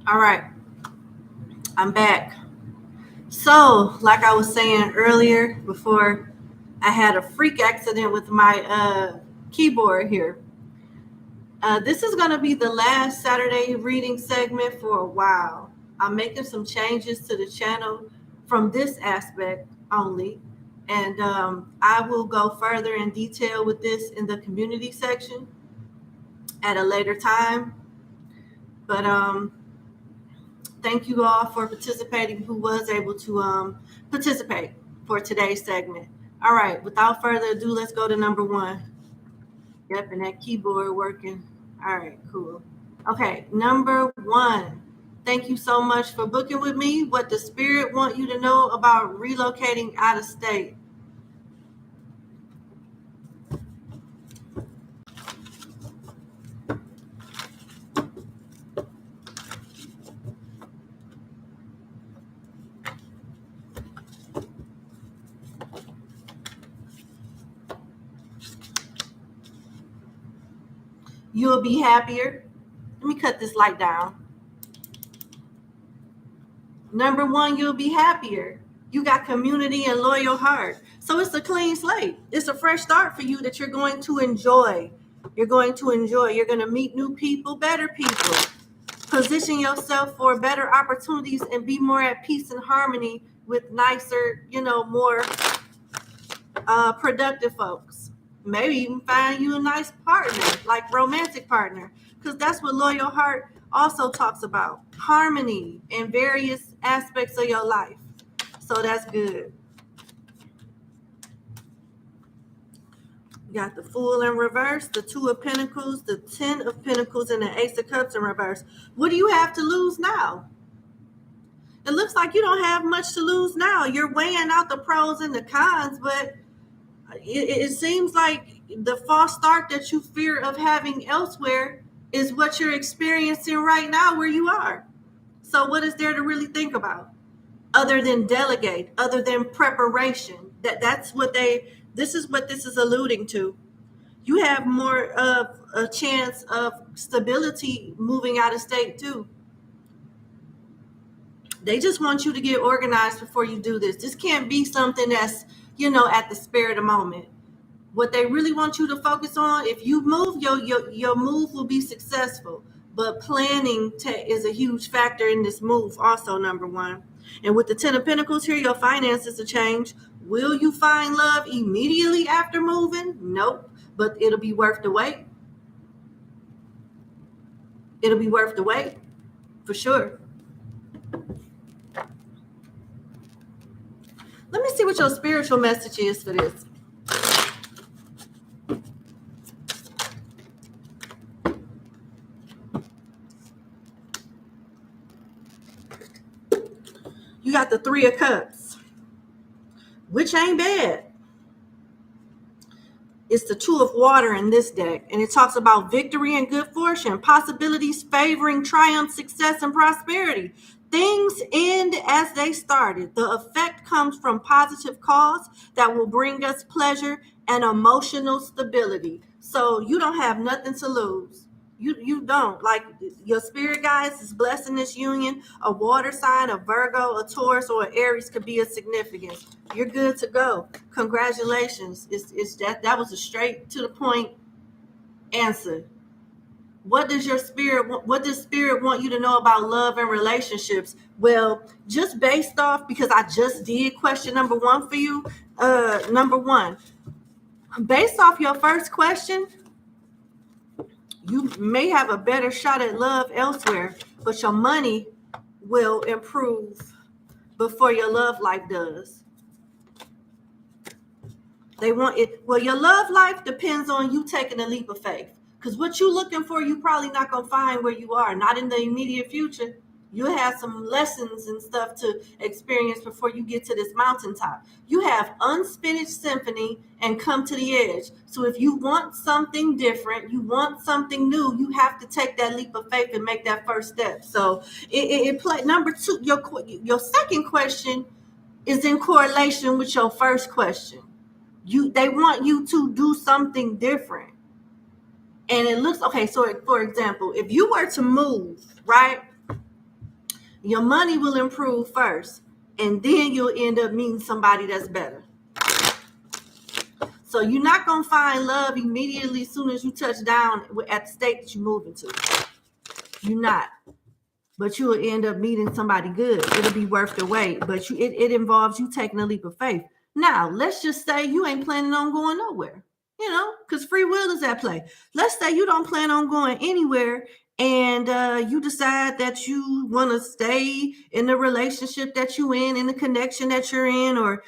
All right, I'm back. So, like I was saying earlier, before I had a freak accident with my keyboard here. This is going to be the last Saturday reading segment for a while. I'm making some changes to the channel from this aspect only, and I will go further in detail with this in the community section at a later time. But thank you all for participating who was able to participate for today's segment. All right, without further ado, let's go to number one. Yep, and that keyboard working. All right, cool. Okay, number one. Thank you so much for booking with me. What the spirit want you to know about relocating out of state. You'll be happier. Let me cut this light down. Number one, you'll be happier. You got community and loyal heart. So it's a clean slate. It's a fresh start for you that you're going to enjoy. You're going to enjoy. You're going to meet new people, better people. Position yourself for better opportunities and be more at peace and harmony with nicer, more productive folks. Maybe even find you a nice partner, like romantic partner, because that's what loyal heart also talks about, harmony in various aspects of your life. So that's good. You got the Fool in reverse, the Two of Pentacles, the Ten of Pentacles, and the Ace of Cups in reverse. What do you have to lose now? It looks like you don't have much to lose now. You're weighing out the pros and the cons, but it seems like the false start that you fear of having elsewhere is what you're experiencing right now where you are. So what is there to really think about other than delegate, other than preparation? This is what this is alluding to. You have more of a chance of stability moving out of state too. They just want you to get organized before you do this. This can't be something that's, at the spur of the moment. What they really want you to focus on, if you move, your move will be successful. But planning is a huge factor in this move also, number one. And with the Ten of Pentacles here, your finances will change. Will you find love immediately after moving? Nope. But it'll be worth the wait. It'll be worth the wait, for sure. Let me see what your spiritual message is for this. You got the Three of Cups, which ain't bad. It's the Two of Water in this deck, and it talks about victory and good fortune, possibilities favoring triumph, success, and prosperity. Things end as they started. The effect comes from positive cause that will bring us pleasure and emotional stability. So you don't have nothing to lose. You don't. Like, your spirit guides is blessing this union. A water sign, a Virgo, a Taurus, or an Aries could be of significance. You're good to go. Congratulations. It's that was a straight to the point answer. What does spirit want you to know about love and relationships? Well, just based off, because I just did question number one for you. Number one, based off your first question, you may have a better shot at love elsewhere, but your money will improve before your love life does. They want it. Well, your love life depends on you taking a leap of faith. Because what you're looking for, you probably not going to find where you are. Not in the immediate future. You'll have some lessons and stuff to experience before you get to this mountaintop. You have unfinished symphony and come to the edge. So if you want something different, you want something new, you have to take that leap of faith and make that first step. So it play number two. Your second question is in correlation with your first question. They want you to do something different. And it looks okay. So for example, if you were to move, right? Your money will improve first, and then you'll end up meeting somebody that's better. So you're not going to find love immediately as soon as you touch down at the state that you're moving to. You're not. But you'll end up meeting somebody good. It'll be worth the wait. But it involves you taking a leap of faith. Now, let's just say you ain't planning on going nowhere, because free will is at play. Let's say you don't plan on going anywhere, and you decide that you want to stay in the relationship that you're in the connection that you're in, or,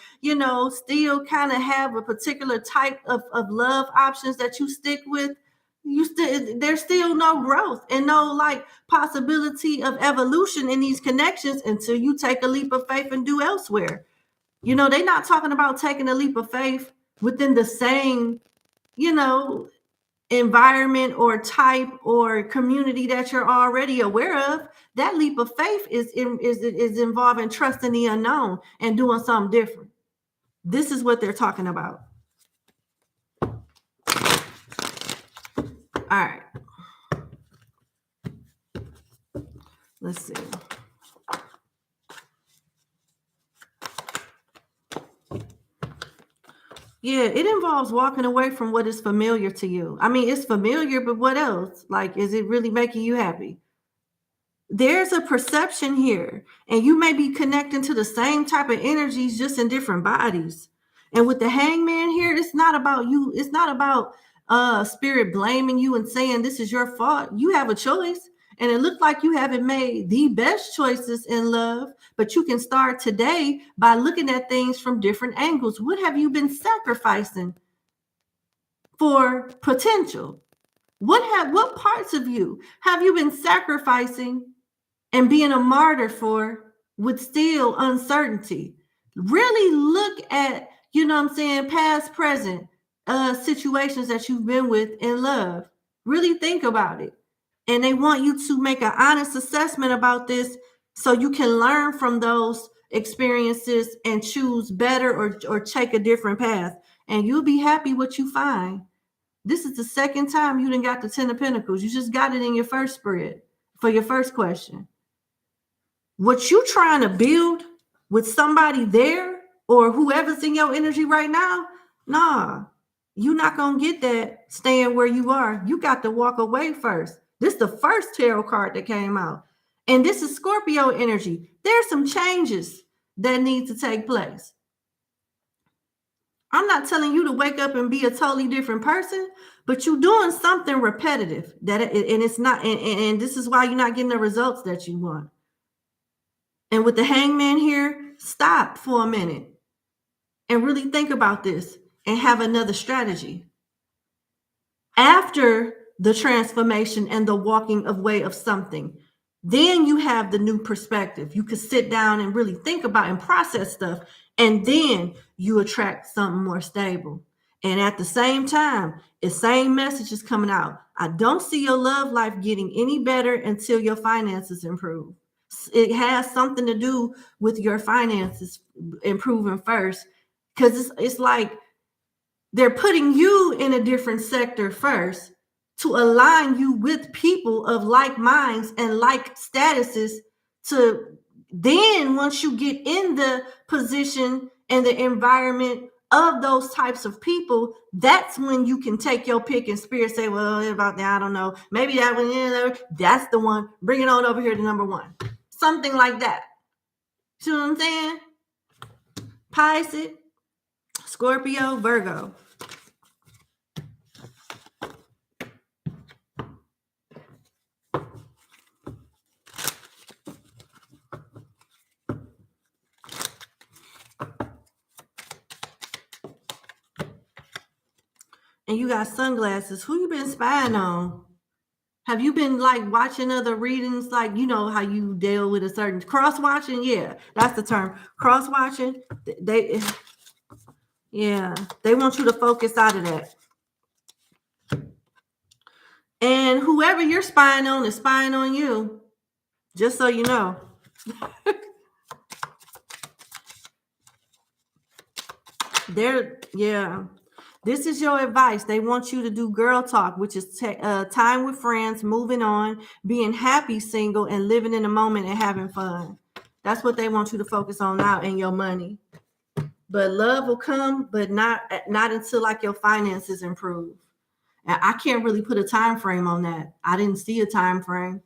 still kind of have a particular type of love options that you stick with. There's still no growth and no possibility of evolution in these connections until you take a leap of faith and do elsewhere. They're not talking about taking a leap of faith within the same, environment or type or community that you're already aware of. That leap of faith is involving trusting the unknown and doing something different. This is what they're talking about. All right. Let's see. Yeah, it involves walking away from what is familiar to you. I mean, it's familiar, but what else? Is it really making you happy? There's a perception here, and you may be connecting to the same type of energies, just in different bodies. And with the hangman here, it's not about you. It's not about spirit blaming you and saying this is your fault. You have a choice. And it looks like you haven't made the best choices in love, but you can start today by looking at things from different angles. What have you been sacrificing for potential? What parts of you have you been sacrificing and being a martyr for with still uncertainty? Really look at, past, present situations that you've been with in love. Really think about it. And they want you to make an honest assessment about this so you can learn from those experiences and choose better or take a different path. And you'll be happy what you find. This is the second time you done got the 10 of Pentacles. You just got it in your first spread for your first question. What you trying to build with somebody there or whoever's in your energy right now, nah, you're not going to get that staying where you are. You got to walk away first. This is the first tarot card that came out. And this is Scorpio energy. There's some changes that need to take place. I'm not telling you to wake up and be a totally different person, but you're doing something repetitive and it's not, and this is why you're not getting the results that you want. And with the hangman here, stop for a minute and really think about this and have another strategy. After the transformation and the walking away of something, then you have the new perspective. You can sit down and really think about and process stuff, and then you attract something more stable. And at the same time, the same message is coming out. I don't see your love life getting any better until your finances improve. It has something to do with your finances improving first, because it's like they're putting you in a different sector first to align you with people of like minds and like statuses, to then once you get in the position and the environment of those types of people, that's when you can take your pick and spirit say, well, about that, I don't know, maybe that one, that's the one, bring it on over here to number one. Something like that. See what I'm saying? Pisces, Scorpio, Virgo. And you got sunglasses. Who you been spying on? Have you been watching other readings? How you deal with a certain cross-watching? Yeah, that's the term. Cross-watching. They want you to focus out of that. And whoever you're spying on is spying on you. Just so you know. This is your advice. They want you to do girl talk, which is time with friends, moving on, being happy single, and living in the moment and having fun. That's what they want you to focus on now, and your money. But love will come, but not until like your finances improve. And I can't really put a time frame on that. I didn't see a time frame.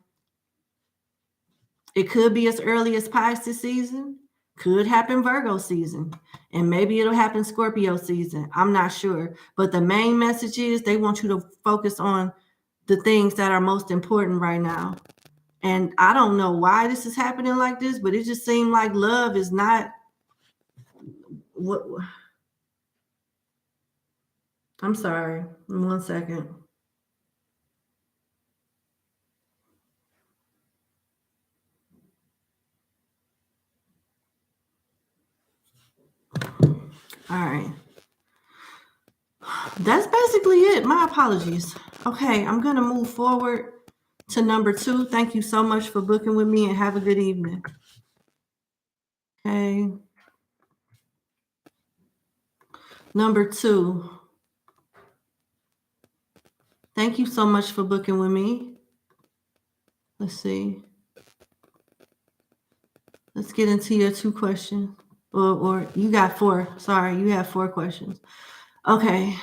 It could be as early as Pisces season, could happen Virgo season, and maybe it'll happen Scorpio season. I'm not sure. But the main message is they want you to focus on the things that are most important right now. And I don't know why this is happening like this, but it just seemed like love is not what. I'm sorry. 1 second. All right. That's basically it. My apologies. Okay, I'm going to move forward to number 2. Thank you so much for booking with me, and have a good evening. Okay. Number 2. Thank you so much for booking with me. Let's see. Let's get into your 2 questions. Or you got 4. Sorry, you have 4 questions. Okay.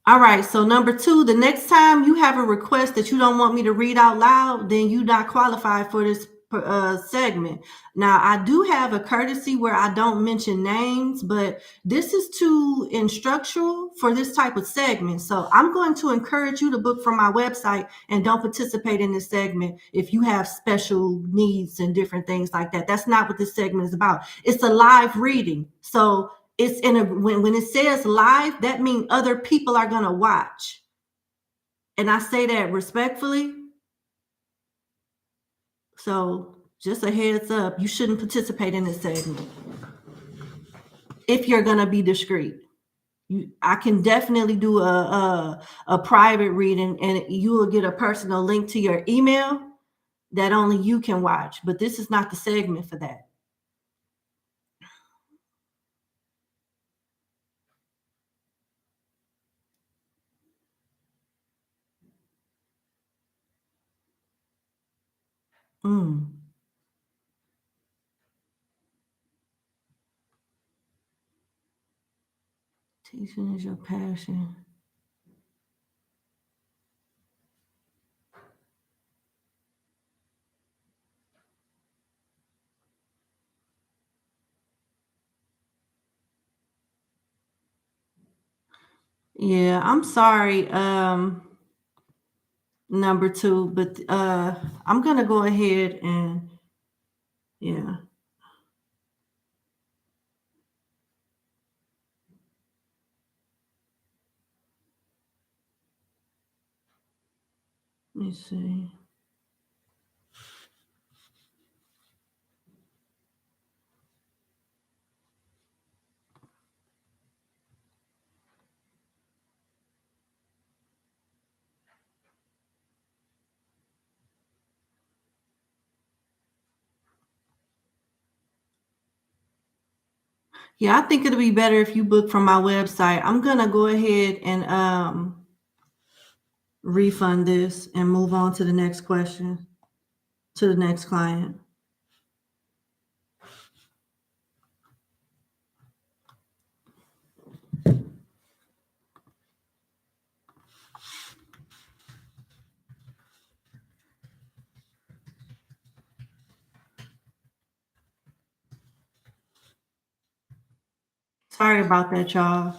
All right, so number 2, the next time you have a request that you don't want me to read out loud, then you're not qualified for this segment. Now, I do have a courtesy where I don't mention names, but this is too instructional for this type of segment. So I'm going to encourage you to book from my website and don't participate in this segment if you have special needs and different things like that. That's not what this segment is about. It's a live reading. So it's in a when it says live, that means other people are gonna watch. And I say that respectfully. So just a heads up, you shouldn't participate in this segment if you're gonna be discreet. I can definitely do a private reading, and you will get a personal link to your email that only you can watch. But this is not the segment for that. Teaching is your passion. Yeah, I'm sorry, number 2, but I'm gonna go ahead and yeah. Let me see. Yeah, I think it'll be better if you book from my website. I'm gonna go ahead and refund this and move on to the next question, to the next client. Sorry about that, y'all.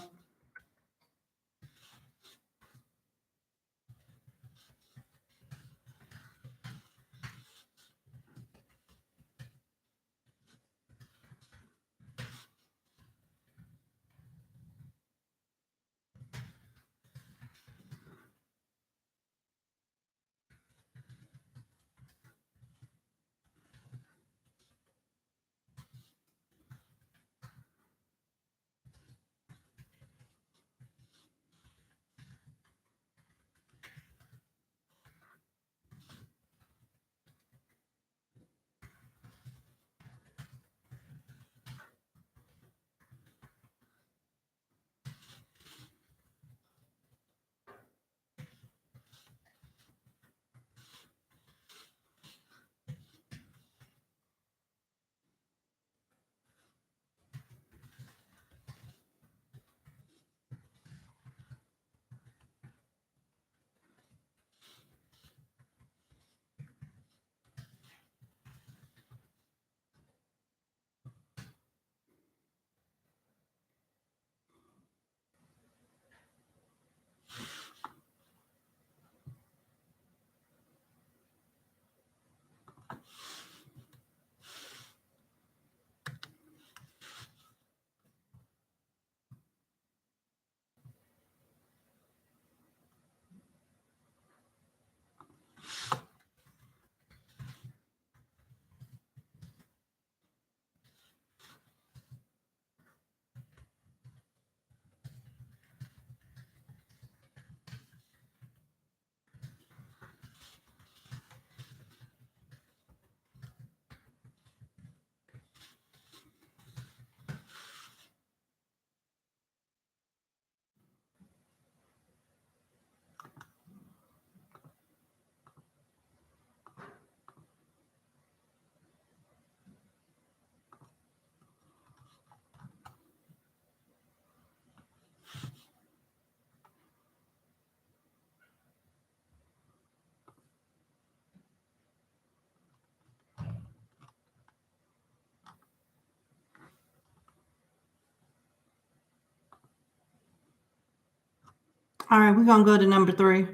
All right, we're going to go to number 3.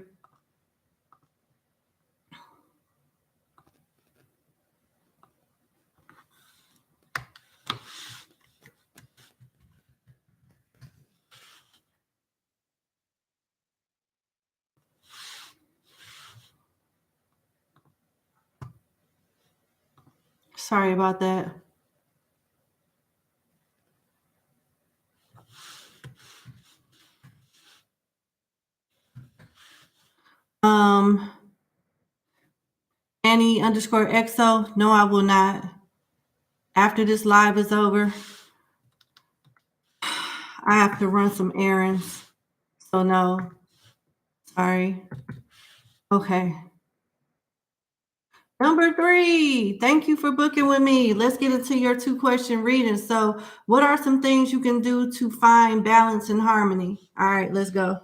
Sorry about that. Annie_XO. No, I will not. After this live is over, I have to run some errands. So no. Sorry. Okay. Number 3, thank you for booking with me. Let's get into your 2-question reading. So, what are some things you can do to find balance and harmony? All right, let's go.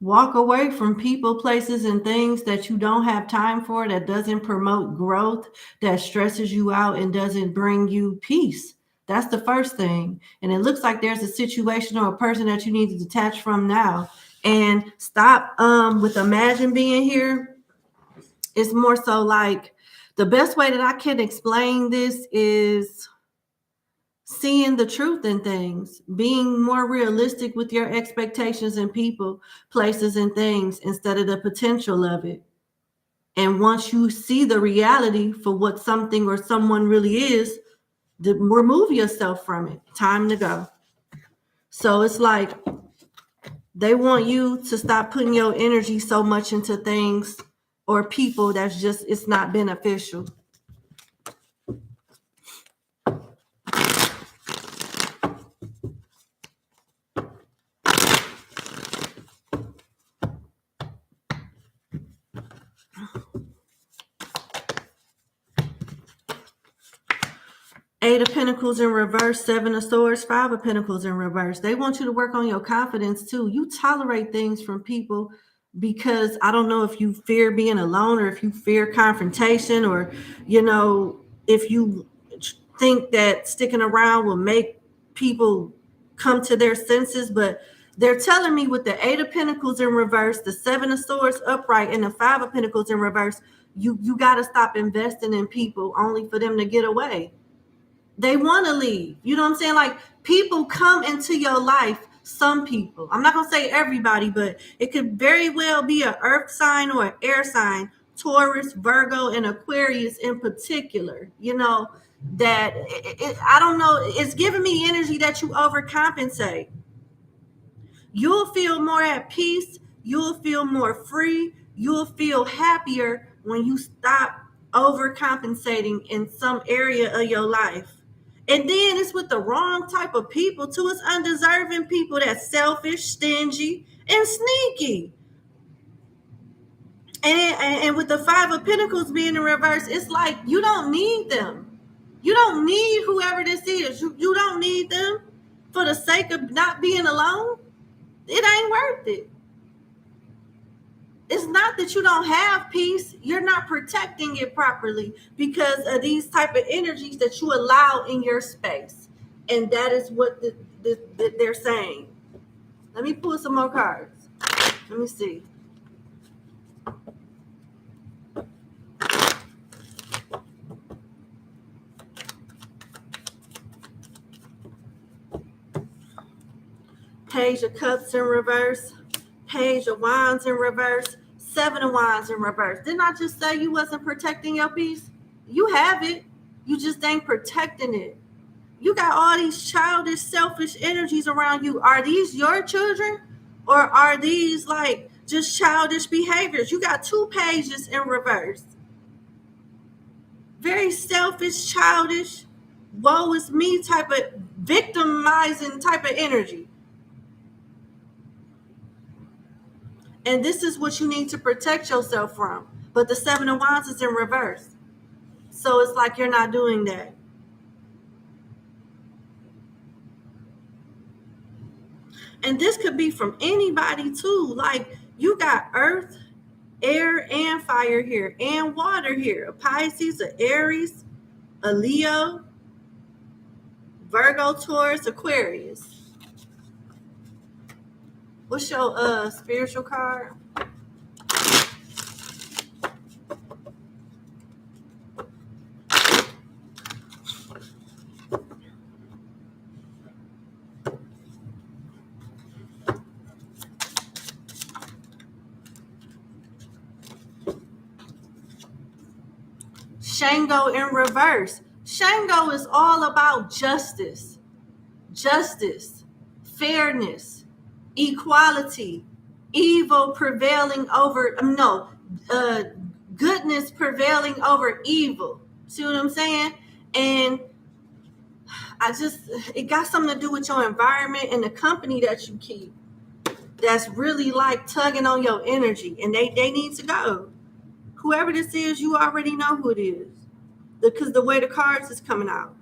Walk away from people, places, and things that you don't have time for, that doesn't promote growth, that stresses you out and doesn't bring you peace. That's the first thing. And it looks like there's a situation or a person that you need to detach from now. And stop with imagine being here. It's more so like the best way that I can explain this is seeing the truth in things, being more realistic with your expectations in people, places, and things instead of the potential of it. And once you see the reality for what something or someone really is, remove yourself from it. Time to go. So it's like they want you to stop putting your energy so much into things or people that's just, it's not beneficial. Eight of Pentacles in reverse, Seven of Swords, Five of Pentacles in reverse. They want you to work on your confidence too. You tolerate things from people because I don't know if you fear being alone or if you fear confrontation or, if you think that sticking around will make people come to their senses. But they're telling me with the Eight of Pentacles in reverse, the Seven of Swords upright, and the Five of Pentacles in reverse, you got to stop investing in people only for them to get away. They want to leave. You know what I'm saying? Like, people come into your life. Some people, I'm not going to say everybody, but it could very well be an earth sign or an air sign, Taurus, Virgo, and Aquarius in particular, that I don't know. It's giving me energy that you overcompensate. You'll feel more at peace. You'll feel more free. You'll feel happier when you stop overcompensating in some area of your life. And then it's with the wrong type of people too. It's undeserving people that's selfish, stingy, and sneaky. And with the Five of Pentacles being in reverse, it's like you don't need them. You don't need whoever this is. You don't need them for the sake of not being alone. It ain't worth it. It's not that you don't have peace. You're not protecting it properly because of these type of energies that you allow in your space. And that is what they're saying. Let me pull some more cards. Let me see. Page of Cups in reverse. Page of Wands in reverse. Seven of Wands in reverse. Didn't I just say you wasn't protecting your peace? You have it. You just ain't protecting it. You got all these childish, selfish energies around you. Are these your children? Or are these like just childish behaviors? You got 2 pages in reverse. Very selfish, childish, woe is me type of victimizing type of energy. And this is what you need to protect yourself from. but the Seven of Wands is in reverse. So it's like you're not doing that. And this could be from anybody too. Like you got earth, air, and fire here, and water here. A Pisces, a Aries, a Leo, Virgo, Taurus, Aquarius. What's your spiritual card? Shango in reverse. Shango is all about justice, fairness, equality, evil prevailing over, goodness prevailing over evil. See what I'm saying? And it got something to do with your environment and the company that you keep. That's really like tugging on your energy, and they need to go. Whoever this is, you already know who it is, because the way the cards is coming out.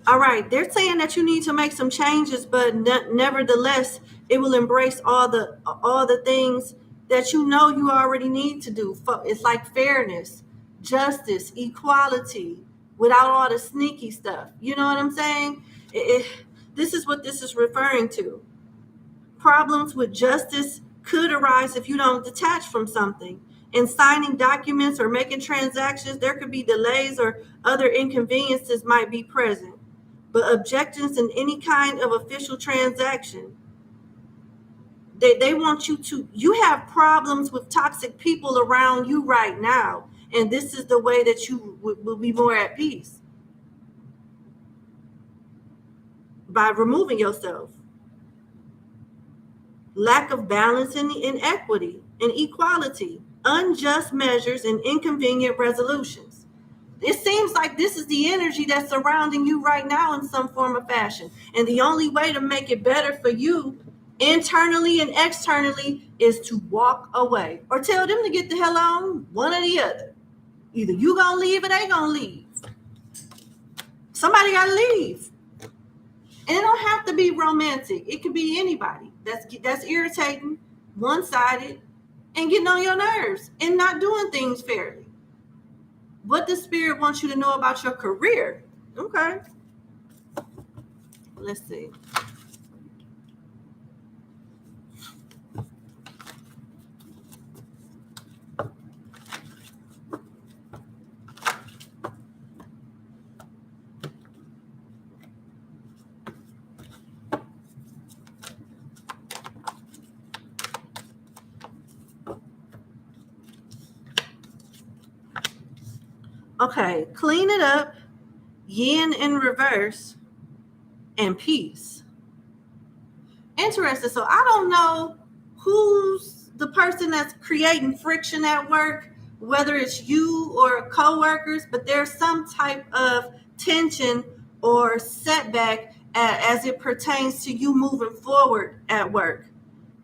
All right, they're saying that you need to make some changes, but nevertheless, it will embrace all the things that you know you already need to do. It's like fairness, justice, equality, without all the sneaky stuff. You know what I'm saying? This is what this is referring to. Problems with justice could arise if you don't detach from something. In signing documents or making transactions, there could be delays or other inconveniences might be present. But objections in any kind of official transaction, they want you have problems with toxic people around you right now. And this is the way that you will be more at peace. By removing yourself. Lack of balance and inequity and equality, unjust measures and inconvenient resolutions. It seems like this is the energy that's surrounding you right now in some form or fashion. And the only way to make it better for you internally and externally is to walk away or tell them to get the hell on, one or the other. Either you gonna leave or they gonna leave. Somebody gotta leave. And it don't have to be romantic. It could be anybody that's irritating, one-sided, and getting on your nerves and not doing things fairly. What does Spirit want you to know about your career? Okay. Let's see. Okay, clean it up, yin in reverse, and peace. Interesting. So I don't know who's the person that's creating friction at work, whether it's you or coworkers, but there's some type of tension or setback as it pertains to you moving forward at work.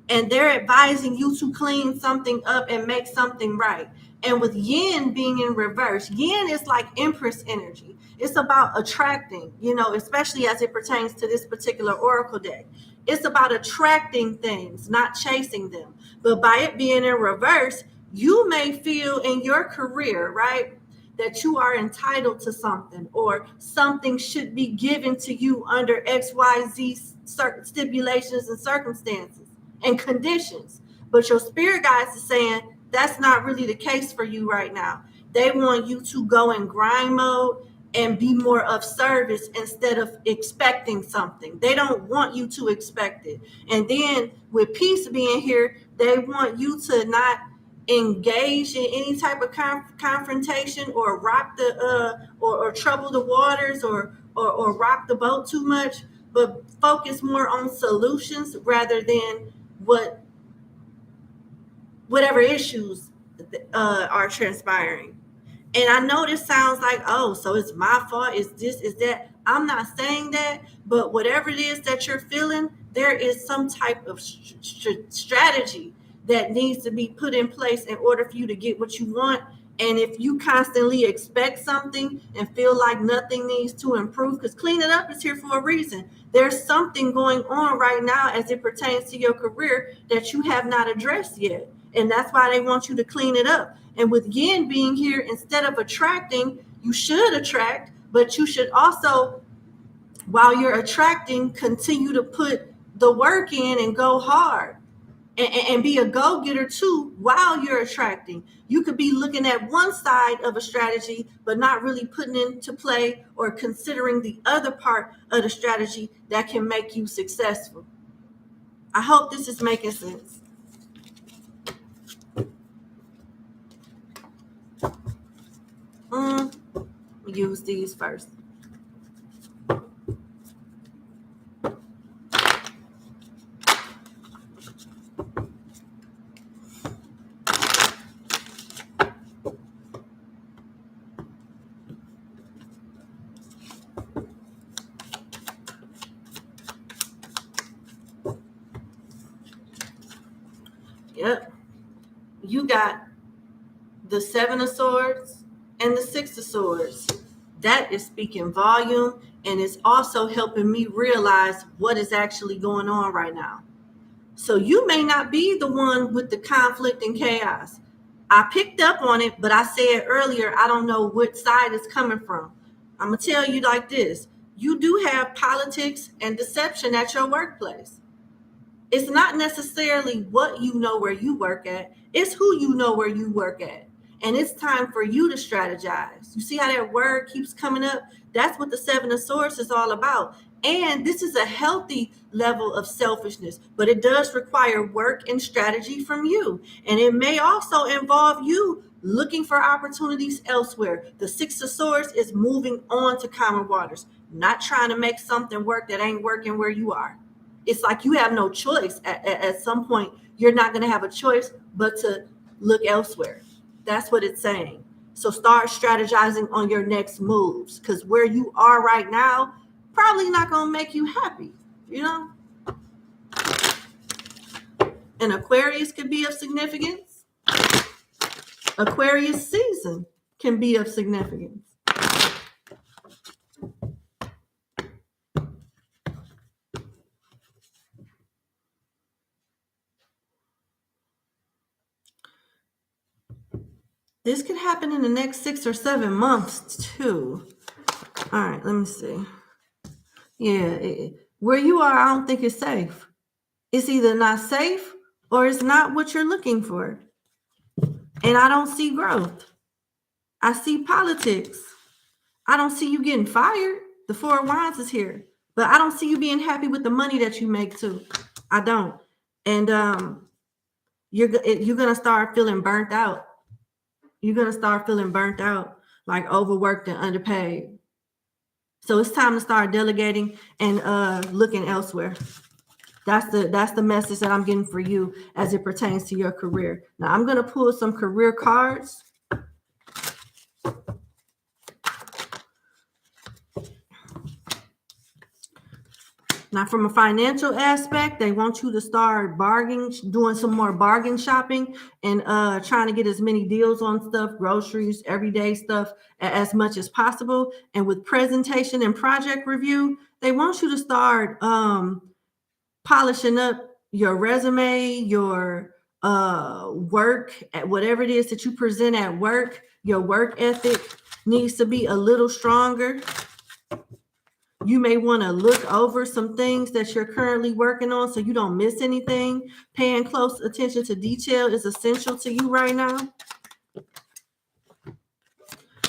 And they're advising you to clean something up and make something right. And with yin being in reverse, yin is like Empress energy. It's about attracting, especially as it pertains to this particular oracle deck. It's about attracting things, not chasing them. But by it being in reverse, you may feel in your career, right, that you are entitled to something, or something should be given to you under XYZ stipulations and circumstances and conditions. But your spirit guides is saying that's not really the case for you right now. They want you to go in grind mode and be more of service instead of expecting something. They don't want you to expect it. And then with peace being here, they want you to not engage in any type of confrontation or rock the or trouble the waters or rock the boat too much, but focus more on solutions rather than whatever issues are transpiring. And I know this sounds like, oh, so it's my fault, is this, is that. I'm not saying that, but whatever it is that you're feeling, there is some type of strategy that needs to be put in place in order for you to get what you want. And if you constantly expect something and feel like nothing needs to improve, because Clean It Up is here for a reason. There's something going on right now as it pertains to your career that you have not addressed yet. And that's why they want you to clean it up. And with Yin being here, instead of attracting, you should attract, but you should also, while you're attracting, continue to put the work in and go hard. And be a go-getter too while you're attracting. You could be looking at one side of a strategy, but not really putting into play or considering the other part of the strategy that can make you successful. I hope this is making sense. Use these first. Yep. You got the Seven of Swords and the Six of Swords. That is speaking volume, and it's also helping me realize what is actually going on right now. So you may not be the one with the conflict and chaos. I picked up on it, but I said earlier, I don't know which side it's coming from. I'm going to tell you like this. You do have politics and deception at your workplace. It's not necessarily what you know where you work at. It's who you know where you work at. And it's time for you to strategize. You see how that word keeps coming up? That's what the Seven of Swords is all about. And this is a healthy level of selfishness, but it does require work and strategy from you. And it may also involve you looking for opportunities elsewhere. The Six of Swords is moving on to calmer waters, not trying to make something work that ain't working where you are. It's like you have no choice. At some point, you're not going to have a choice but to look elsewhere. That's what it's saying. So start strategizing on your next moves, because where you are right now probably not going to make you happy, you know? And Aquarius could be of significance. Aquarius season can be of significance. This could happen in the next 6 or 7 months too. All right, let me see. Yeah, where you are, I don't think it's safe. It's either not safe or it's not what you're looking for. And I don't see growth. I see politics. I don't see you getting fired. The Four of Wands is here. But I don't see you being happy with the money that you make too. I don't. And you're going to start feeling burnt out. You're going to start feeling burnt out, like overworked and underpaid. So it's time to start delegating and looking elsewhere. That's the message that I'm getting for you as it pertains to your career. Now I'm going to pull some career cards. Now, from a financial aspect, they want you to start bargaining, doing some more bargain shopping, and trying to get as many deals on stuff, groceries, everyday stuff, as much as possible. And with presentation and project review, they want you to start polishing up your resume, your work, at whatever it is that you present at work. Your work ethic needs to be a little stronger. You may want to look over some things that you're currently working on so you don't miss anything. Paying close attention to detail is essential to you right now.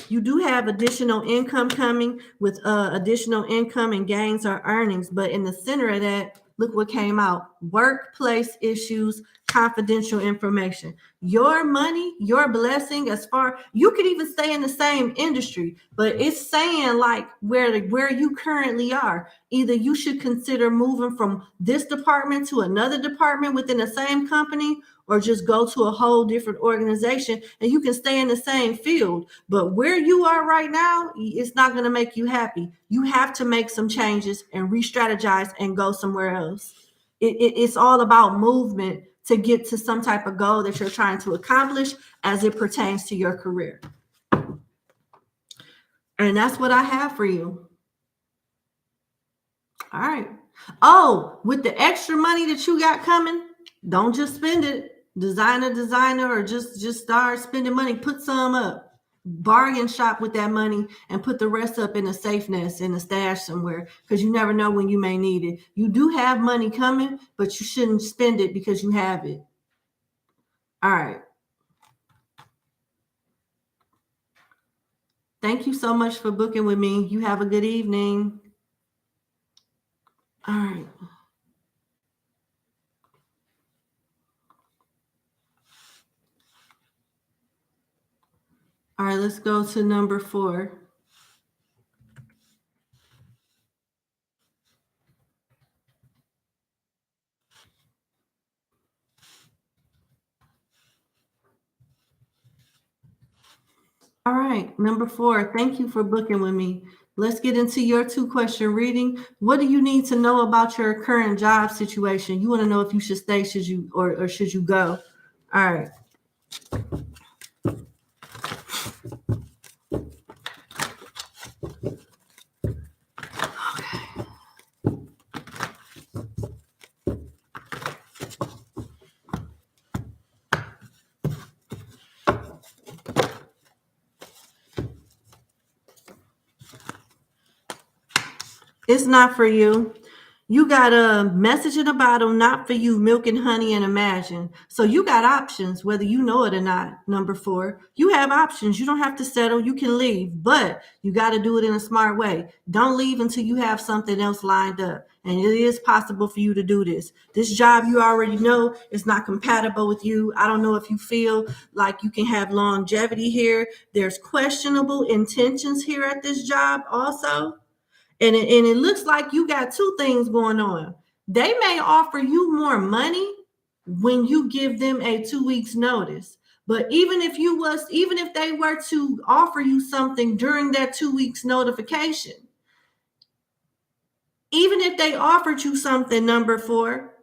You do have additional income coming with additional income and gains or earnings, but in the center of that, look what came out. Workplace issues, confidential information. Your money, your blessing, you could even stay in the same industry, but it's saying like where you currently are. Either you should consider moving from this department to another department within the same company, or just go to a whole different organization and you can stay in the same field. But where you are right now, it's not going to make you happy. You have to make some changes and re-strategize and go somewhere else. it's all about movement to get to some type of goal that you're trying to accomplish as it pertains to your career. And that's what I have for you. All right. Oh, with the extra money that you got coming, don't just spend it. Designer, or just start spending money. Put some up. Bargain shop with that money and put the rest up in a safe nest, in a stash somewhere, because you never know when you may need it. You do have money coming, but you shouldn't spend it because you have it. All right. Thank you so much for booking with me. You have a good evening. All right. All right, let's go to number 4. All right, number 4. Thank you for booking with me. Let's get into your 2-question reading. What do you need to know about your current job situation? You want to know if you should stay, should you, or should you go? All right. It's not for you. You got a message in a bottle, not for you, milk and honey and imagine. So you got options, whether you know it or not. Number 4, you have options. You don't have to settle. You can leave, but you got to do it in a smart way. Don't leave until you have something else lined up. And it is possible for you to do this. This job you already know is not compatible with you. I don't know if you feel like you can have longevity here. There's questionable intentions here at this job also. And it looks like you got 2 things going on. They may offer you more money when you give them a 2 weeks notice. But even if they were to offer you something during that 2 weeks notification, even if they offered you something, number 4,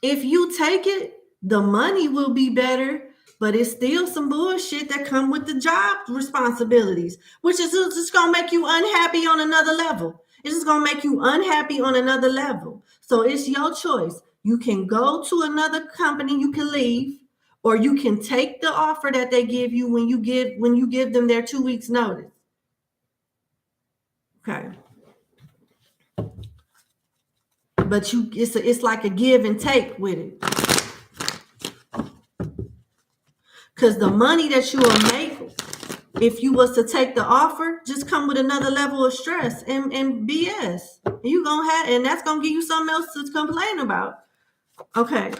if you take it, the money will be better, but it's still some bullshit that come with the job responsibilities, which is just going to make you unhappy on another level. It's just going to make you unhappy on another level. So it's your choice. You can go to another company, you can leave, or you can take the offer that they give you when you give them their 2 weeks notice. Okay. But it's like a give and take with it. Because the money that you will make if you was to take the offer just come with another level of stress and BS. And that's gonna give you something else to complain about. Okay.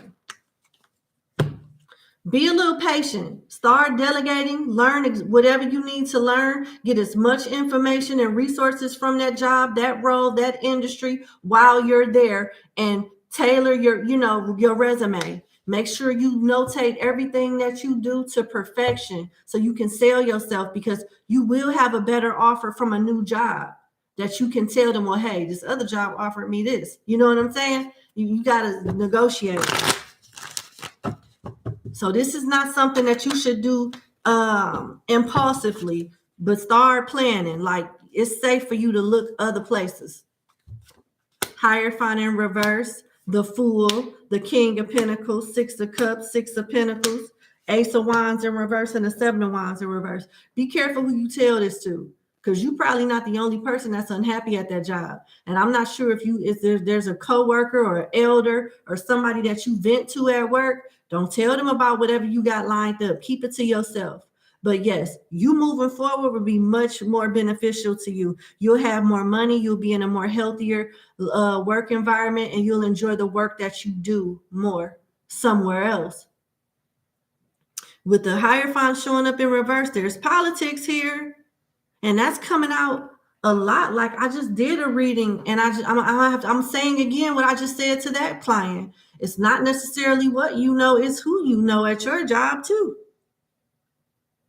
Be a little patient. Start delegating. Learn whatever you need to learn. Get as much information and resources from that job, that role, that industry while you're there, and tailor your resume. Make sure you notate everything that you do to perfection so you can sell yourself, because you will have a better offer from a new job that you can tell them, well, hey, this other job offered me this. You know what I'm saying? You got to negotiate. So this is not something that you should do impulsively, but start planning. Like, it's safe for you to look other places. Hierophant in reverse, the Fool, the King of Pentacles, 6 of Cups, 6 of Pentacles, Ace of Wands in reverse, and the 7 of Wands in reverse. Be careful who you tell this to, because you're probably not the only person that's unhappy at that job. And I'm not sure if there's a coworker or an elder or somebody that you vent to at work. Don't tell them about whatever you got lined up. Keep it to yourself. But yes, you moving forward will be much more beneficial to you. You'll have more money. You'll be in a more healthier work environment, and you'll enjoy the work that you do more somewhere else. With the Hierophant showing up in reverse, there's politics here. And that's coming out a lot. Like, I just did a reading, and I'm saying again what I just said to that client. It's not necessarily what you know, it's who you know at your job too.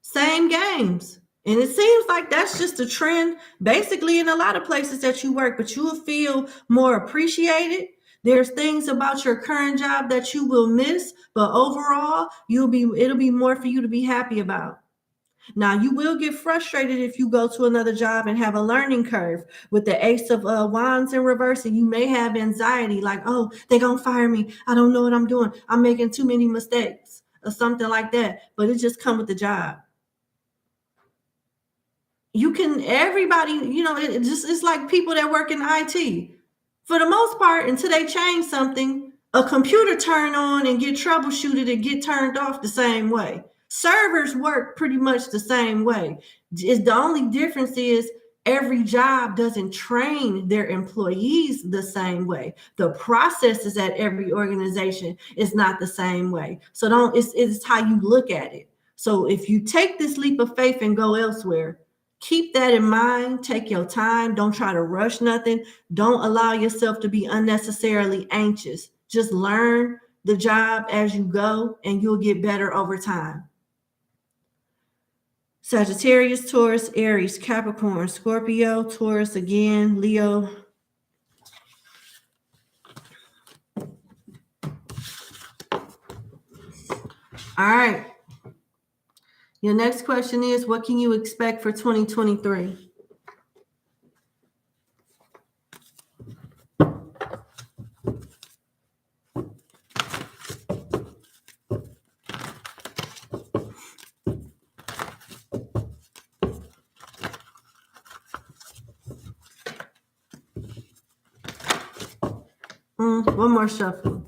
Same games. And it seems like that's just a trend basically in a lot of places that you work, but you will feel more appreciated. There's things about your current job that you will miss, but overall, it'll be more for you to be happy about. Now, you will get frustrated if you go to another job and have a learning curve. With the Ace of Wands in reverse, and you may have anxiety like, oh, they're going to fire me. I don't know what I'm doing. I'm making too many mistakes or something like that. But it just comes with the job. Everybody, it's like people that work in IT. For the most part, until they change something, a computer turn on and get troubleshooted and get turned off the same way. Servers work pretty much the same way. The only difference is every job doesn't train their employees the same way. The processes at every organization is not the same way. So it's how you look at it. So if you take this leap of faith and go elsewhere, keep that in mind. Take your time. Don't try to rush nothing. Don't allow yourself to be unnecessarily anxious. Just learn the job as you go, and you'll get better over time. Sagittarius, Taurus, Aries, Capricorn, Scorpio, Taurus again, Leo. All right. Your next question is, what can you expect for 2023? One more shuffle.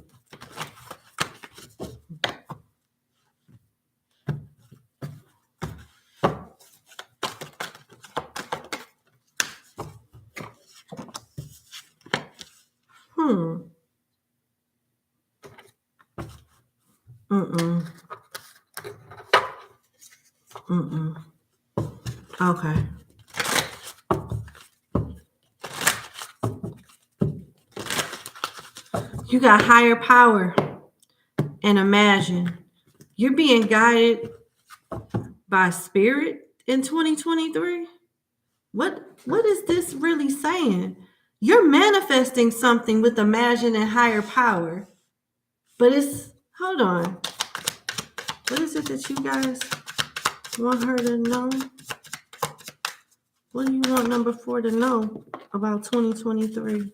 Okay. You got higher power and imagine. You're being guided by spirit in 2023. What is this really saying? You're manifesting something with imagine and higher power. But hold on. What is it that you guys want her to know? What do you want number 4 to know about 2023?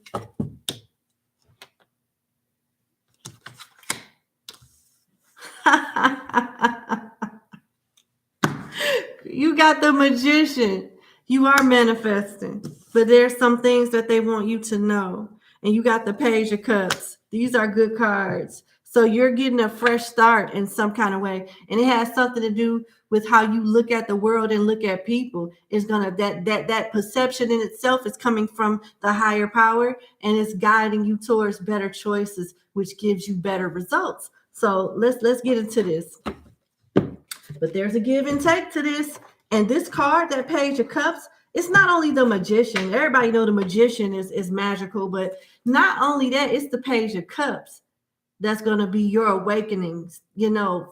You got the Magician. You are manifesting, but there's some things that they want you to know. And you got the Page of Cups. These are good cards. So you're getting a fresh start in some kind of way. And it has something to do with how you look at the world and look at people. It's gonna that perception in itself is coming from the higher power, and it's guiding you towards better choices, which gives you better results. So let's get into this. But there's a give and take to this. And this card, that Page of Cups, it's not only the Magician. Everybody know the Magician is magical, but not only that, it's the Page of Cups that's going to be your awakenings,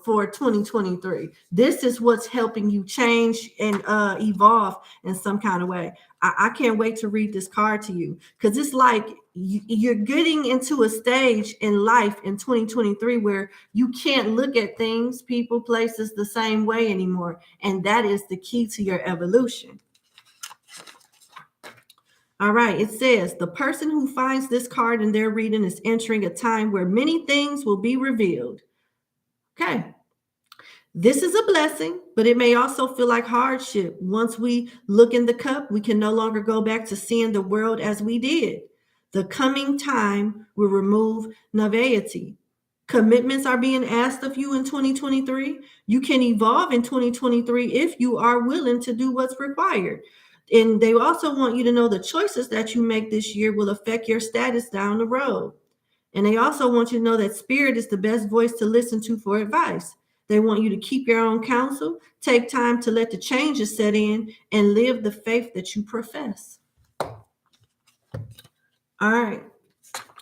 for 2023. This is what's helping you change and evolve in some kind of way. I can't wait to read this card to you, because it's like you're getting into a stage in life in 2023 where you can't look at things, people, places the same way anymore. And that is the key to your evolution. All right, it says the person who finds this card in their reading is entering a time where many things will be revealed. Okay. This is a blessing, but it may also feel like hardship. Once we look in the cup, we can no longer go back to seeing the world as we did. The coming time will remove naivety. Commitments are being asked of you in 2023. You can evolve in 2023 if you are willing to do what's required. And they also want you to know the choices that you make this year will affect your status down the road. And they also want you to know that spirit is the best voice to listen to for advice. They want you to keep your own counsel, take time to let the changes set in, and live the faith that you profess. All right.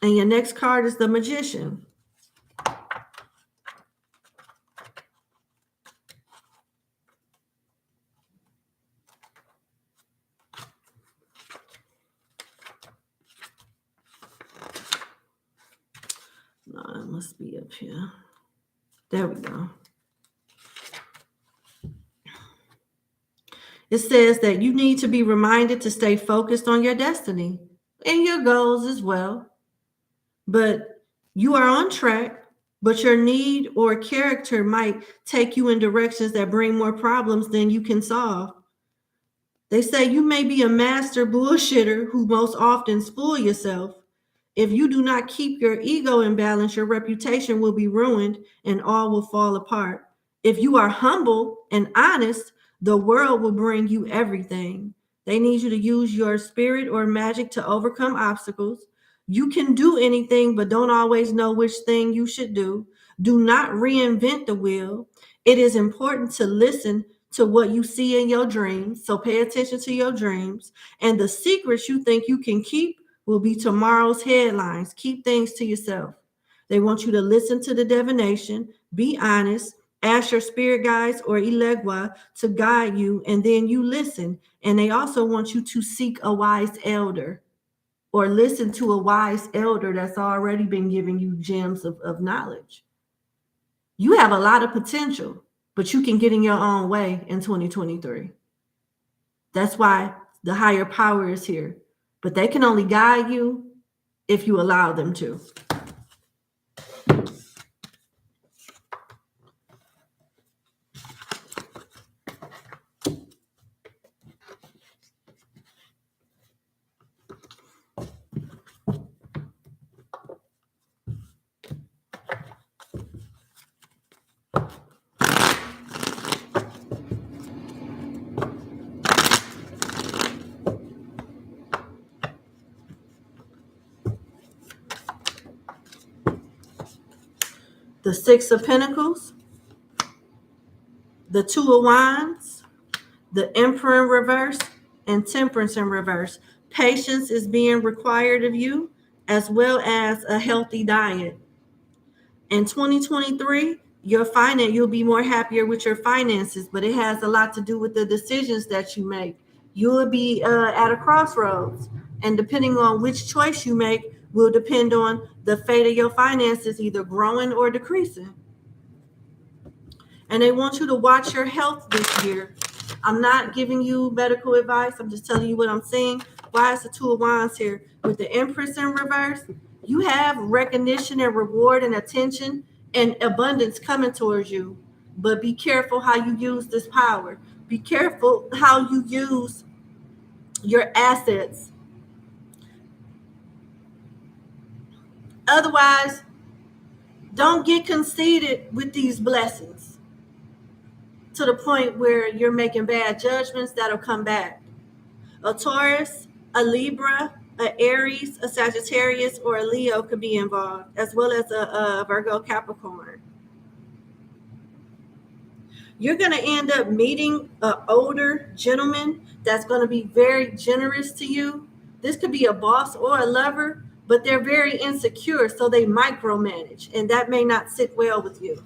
And your next card is the Magician. must be up here. There we go. It says that you need to be reminded to stay focused on your destiny and your goals as well. But you are on track, but your need or character might take you in directions that bring more problems than you can solve. They say you may be a master bullshitter who most often fool yourself. If you do not keep your ego in balance, your reputation will be ruined and all will fall apart. If you are humble and honest, the world will bring you everything. They need you to use your spirit or magic to overcome obstacles. You can do anything, but don't always know which thing you should do. Do not reinvent the wheel. It is important to listen to what you see in your dreams. So pay attention to your dreams. And the secrets you think you can keep will be tomorrow's headlines. Keep things to yourself. They want you to listen to the divination, be honest, ask your spirit guides or elegua to guide you, and then you listen. And they also want you to seek a wise elder or listen to a wise elder that's already been giving you gems of knowledge. You have a lot of potential, but you can get in your own way in 2023. That's why the higher power is here. But they can only guide you if you allow them to. The Six of Pentacles, the Two of Wands, the Emperor in reverse, and Temperance in reverse. Patience is being required of you, as well as a healthy diet. In 2023, you'll be more happier with your finances, but it has a lot to do with the decisions that you make. You'll be at a crossroads, and depending on which choice you make will depend on the fate of your finances, either growing or decreasing. And they want you to watch your health this year. I'm not giving you medical advice. I'm just telling you what I'm seeing. Why is the Two of Wands here? With the Empress in reverse, you have recognition and reward and attention and abundance coming towards you. But be careful how you use this power. Be careful how you use your assets. Otherwise, don't get conceited with these blessings to the point where you're making bad judgments that'll come back. A Taurus, a Libra, an Aries, a Sagittarius, or a Leo could be involved, as well as a Virgo Capricorn. You're going to end up meeting an older gentleman that's going to be very generous to you. This could be a boss or a lover, but they're very insecure, so they micromanage, and that may not sit well with you.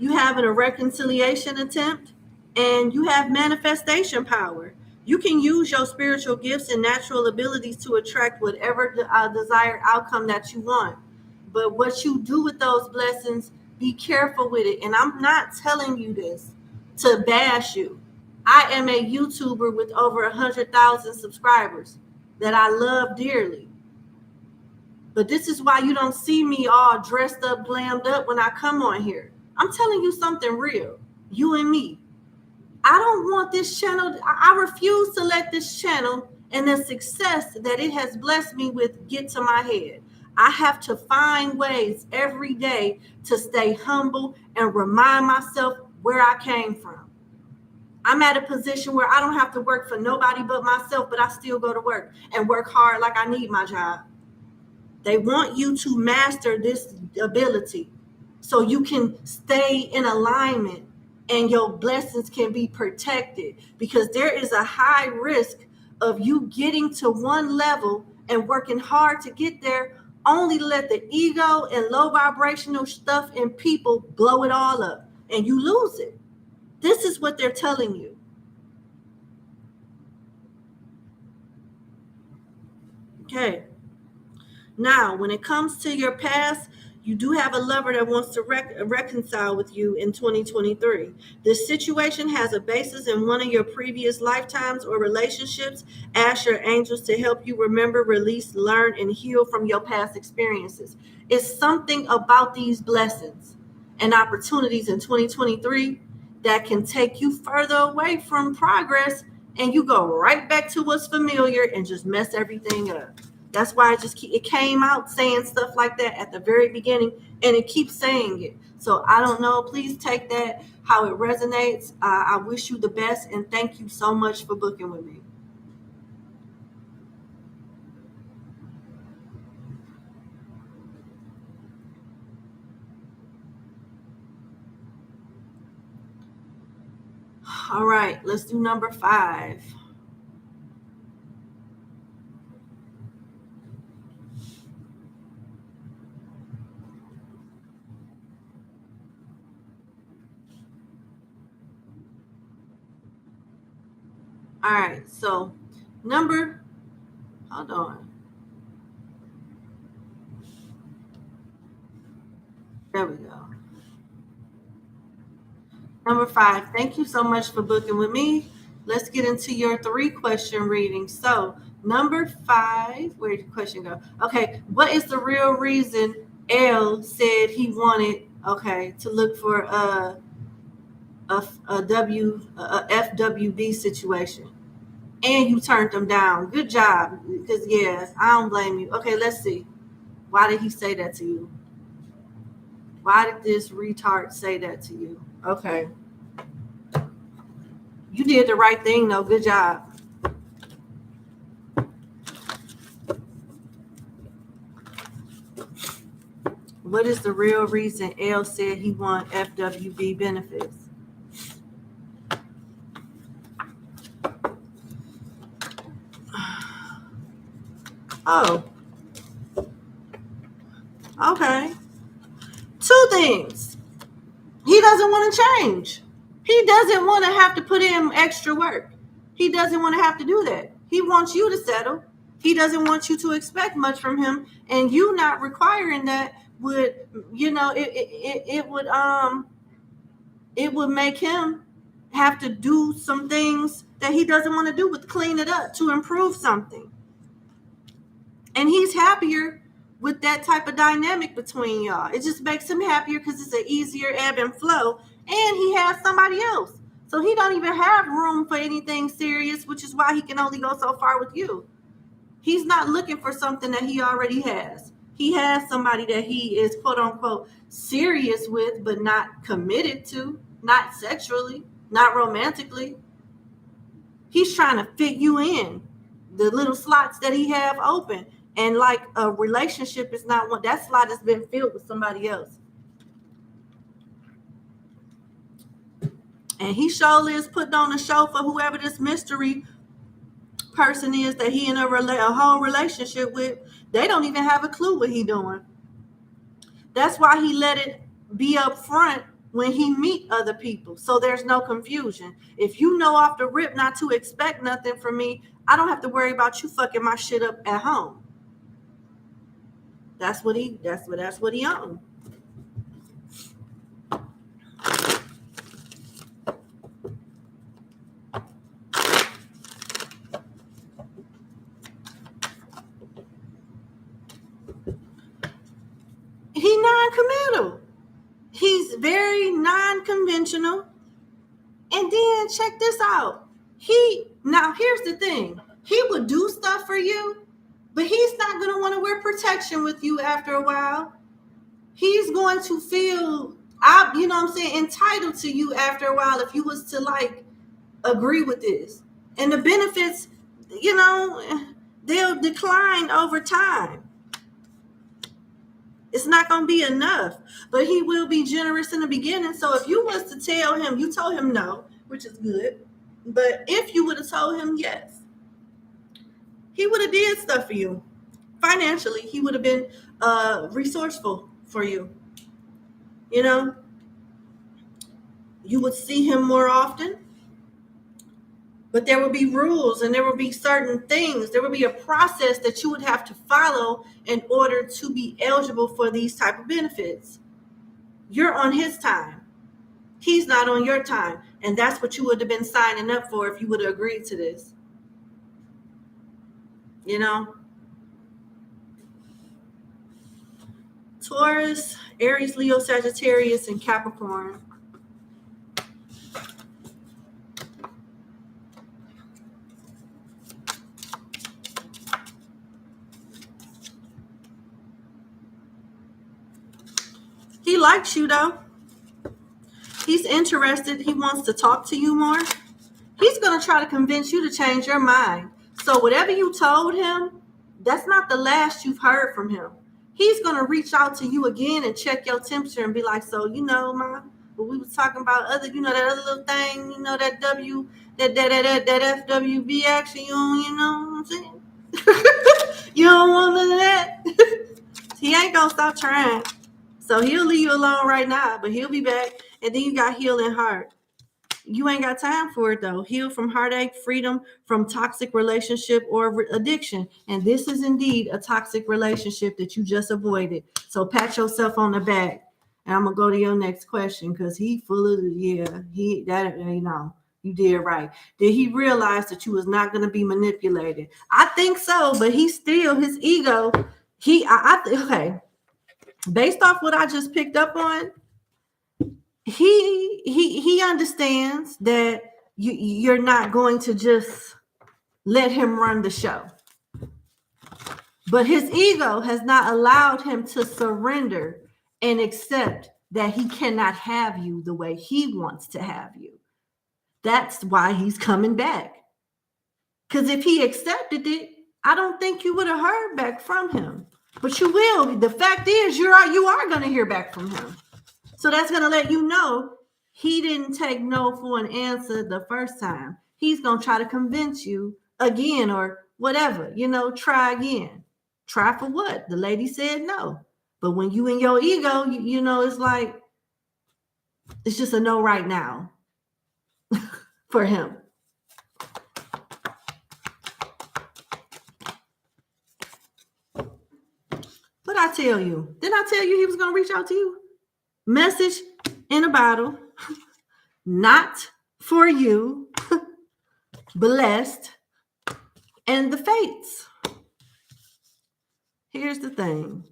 You having a reconciliation attempt, and you have manifestation power. You can use your spiritual gifts and natural abilities to attract whatever desired outcome that you want. But what you do with those blessings, be careful with it. And I'm not telling you this to bash you. I am a YouTuber with over 100,000 subscribers that I love dearly. But this is why you don't see me all dressed up, glammed up when I come on here. I'm telling you something real, you and me. I don't want this channel. I refuse to let this channel and the success that it has blessed me with get to my head. I have to find ways every day to stay humble and remind myself where I came from. I'm at a position where I don't have to work for nobody but myself, but I still go to work and work hard like I need my job. They want you to master this ability so you can stay in alignment and your blessings can be protected, because there is a high risk of you getting to one level and working hard to get there, only to let the ego and low vibrational stuff in people blow it all up and you lose it. This is what they're telling you. Okay. Now, when it comes to your past, you do have a lover that wants to reconcile with you in 2023. This situation has a basis in one of your previous lifetimes or relationships. Ask your angels to help you remember, release, learn, and heal from your past experiences. It's something about these blessings and opportunities in 2023 that can take you further away from progress, and you go right back to what's familiar and just mess everything up. That's why it came out saying stuff like that at the very beginning, and it keeps saying it. So I don't know. Please take that how it resonates. I wish you the best, and thank you so much for booking with me. All right, let's do number 5. All right, so hold on. There we go. Number 5, thank you so much for booking with me. Let's get into your 3-question reading. So number 5, where did the question go? Okay, what is the real reason L said he wanted, to look for a FWB situation, and you turned them down? Good job, because I don't blame you. Okay, let's see. Why did he say that to you? Why did this retard say that to you? Okay. You did the right thing, though. Good job. What is the real reason L said he want FWB benefits? Oh. Okay. 2 things. He doesn't want to change. He doesn't want to have to put in extra work. He doesn't want to have to do that. He wants you to settle. He doesn't want you to expect much from him, and you not requiring that would, it would make him have to do some things that he doesn't want to do, but clean it up to improve something. And he's happier with that type of dynamic between y'all. It just makes him happier because it's an easier ebb and flow, and he has somebody else. So he don't even have room for anything serious, which is why he can only go so far with you. He's not looking for something that he already has. He has somebody that he is, quote unquote, serious with, but not committed to, not sexually, not romantically. He's trying to fit you in the little slots that he have open. And like a relationship is not one, that slot has been filled with somebody else. And he surely is putting on a show for whoever this mystery person is that he in a whole relationship with. They don't even have a clue what he doing. That's why he let it be up front when he meet other people, so there's no confusion. If you know off the rip not to expect nothing from me, I don't have to worry about you fucking my shit up at home. That's what he on. He non-committal. He's very non-conventional. And then check this out. Now here's the thing. He would do stuff for you, but he's not going to want to wear protection with you after a while. He's going to feel, entitled to you after a while if you was to agree with this. And the benefits, they'll decline over time. It's not going to be enough, but he will be generous in the beginning. So if you was to tell him, you told him no, which is good. But if you would have told him yes, he would have did stuff for you. financially, he would have been resourceful for you. You know, you would see him more often, but there would be rules and there would be certain things. There would be a process that you would have to follow in order to be eligible for these type of benefits. You're on his time. He's not on your time. And that's what you would have been signing up for if you would have agreed to this. You know? Taurus, Aries, Leo, Sagittarius, and Capricorn. He likes you though. He's interested. He wants to talk to you more. He's going to try to convince you to change your mind. So whatever you told him, that's not the last you've heard from him. He's going to reach out to you again and check your temperature and be like, so, Ma, but we was talking about other, that other little thing, that that FWB action, you know what I'm saying? You don't want none of that. He ain't going to stop trying. So he'll leave you alone right now, but he'll be back. And then you got healing heart. You ain't got time for it though. Heal from heartache, freedom from toxic relationship or addiction. And this is indeed a toxic relationship that you just avoided. So pat yourself on the back. And I'm gonna go to your next question because he full of you did right. Did he realize that you was not gonna be manipulated? I think so, but he still his ego. Okay. Based off what I just picked up on, he understands that you're not going to just let him run the show. But his ego has not allowed him to surrender and accept that he cannot have you the way he wants to have you. That's why he's coming back. Because if he accepted it, I don't think you would have heard back from him. But you will. The fact is, you are going to hear back from him. So that's going to let you know he didn't take no for an answer the first time. He's going to try to convince you again or whatever, try again. Try for what? The lady said no. But when you in your ego, it's like, it's just a no right now for him. What I tell you? Didn't I tell you he was going to reach out to you? Message in a bottle, not for you, blessed, and the fates. Here's the thing.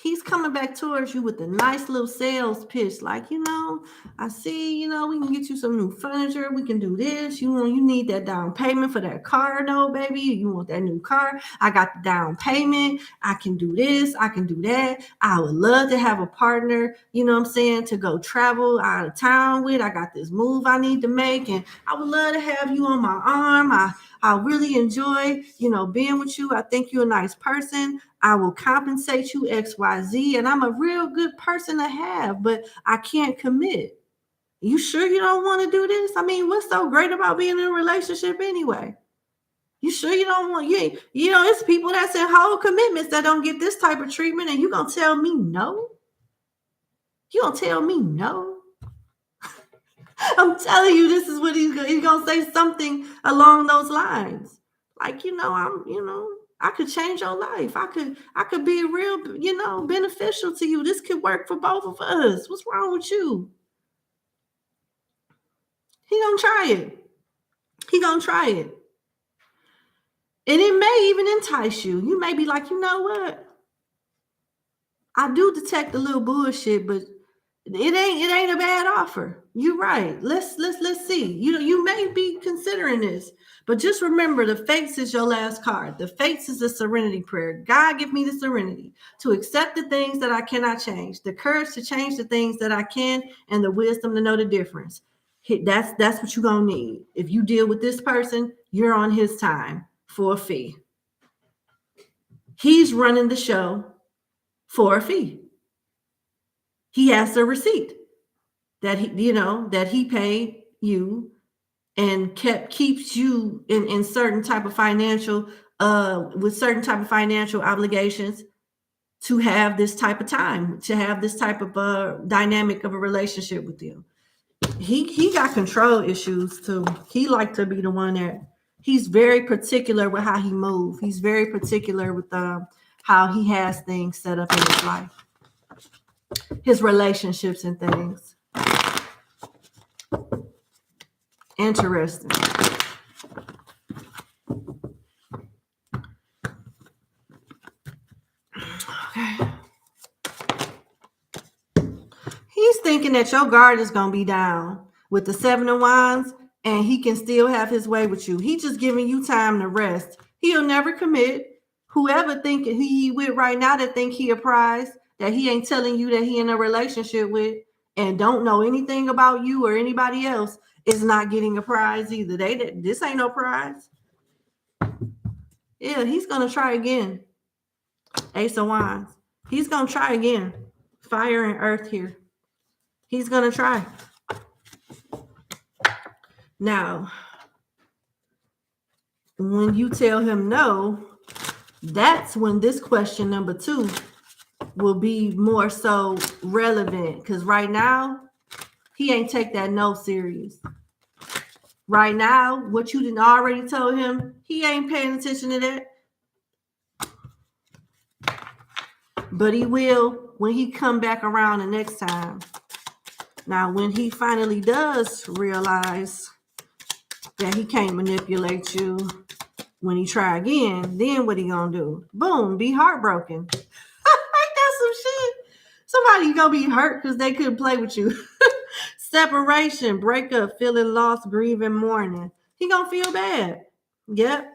He's coming back towards you with a nice little sales pitch. Like, I see, we can get you some new furniture. We can do this. You need that down payment for that car, no, baby. You want that new car. I got the down payment. I can do this. I can do that. I would love to have a partner, to go travel out of town with. I got this move I need to make. And I would love to have you on my arm. I really enjoy, being with you. I think you're a nice person. I will compensate you XYZ, and I'm a real good person to have, but I can't commit. You sure you don't want to do this? I mean, what's so great about being in a relationship anyway? You sure you don't want, it's people that's in whole commitments that don't get this type of treatment, and you gonna tell me no? You gonna tell me no? I'm telling you, this is what he's gonna say something along those lines. Like, I could change your life. I could be real, beneficial to you. This could work for both of us. What's wrong with you? He gonna try it. He gonna try it. And it may even entice you. You may be like, you know what? I do detect a little bullshit, but it ain't a bad offer. You're right. Let's see. You may be considering this, but just remember, the fates is your last card. The fates is the serenity prayer. God, give me the serenity to accept the things that I cannot change, the courage to change the things that I can, and the wisdom to know the difference. That's what you're gonna need. If you deal with this person, you're on his time for a fee. He's running the show for a fee. He has the receipt that he paid you and keeps you in certain type of financial with certain type of financial obligations to have this type of time, to have this type of dynamic of a relationship with you. He got control issues too. He like to be the one that he's very particular with how he moves. He's very particular with how he has things set up in his life, his relationships and things. Interesting. Okay. He's thinking that your guard is going to be down with the 7 of Wands and he can still have his way with you. He just giving you time to rest. He'll never commit. Whoever think he with right now that think he a prize, that he ain't telling you that he in a relationship with and don't know anything about you or anybody else, is not getting a prize either. This ain't no prize. Yeah, he's going to try again. Ace of Wands. He's going to try again. Fire and earth here. He's going to try. Now, when you tell him no, that's when this question number 2 will be more so relevant. Because right now, he ain't take that no serious. Right now, what you didn't already told him, he ain't paying attention to that. But he will when he come back around the next time. Now, when he finally does realize that he can't manipulate you, when he try again, then what he gonna do? Boom, be heartbroken. Ain't that some shit? Somebody gonna be hurt because they couldn't play with you. Separation, breakup, feeling lost, grieving, mourning. He gonna feel bad. Yep.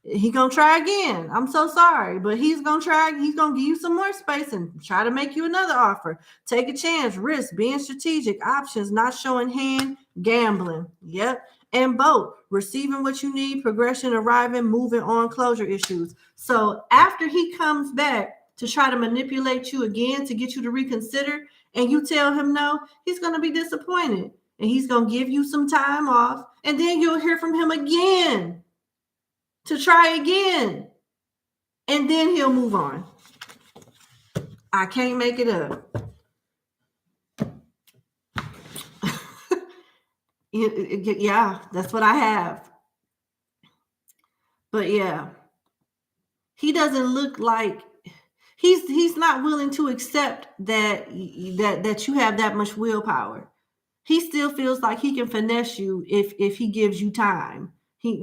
He gonna try again. I'm so sorry, but he's gonna try. He's gonna give you some more space and try to make you another offer. Take a chance, risk, being strategic, options, not showing hand, gambling. Yep. And both, receiving what you need, progression, arriving, moving on, closure issues. So after he comes back to try to manipulate you again to get you to reconsider, and you tell him no, he's gonna be disappointed, and he's gonna give you some time off, and then you'll hear from him again to try again, and then he'll move on. I can't make it up. Yeah, that's what I have. But yeah, he doesn't look like he's not willing to accept that you have that much willpower. He still feels like he can finesse you if he gives you time. He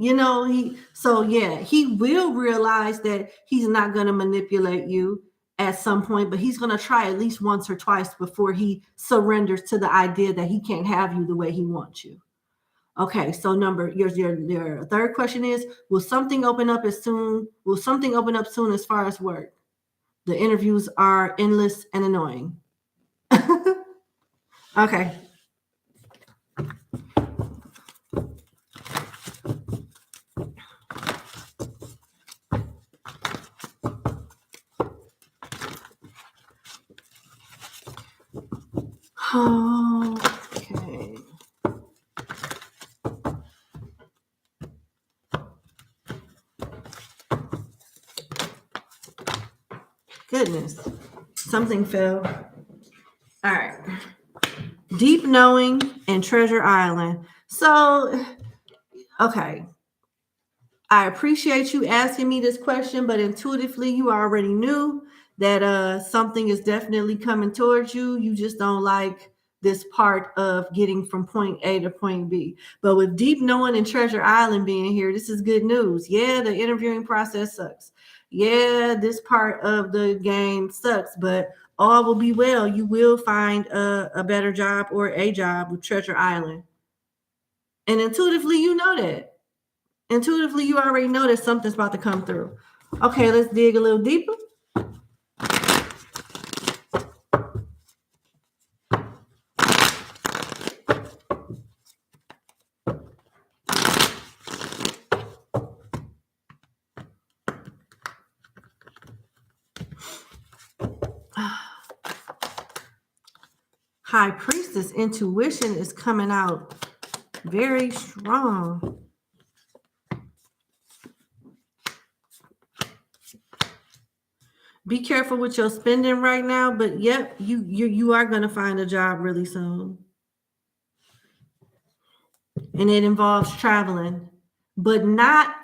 will realize that he's not going to manipulate you at some point, but he's going to try at least once or twice before he surrenders to the idea that he can't have you the way he wants you. Okay, so your third question is, will something open up soon as far as work? The interviews are endless and annoying. Okay. Okay. Goodness. Something fell. All right. Deep knowing and treasure island. So, okay. I appreciate you asking me this question, but intuitively you already knew that something is definitely coming towards you. You just don't like this part of getting from point A to point B. But with deep knowing and treasure island being here, this is good news. Yeah, the interviewing process sucks. Yeah, this part of the game sucks, but all will be well. You will find a better job or a job with treasure island. And intuitively, you know that. Intuitively, you already know that something's about to come through. Okay, let's dig a little deeper. High Priestess intuition is coming out very strong. Be careful with your spending right now, but yep, you are going to find a job really soon. And it involves traveling, but not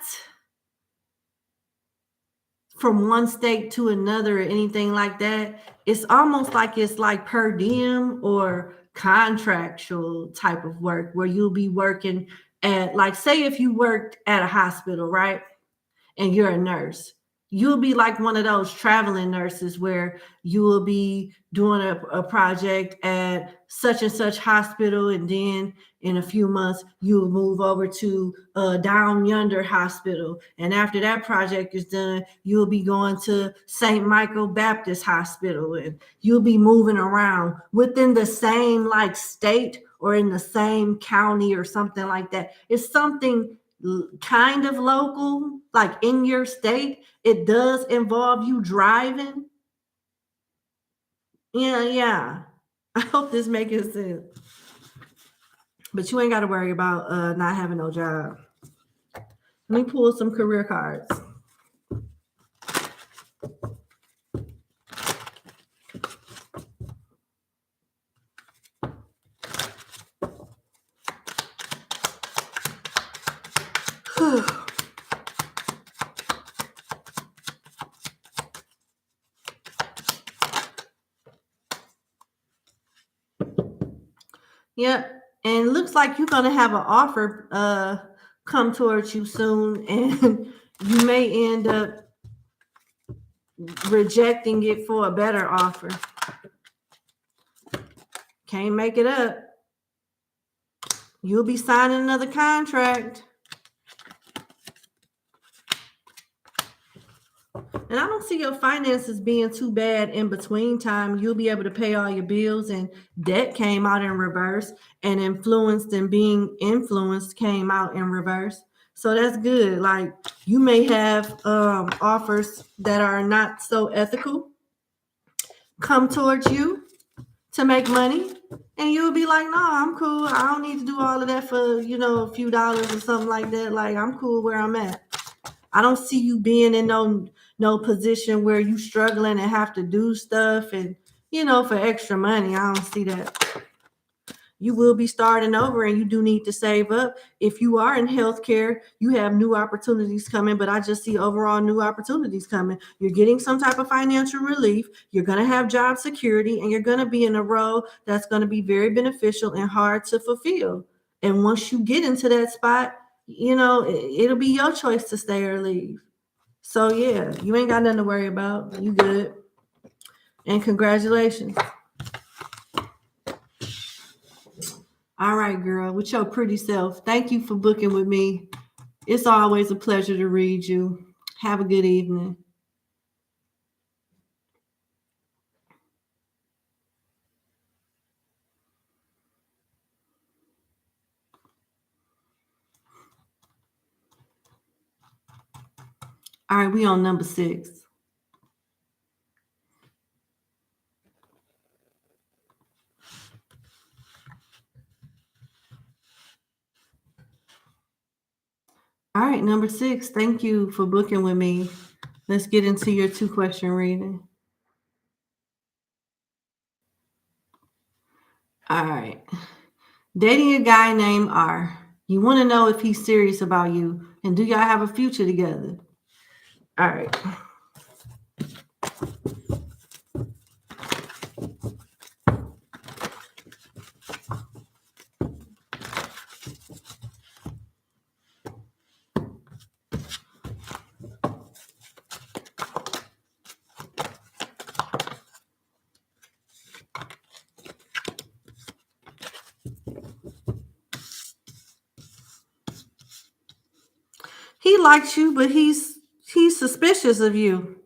from one state to another or anything like that. It's almost like it's like per diem or contractual type of work where you'll be working at, like, say if you worked at a hospital, right? And you're a nurse, you'll be like one of those traveling nurses where you will be doing a project at such and such hospital, and then in a few months you'll move over to down yonder hospital, and after that project is done you'll be going to St. Michael Baptist Hospital, and you'll be moving around within the same like state or in the same county or something like that. It's something kind of local, like in your state. It does involve you driving. Yeah. I hope this making sense. But you ain't got to worry about not having no job. Let me pull some career cards. Yep. And it looks like you're going to have an offer come towards you soon, and you may end up rejecting it for a better offer. Can't make it up. You'll be signing another contract. And I don't see your finances being too bad in between time. You'll be able to pay all your bills, and debt came out in reverse, and influenced and being influenced came out in reverse. So that's good. Like, you may have offers that are not so ethical come towards you to make money, and you'll be like, no, I'm cool. I don't need to do all of that for, a few dollars or something like that. Like, I'm cool where I'm at. I don't see you being in no position where you struggling and have to do stuff and, for extra money. I don't see that. You will be starting over, and you do need to save up. If you are in healthcare, you have new opportunities coming, but I just see overall new opportunities coming. You're getting some type of financial relief. You're going to have job security, and you're going to be in a role that's going to be very beneficial and hard to fulfill. And once you get into that spot, it'll be your choice to stay or leave. So yeah, you ain't got nothing to worry about. You good. And congratulations. All right, girl, with your pretty self. Thank you for booking with me. It's always a pleasure to read you. Have a good evening. All right, we on number 6. All right, number 6. Thank you for booking with me. Let's get into your 2-question reading. All right. Dating a guy named R. You want to know if he's serious about you, and do y'all have a future together? All right. He likes you, but he's suspicious of you.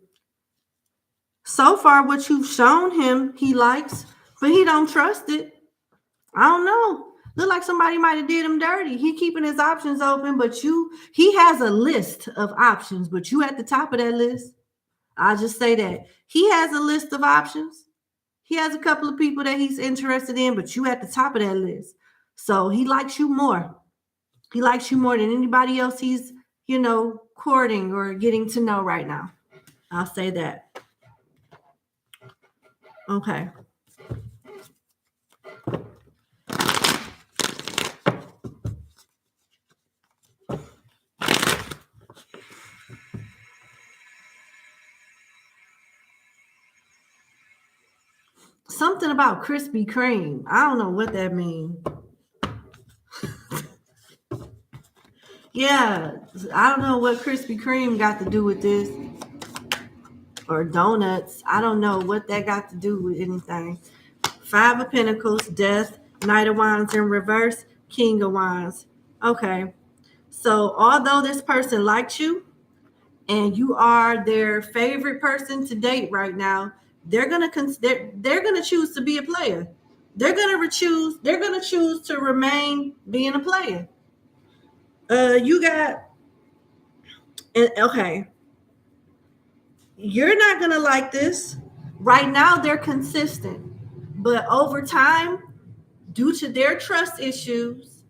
So far, what you've shown him, he likes, but he don't trust it. I don't know. Look like somebody might have did him dirty. He keeping his options open, but he has a list of options, but you at the top of that list. I'll just say that. He has a list of options. He has a couple of people that he's interested in, but you at the top of that list. So he likes you more. He likes you more than anybody else he's, courting or getting to know right now. I'll say that. Okay. Something about Krispy Kreme. I don't know what that means. Yeah, I don't know what Krispy Kreme got to do with this. Or donuts. I don't know what that got to do with anything. Five of Pentacles, Death, Knight of Wands in reverse, King of Wands. Okay. So although this person likes you and you are their favorite person to date right now, they're gonna choose to be a player. They're gonna choose to remain being a player. You got okay. You're not gonna like this. Right now they're consistent, but over time, due to their trust issues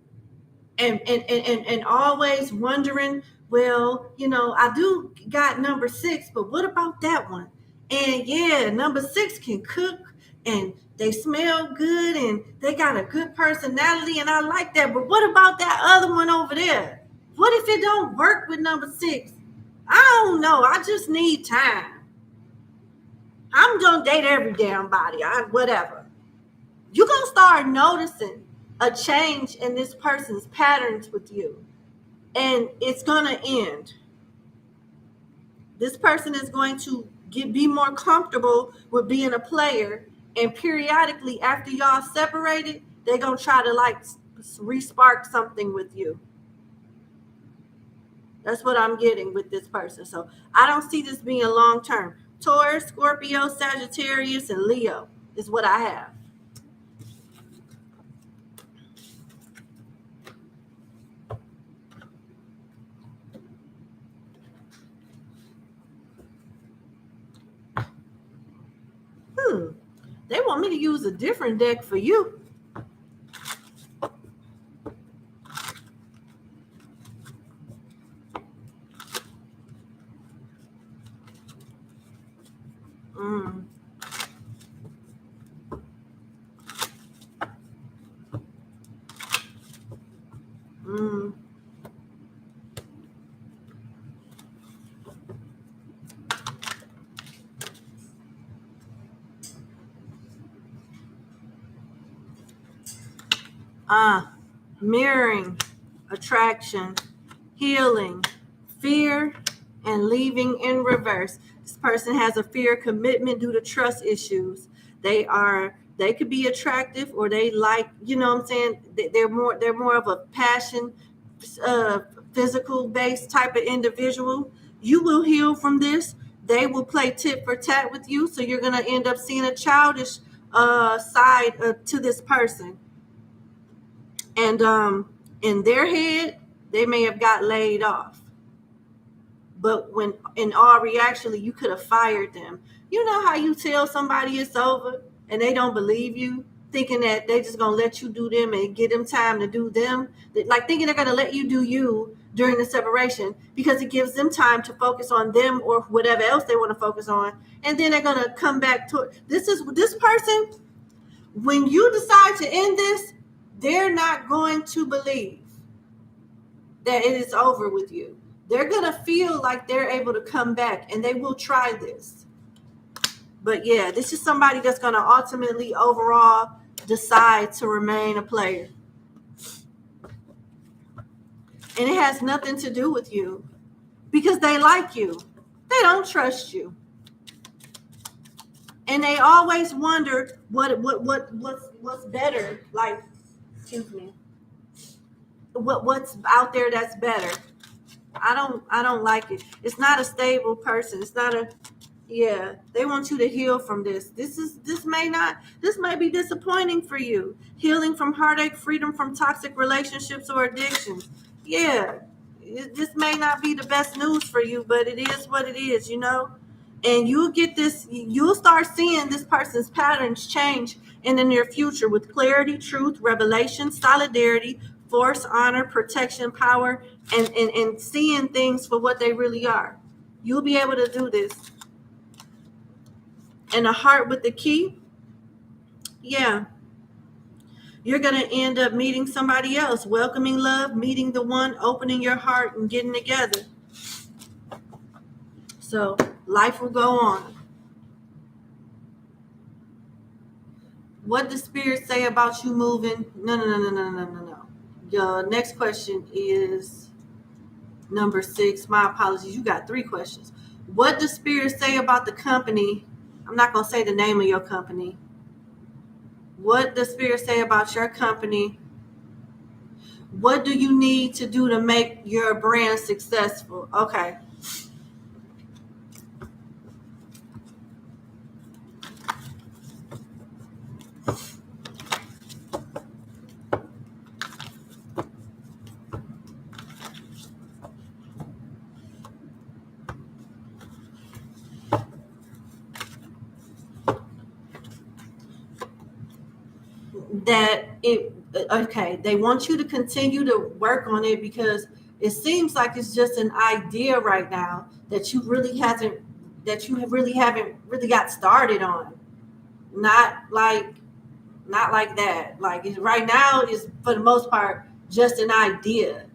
and always wondering, well, I do got number 6, but what about that one? And yeah, number 6 can cook and they smell good and they got a good personality and I like that, but what about that other one over there? What if it don't work with number 6? I don't know. I just need time. I'm gonna date every damn body. Whatever. You're gonna start noticing a change in this person's patterns with you, and it's gonna end. This person is going to be more comfortable with being a player, and periodically after y'all separated, they're gonna try to like re-spark something with you. That's what I'm getting with this person. So I don't see this being long term. Taurus, Scorpio, Sagittarius, and Leo is what I have. They want me to use a different deck for you. Mirroring, attraction, healing, fear, and leaving in reverse. This person has a fear of commitment due to trust issues. They could be attractive or they like, you know what I'm saying? They're more of a passion, physical based type of individual. You will heal from this. They will play tit for tat with you. So you're going to end up seeing a childish side to this person. And in their head, they may have got laid off. But when in all reality, you could have fired them. You know how you tell somebody it's over and they don't believe you, thinking that they're just going to let you do them and give them time to do them. Like thinking they're going to let you do you during the separation because it gives them time to focus on them or whatever else they want to focus on. And then they're going to come back to it. This person, when you decide to end this, they're not going to believe that it is over with you. They're going to feel like they're able to come back and they will try this. But yeah, this is somebody that's going to ultimately overall decide to remain a player. And it has nothing to do with you because they like you. They don't trust you. And they always wonder what's better, like, excuse me, what's out there that's better. I don't like it. It's not a stable person. It's not a they want you to heal from this. This may be disappointing for you. Healing from heartache, freedom from toxic relationships or addictions. Yeah. This may not be the best news for you, but it is what it is, And you'll start seeing this person's patterns change in the near future with clarity, truth, revelation, solidarity, force, honor, protection, power, and seeing things for what they really are. You'll be able to do this. And a heart with the key, Yeah. You're going to end up meeting somebody else, welcoming love, meeting the one, opening your heart, and getting together. So life will go on. What does Spirit say about you moving? No. The next question is number 6. My apologies. You got 3 questions. What does Spirit say about the company? I'm not going to say the name of your company. What does Spirit say about your company? What do you need to do to make your brand successful? Okay. They want you to continue to work on it because it seems like it's just an idea right now that you really haven't really got started on. Not like that. Like right now is for the most part just an idea.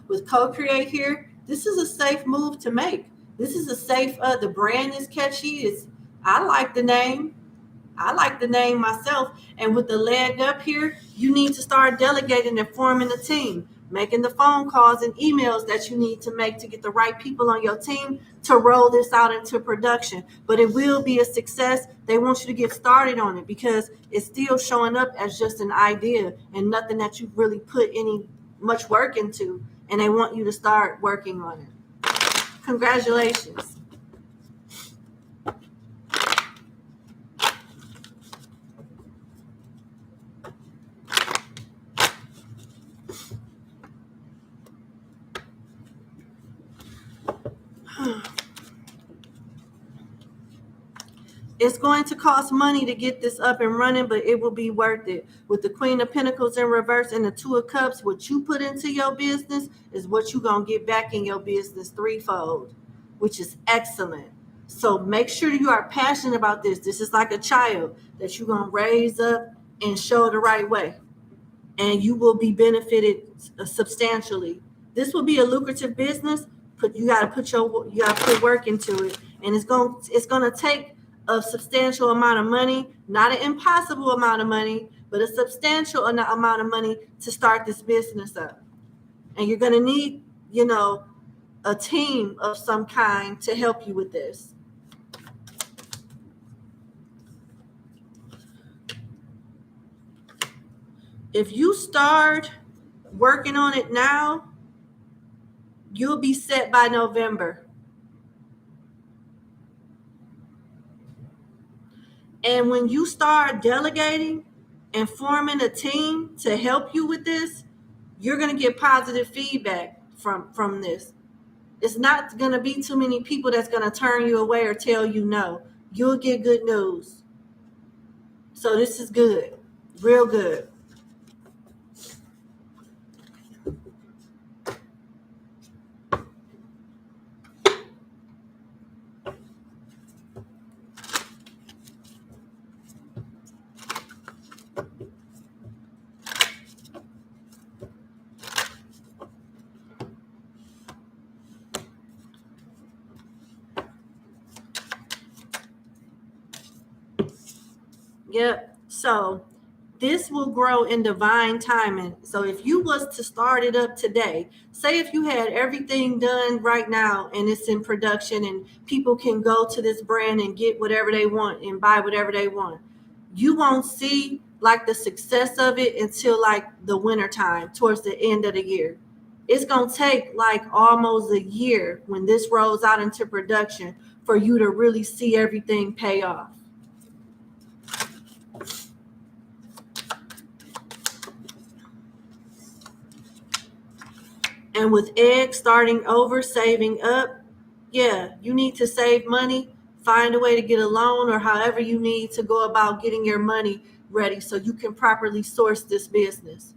With co-create here, this is a safe move to make. This is a safe. The brand is catchy. I like the name. I like the name myself. And with the leg up here, you need to start delegating and forming a team, making the phone calls and emails that you need to make to get the right people on your team to roll this out into production. But it will be a success. They want you to get started on it because it's still showing up as just an idea and nothing that you've really put any much work into. And they want you to start working on it. Congratulations. It's going to cost money to get this up and running, but it will be worth it. With the Queen of Pentacles in reverse and the Two of Cups, what you put into your business is what you're going to get back in your business threefold, which is excellent. So make sure you are passionate about this. This is like a child that you're going to raise up and show the right way, and you will be benefited substantially. This will be a lucrative business, but you got to put work into it, and it's going to take a substantial amount of money, not an impossible amount of money, but a substantial amount of money to start this business up. And you're going to need, a team of some kind to help you with this. If you start working on it now, you'll be set by November. And when you start delegating and forming a team to help you with this, you're going to get positive feedback from this. It's not going to be too many people that's going to turn you away or tell you no. You'll get good news. So this is good, real good. Yep. So this will grow in divine timing. So if you was to start it up today, say if you had everything done right now and it's in production and people can go to this brand and get whatever they want and buy whatever they want, you won't see like the success of it until like the winter time, towards the end of the year. It's going to take like almost a year when this rolls out into production for you to really see everything pay off. And with eggs starting over, saving up, yeah, you need to save money, find a way to get a loan or however you need to go about getting your money ready so you can properly source this business.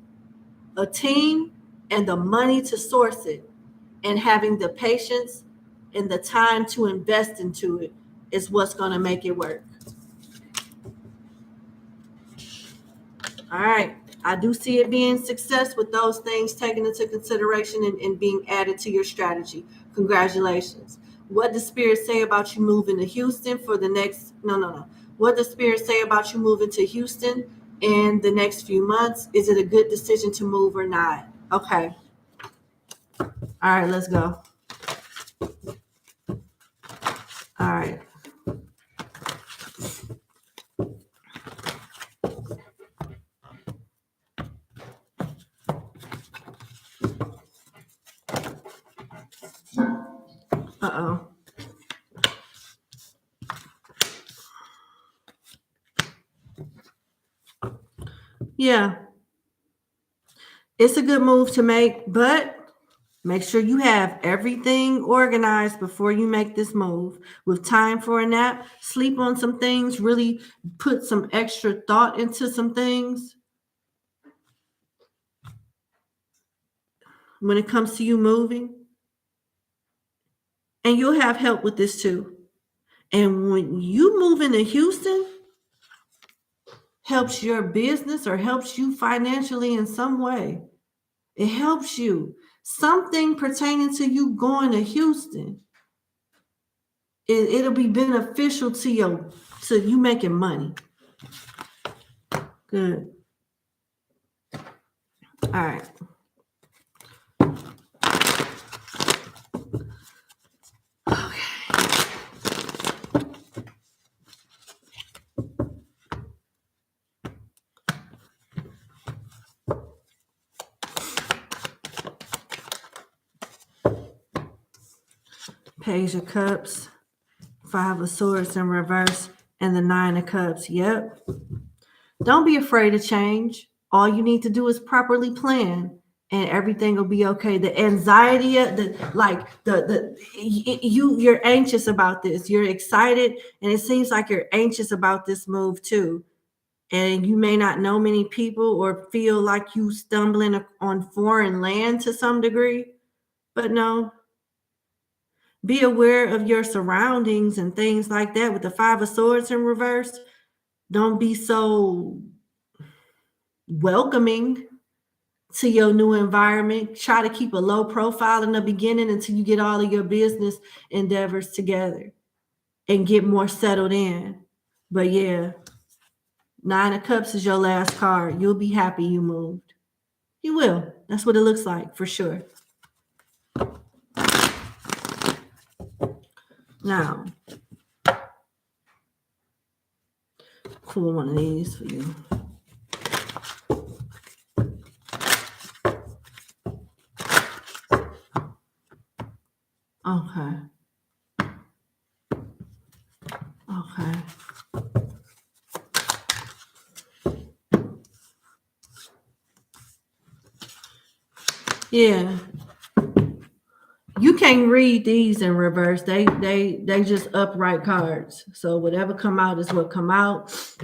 A team and the money to source it and having the patience and the time to invest into it is what's going to make it work. All right. I do see it being success with those things taken into consideration and being added to your strategy. Congratulations. What does Spirit say about you moving to Houston for the next? No. What does Spirit say about you moving to Houston in the next few months? Is it a good decision to move or not? Okay. All right, let's go. All right. Uh-oh. Yeah. It's a good move to make, but make sure you have everything organized before you make this move. With time for a nap, sleep on some things, really put some extra thought into some things when it comes to you moving. And you'll have help with this too. And when you move into Houston, helps your business or helps you financially in some way. It helps you. Something pertaining to you going to Houston. It'll be beneficial to you making money. Good. All right. Page of Cups, Five of Swords in reverse, and the Nine of Cups. Yep. Don't be afraid of change. All you need to do is properly plan, and everything will be okay. The anxiety, you're anxious about this. You're excited, and it seems like you're anxious about this move too. And you may not know many people or feel like you stumbling on foreign land to some degree, but no. Be aware of your surroundings and things like that. With the Five of Swords in reverse, don't be so welcoming to your new environment. Try to keep a low profile in the beginning until you get all of your business endeavors together and get more settled in. But yeah, Nine of Cups is your last card. You'll be happy you moved. You will. That's what it looks like for sure. Now, pull one of these for you. Okay. Yeah. You can't read these in reverse. They just upright cards. So whatever come out is what come out.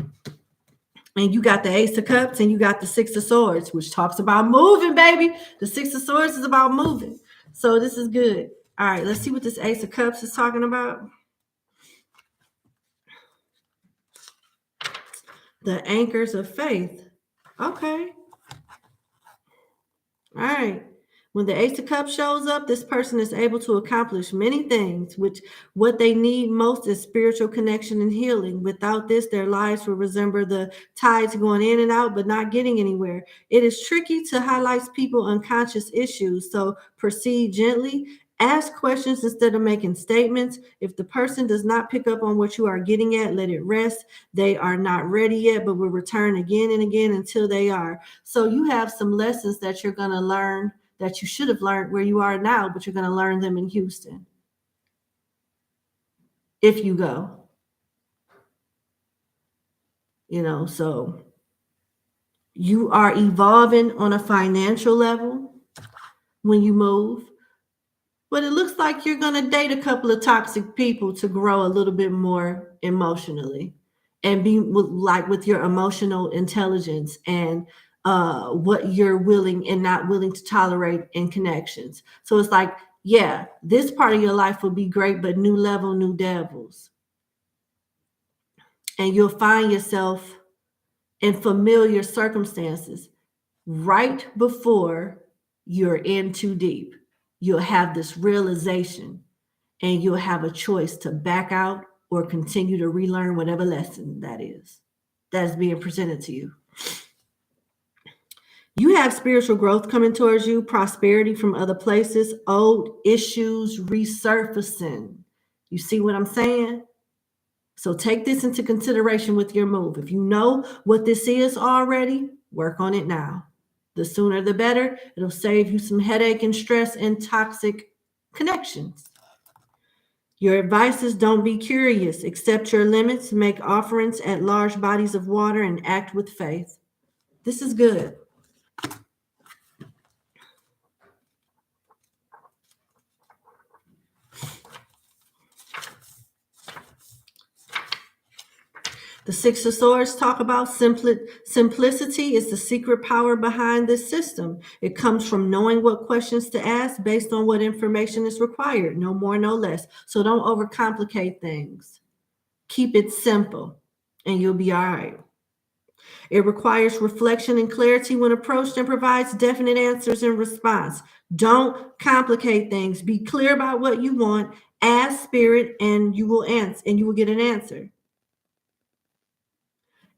And you got the Ace of Cups and you got the Six of Swords, which talks about moving, baby. The Six of Swords is about moving. So this is good. All right, let's see what this Ace of Cups is talking about. The anchors of faith. Okay. All right. When the Ace of Cups shows up, this person is able to accomplish many things, which what they need most is spiritual connection and healing. Without this, their lives will resemble the tides going in and out, but not getting anywhere. It is tricky to highlight people's unconscious issues, so proceed gently. Ask questions instead of making statements. If the person does not pick up on what you are getting at, let it rest. They are not ready yet, but will return again and again until they are. So you have some lessons that you're going to learn that you should have learned where you are now, but you're going to learn them in Houston if you go. So you are evolving on a financial level when you move, but it looks like you're going to date a couple of toxic people to grow a little bit more emotionally and be with your emotional intelligence and what you're willing and not willing to tolerate in connections. So it's like, yeah, this part of your life will be great, but new level, new devils. And you'll find yourself in familiar circumstances right before you're in too deep. You'll have this realization and you'll have a choice to back out or continue to relearn whatever lesson that is being presented to you. You have spiritual growth coming towards you, prosperity from other places, old issues resurfacing. You see what I'm saying? So take this into consideration with your move. If you know what this is already, work on it now. The sooner the better. It'll save you some headache and stress and toxic connections. Your advice is don't be curious. Accept your limits, make offerings at large bodies of water, and act with faith. This is good. The Six of Swords talk about simplicity is the secret power behind this system. It comes from knowing what questions to ask based on what information is required, no more, no less. So don't overcomplicate things. Keep it simple, and you'll be all right. It requires reflection and clarity when approached and provides definite answers in response. Don't complicate things. Be clear about what you want. Ask spirit, and you will answer, and you will get an answer.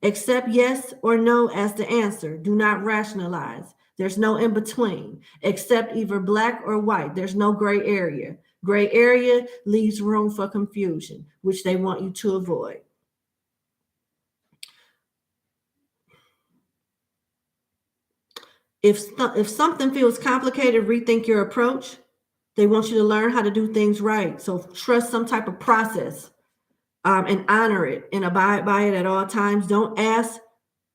Accept yes or no as the answer. Do not rationalize. There's no in between. Accept either black or white. There's no gray area. Gray area leaves room for confusion, which they want you to avoid. If something feels complicated, rethink your approach. They want you to learn how to do things right. So trust some type of process and honor it and abide by it at all times. Don't ask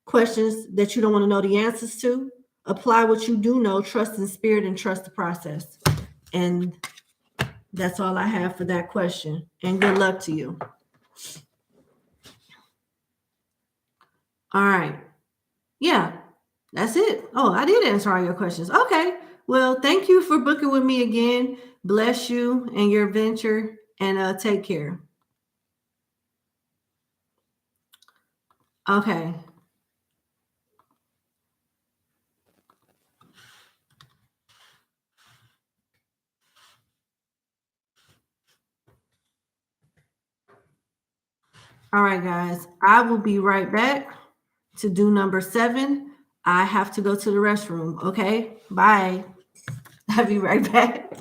questions that you don't want to know the answers to. Apply what you do know, trust in spirit, and trust the process. And that's all I have for that question. And good luck to you. All right. Yeah, that's it. Oh, I did answer all your questions. Okay. Well, thank you for booking with me again. Bless you and your venture, and take care. Okay. All right, guys. I will be right back to do number 7. I have to go to the restroom. Okay. Bye. I'll be right back.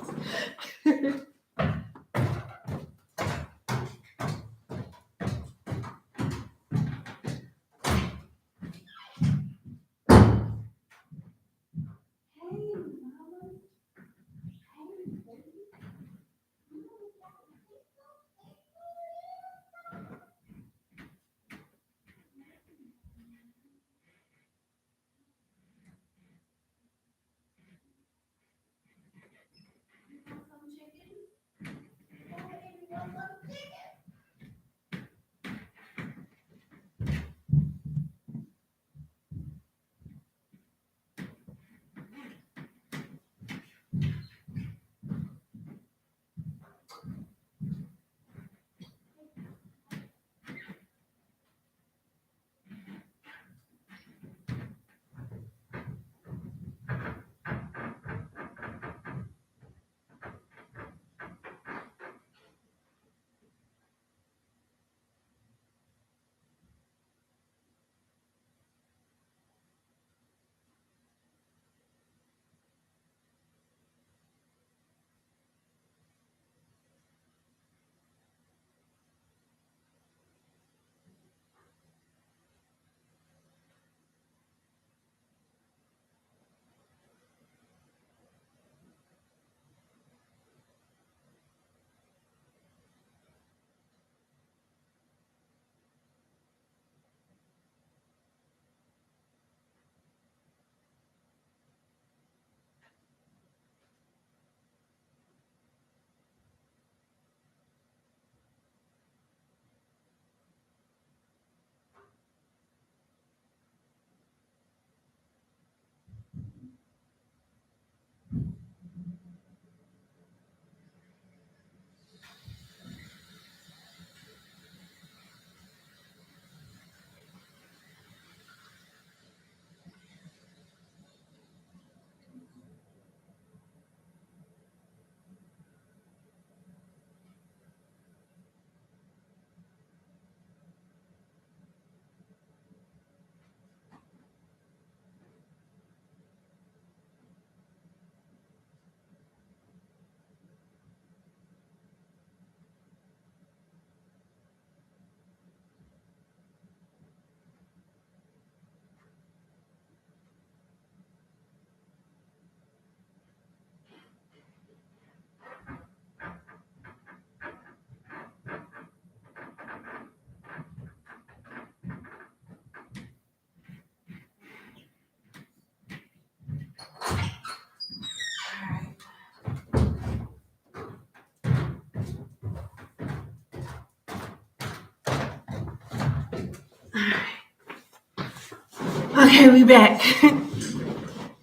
Okay, we back. All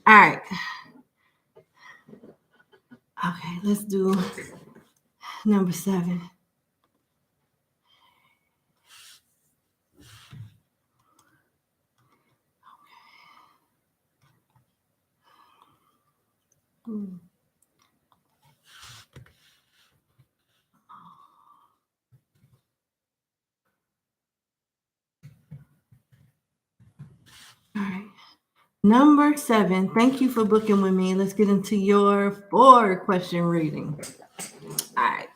right. Okay, let's do number 7. All right. Number 7. Thank you for booking with me. Let's get into your 4-question reading. All right.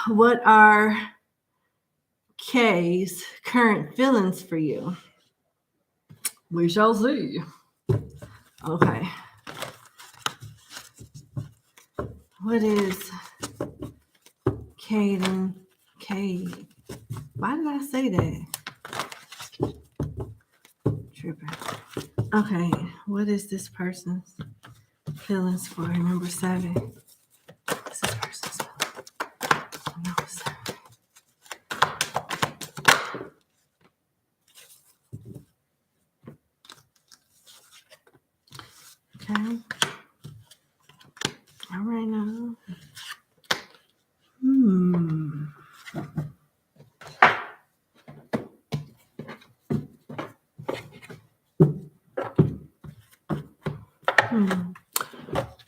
What are K's current feelings for you? We shall see. Okay. What is Caden? K. Why did I say that? Tripping. Okay. What is this person's feelings for number 7? What's this person's feelings? Number 7. Okay. All right now.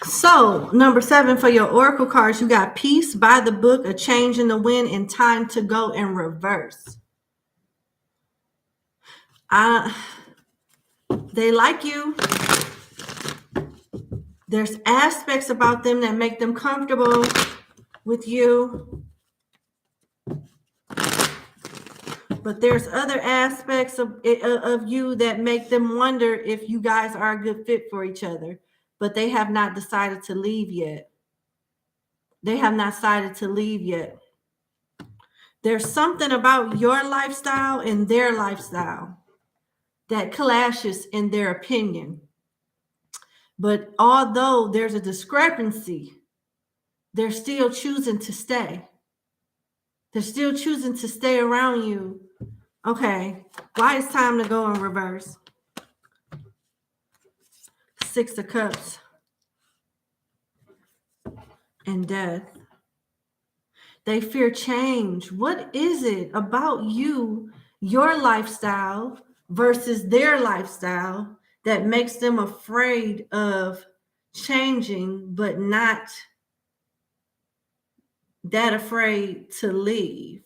So, number 7 for your oracle cards, you got peace, by the book, a change in the wind, and time to go in reverse. They like you. There's aspects about them that make them comfortable with you. But there's other aspects of you that make them wonder if you guys are a good fit for each other. But they have not decided to leave yet. There's something about your lifestyle and their lifestyle that clashes in their opinion. But although there's a discrepancy, they're still choosing to stay. They're still choosing to stay around you. Okay, why it's time to go in reverse? 6 of Cups and Death. They fear change. What is it about you, your lifestyle versus their lifestyle, that makes them afraid of changing, but not that afraid to leave?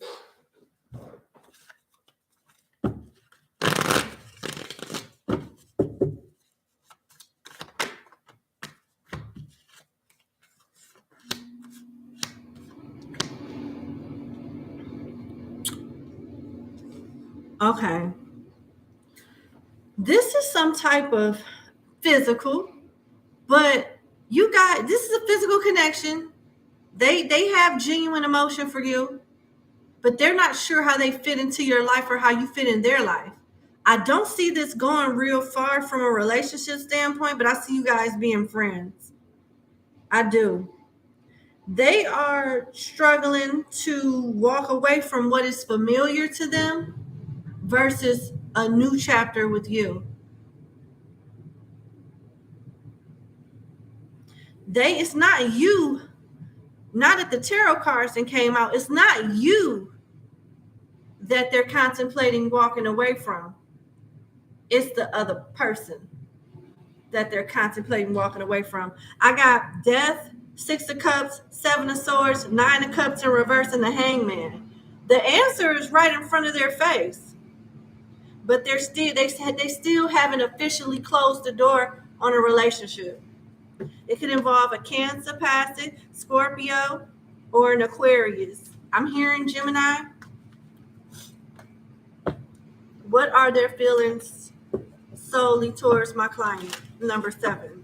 Okay. This is some type of physical, but you got, this is a physical connection. They have genuine emotion for you, but they're not sure how they fit into your life or how you fit in their life. I don't see this going real far from a relationship standpoint, but I see you guys being friends. I do. They are struggling to walk away from what is familiar to them versus a new chapter with you. It's not you, not that the tarot cards and came out, it's not you that they're contemplating walking away from. It's the other person that they're contemplating walking away from. I got Death, 6 of Cups, 7 of Swords, 9 of Cups in reverse, and the Hangman. The answer is right in front of their face, but they still haven't officially closed the door on a relationship. It could involve a Cancer, Pisces, Scorpio, or an Aquarius. I'm hearing Gemini. What are their feelings solely towards my client? Number 7.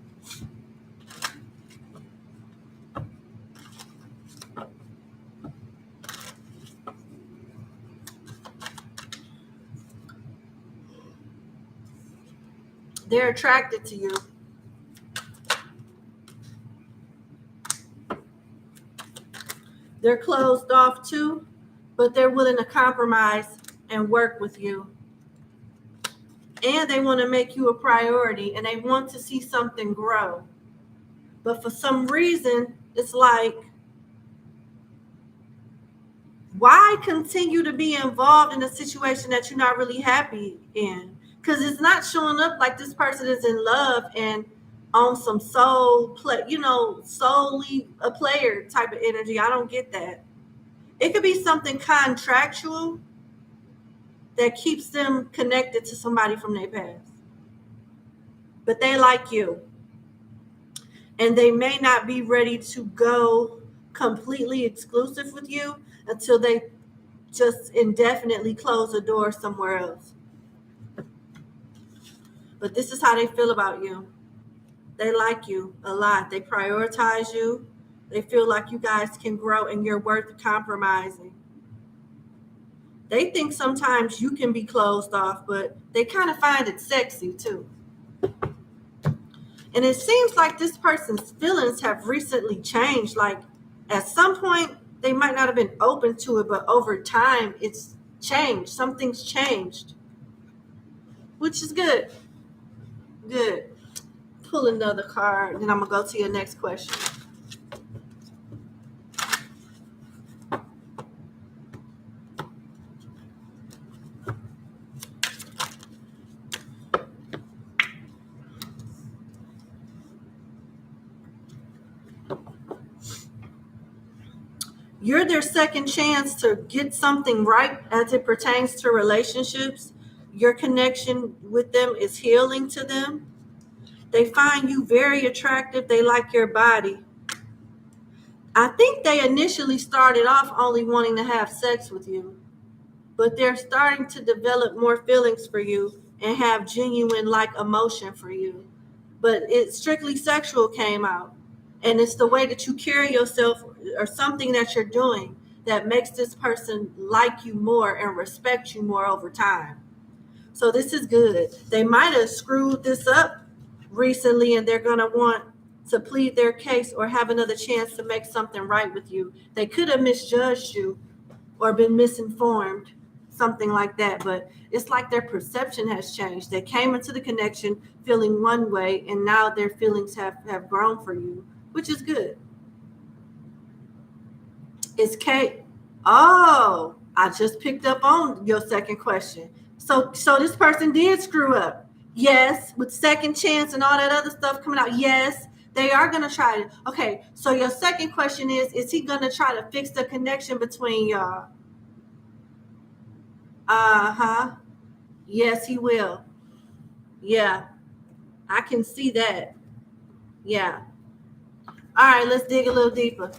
They're attracted to you. They're closed off too, but they're willing to compromise and work with you. And they want to make you a priority, and they want to see something grow. But for some reason, it's like, why continue to be involved in a situation that you're not really happy in? Because it's not showing up like this person is in love and on some soul play, solely a player type of energy. I don't get that. It could be something contractual that keeps them connected to somebody from their past. But they like you. And they may not be ready to go completely exclusive with you until they just indefinitely close the door somewhere else. But this is how they feel about you. They like you a lot. They prioritize you. They feel like you guys can grow and you're worth compromising. They think sometimes you can be closed off, but they kind of find it sexy too. And it seems like this person's feelings have recently changed. Like at some point, they might not have been open to it, but over time, it's changed. Something's changed, which is good. Good. Pull another card, then I'm going to go to your next question. You're their second chance to get something right as it pertains to relationships. Your connection with them is healing to them. They find you very attractive. They like your body. I think they initially started off only wanting to have sex with you, but they're starting to develop more feelings for you and have genuine emotion for you. But it's strictly sexual came out. And it's the way that you carry yourself or something that you're doing that makes this person like you more and respect you more over time. So this is good. They might have screwed this up recently and they're going to want to plead their case or have another chance to make something right with you. They could have misjudged you or been misinformed, something like that. But it's like their perception has changed. They came into the connection feeling one way, and now their feelings have grown for you, which is good. It's Kate. Oh, I just picked up on your second question. So this person did screw up. Yes, with second chance and all that other stuff coming out. Yes, they are going to try it. Okay, so your second question is he going to try to fix the connection between y'all? Uh-huh. Yes, he will. Yeah, I can see that. Yeah. All right, let's dig a little deeper.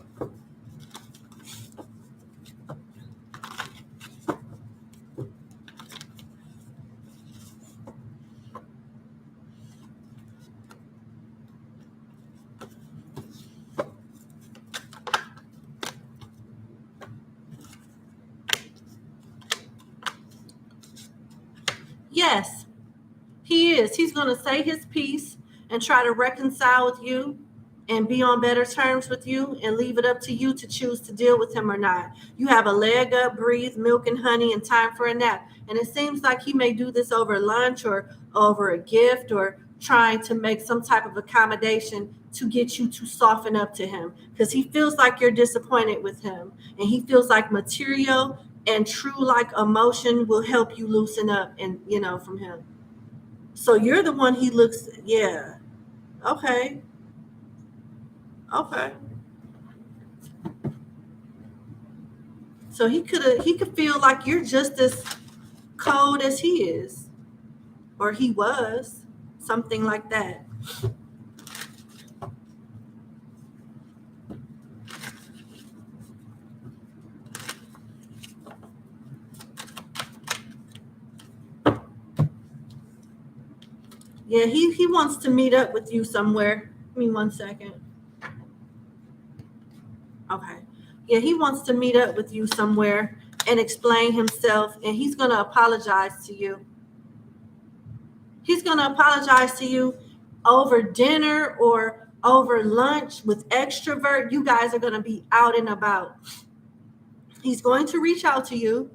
Yes, he is. He's going to say his piece and try to reconcile with you and be on better terms with you and leave it up to you to choose to deal with him or not. You have a leg up, breathe, milk and honey, and time for a nap. And it seems like he may do this over lunch or over a gift or trying to make some type of accommodation to get you to soften up to him because he feels like you're disappointed with him and he feels like material and true emotion will help you loosen up and from him. So you're the one he looks. Yeah. Okay. So he could feel like you're just as cold as he is, or he was, something like that. Yeah, he wants to meet up with you somewhere. Give me 1 second. Okay. Yeah, he wants to meet up with you somewhere and explain himself, and he's going to apologize to you. He's going to apologize to you over dinner or over lunch with extrovert. You guys are going to be out and about. He's going to reach out to you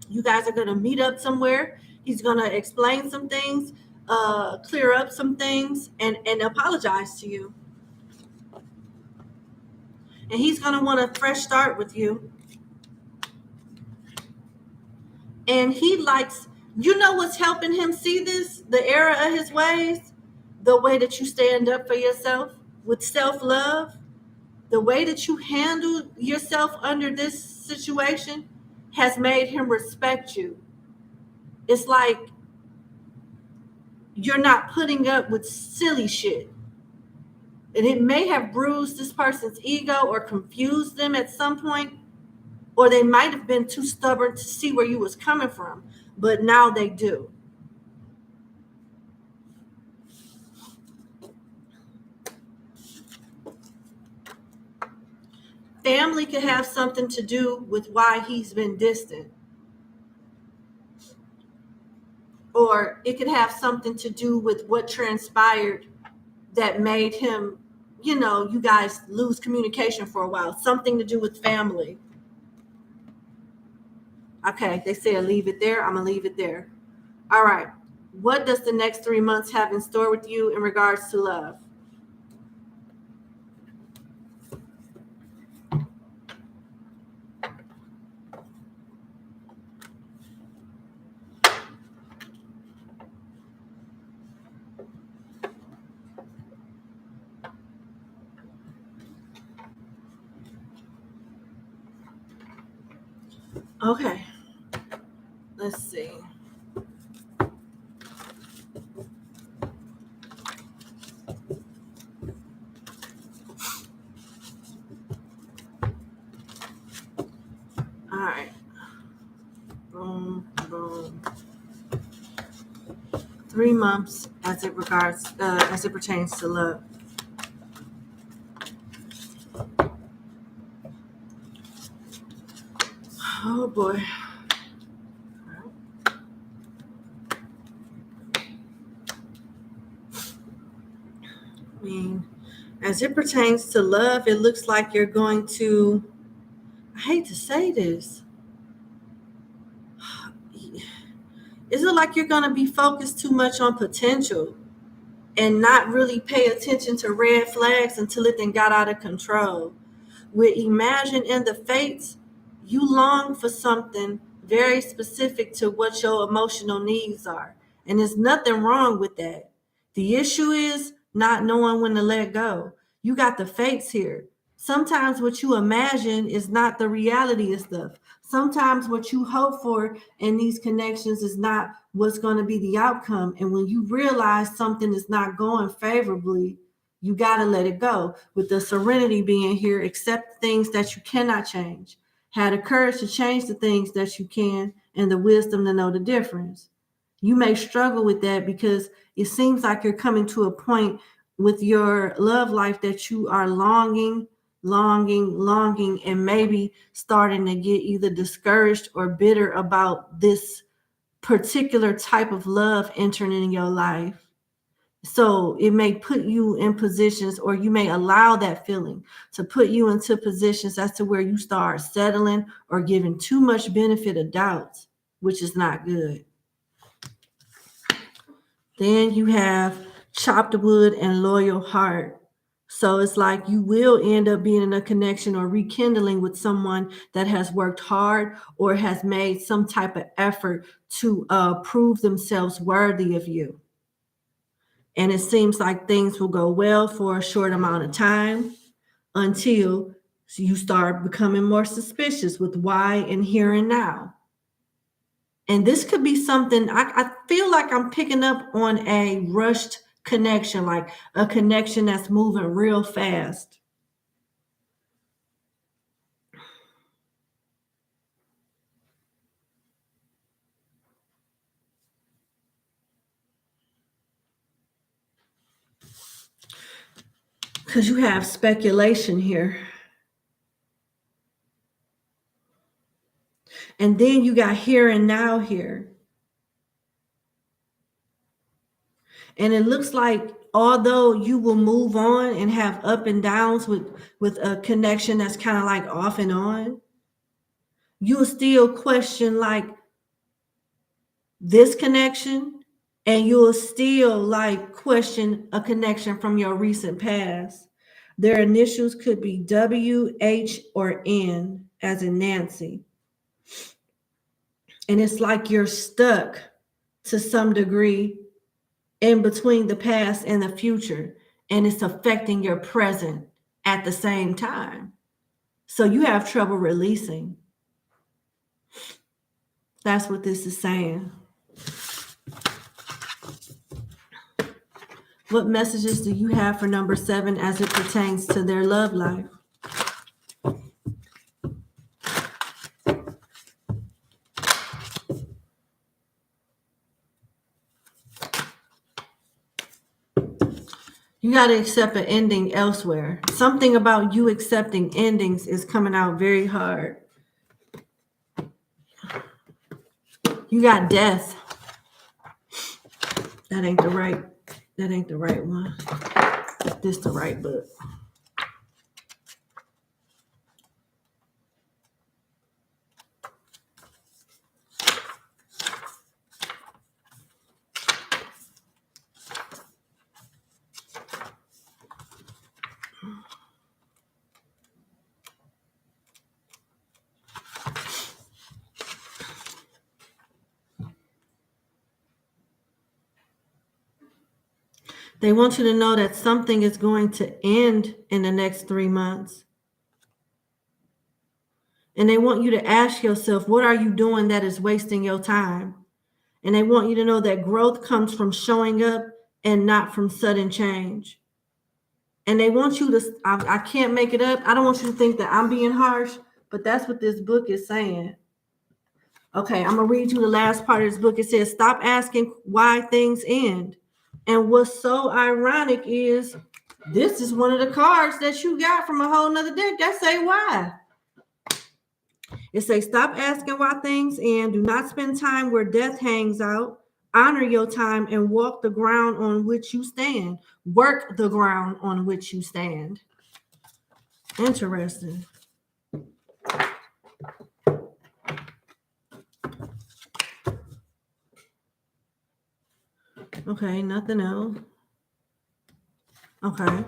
You guys are going to meet up somewhere. He's going to explain some things, clear up some things, and apologize to you. And he's going to want a fresh start with you. And he likes, you know what's helping him see this? The error of his ways? The way that you stand up for yourself with self-love, the way that you handle yourself under this situation has made him respect you. It's like you're not putting up with silly shit. And it may have bruised this person's ego or confused them at some point, or they might have been too stubborn to see where you was coming from, but now they do. Family could have something to do with why he's been distant. Or it could have something to do with what transpired that made him, you guys lose communication for a while. Something to do with family. Okay, they said leave it there. I'm going to leave it there. All right. What does the next 3 months have in store with you in regards to love? Okay. Let's see. All right. Boom, boom. 3 months as it pertains to love. Oh boy. I mean, as it pertains to love, it looks like you're going to, I hate to say this, is it like you're going to be focused too much on potential and not really pay attention to red flags until it then got out of control? With Imagine and the Fates, you long for something very specific to what your emotional needs are. And there's nothing wrong with that. The issue is not knowing when to let go. You got the fates here. Sometimes what you imagine is not the reality of stuff. Sometimes what you hope for in these connections is not what's going to be the outcome. And when you realize something is not going favorably, you got to let it go. With the serenity being here, accept things that you cannot change. Have the courage to change the things that you can and the wisdom to know the difference. You may struggle with that because it seems like you're coming to a point with your love life that you are longing, and maybe starting to get either discouraged or bitter about this particular type of love entering in your life. So it may put you in positions, or you may allow that feeling to put you into positions as to where you start settling or giving too much benefit of doubt, which is not good. Then you have chopped wood and loyal heart. So it's like you will end up being in a connection or rekindling with someone that has worked hard or has made some type of effort to prove themselves worthy of you. And it seems like things will go well for a short amount of time until you start becoming more suspicious with why and here and now. And this could be something, I feel like I'm picking up on a rushed connection, like a connection that's moving real fast. Because you have speculation here. And then you got here and now here. And it looks like although you will move on and have up and downs with a connection that's kind of like off and on, you'll still question, like, this connection, and you'll still like question a connection from your recent past. Their initials could be W, H, or N, as in Nancy. And it's like you're stuck to some degree in between the past and the future, and it's affecting your present at the same time. So you have trouble releasing. That's what this is saying. What messages do you have for number 7 as it pertains to their love life? You got to accept an ending elsewhere. Something about you accepting endings is coming out very hard. You got death. That ain't the right one. This the right book. They want you to know that something is going to end in the next 3 months. And they want you to ask yourself, what are you doing that is wasting your time? And they want you to know that growth comes from showing up and not from sudden change. And they want you to, I can't make it up. I don't want you to think that I'm being harsh, but that's what this book is saying. Okay, I'm going to read you the last part of this book. It says, stop asking why things end. And what's so ironic is this is one of the cards that you got from a whole nother deck that say why. It says, stop asking why things end. Do not spend time where death hangs out. Honor your time and walk the ground on which you stand. Work the ground on which you stand. Interesting. Okay, nothing else. Okay.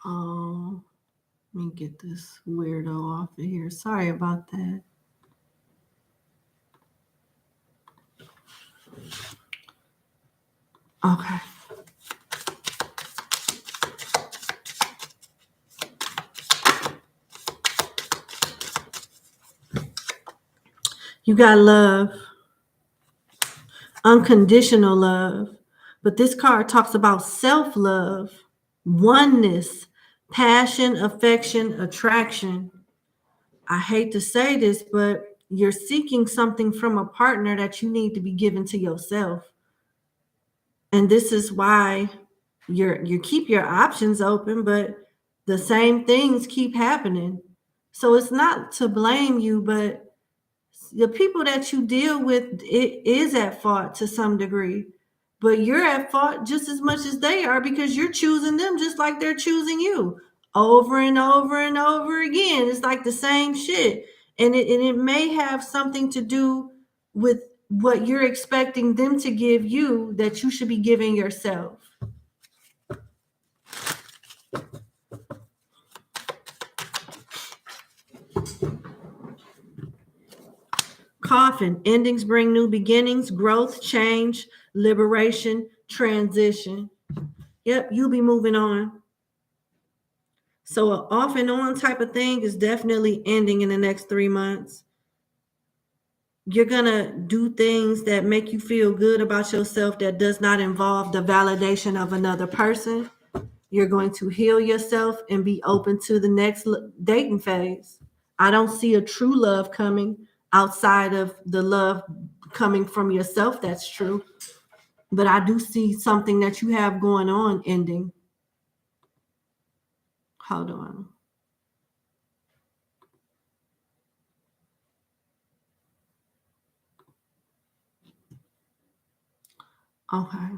Oh, let me get this weirdo off of here. Sorry about that. Okay. You got love, unconditional love. But this card talks about self-love, oneness, passion, affection, attraction. I hate to say this, but you're seeking something from a partner that you need to be given to yourself. And this is why you keep your options open, but the same things keep happening. So it's not to blame you, but the people that you deal with, it is at fault to some degree, but you're at fault just as much as they are because you're choosing them just like they're choosing you over and over and over again. It's like the same shit. And it may have something to do with what you're expecting them to give you that you should be giving yourself. Coffin, endings bring new beginnings, growth, change, liberation, transition. Yep, you'll be moving on. So an off and on type of thing is definitely ending in the next 3 months. You're going to do things that make you feel good about yourself that does not involve the validation of another person. You're going to heal yourself and be open to the next dating phase. I don't see a true love coming outside of the love coming from yourself. That's true. But I do see something that you have going on ending. Hold on. Okay.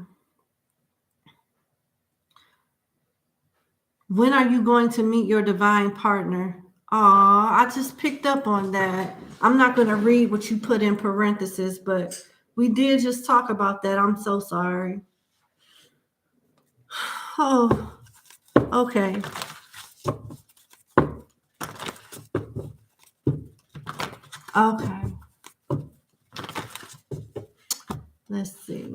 When are you going to meet your divine partner? Aw, I just picked up on that. I'm not going to read what you put in parentheses, but we did just talk about that. I'm so sorry. Oh, okay. Okay. Let's see.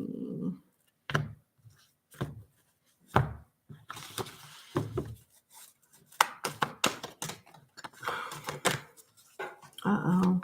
Uh-oh.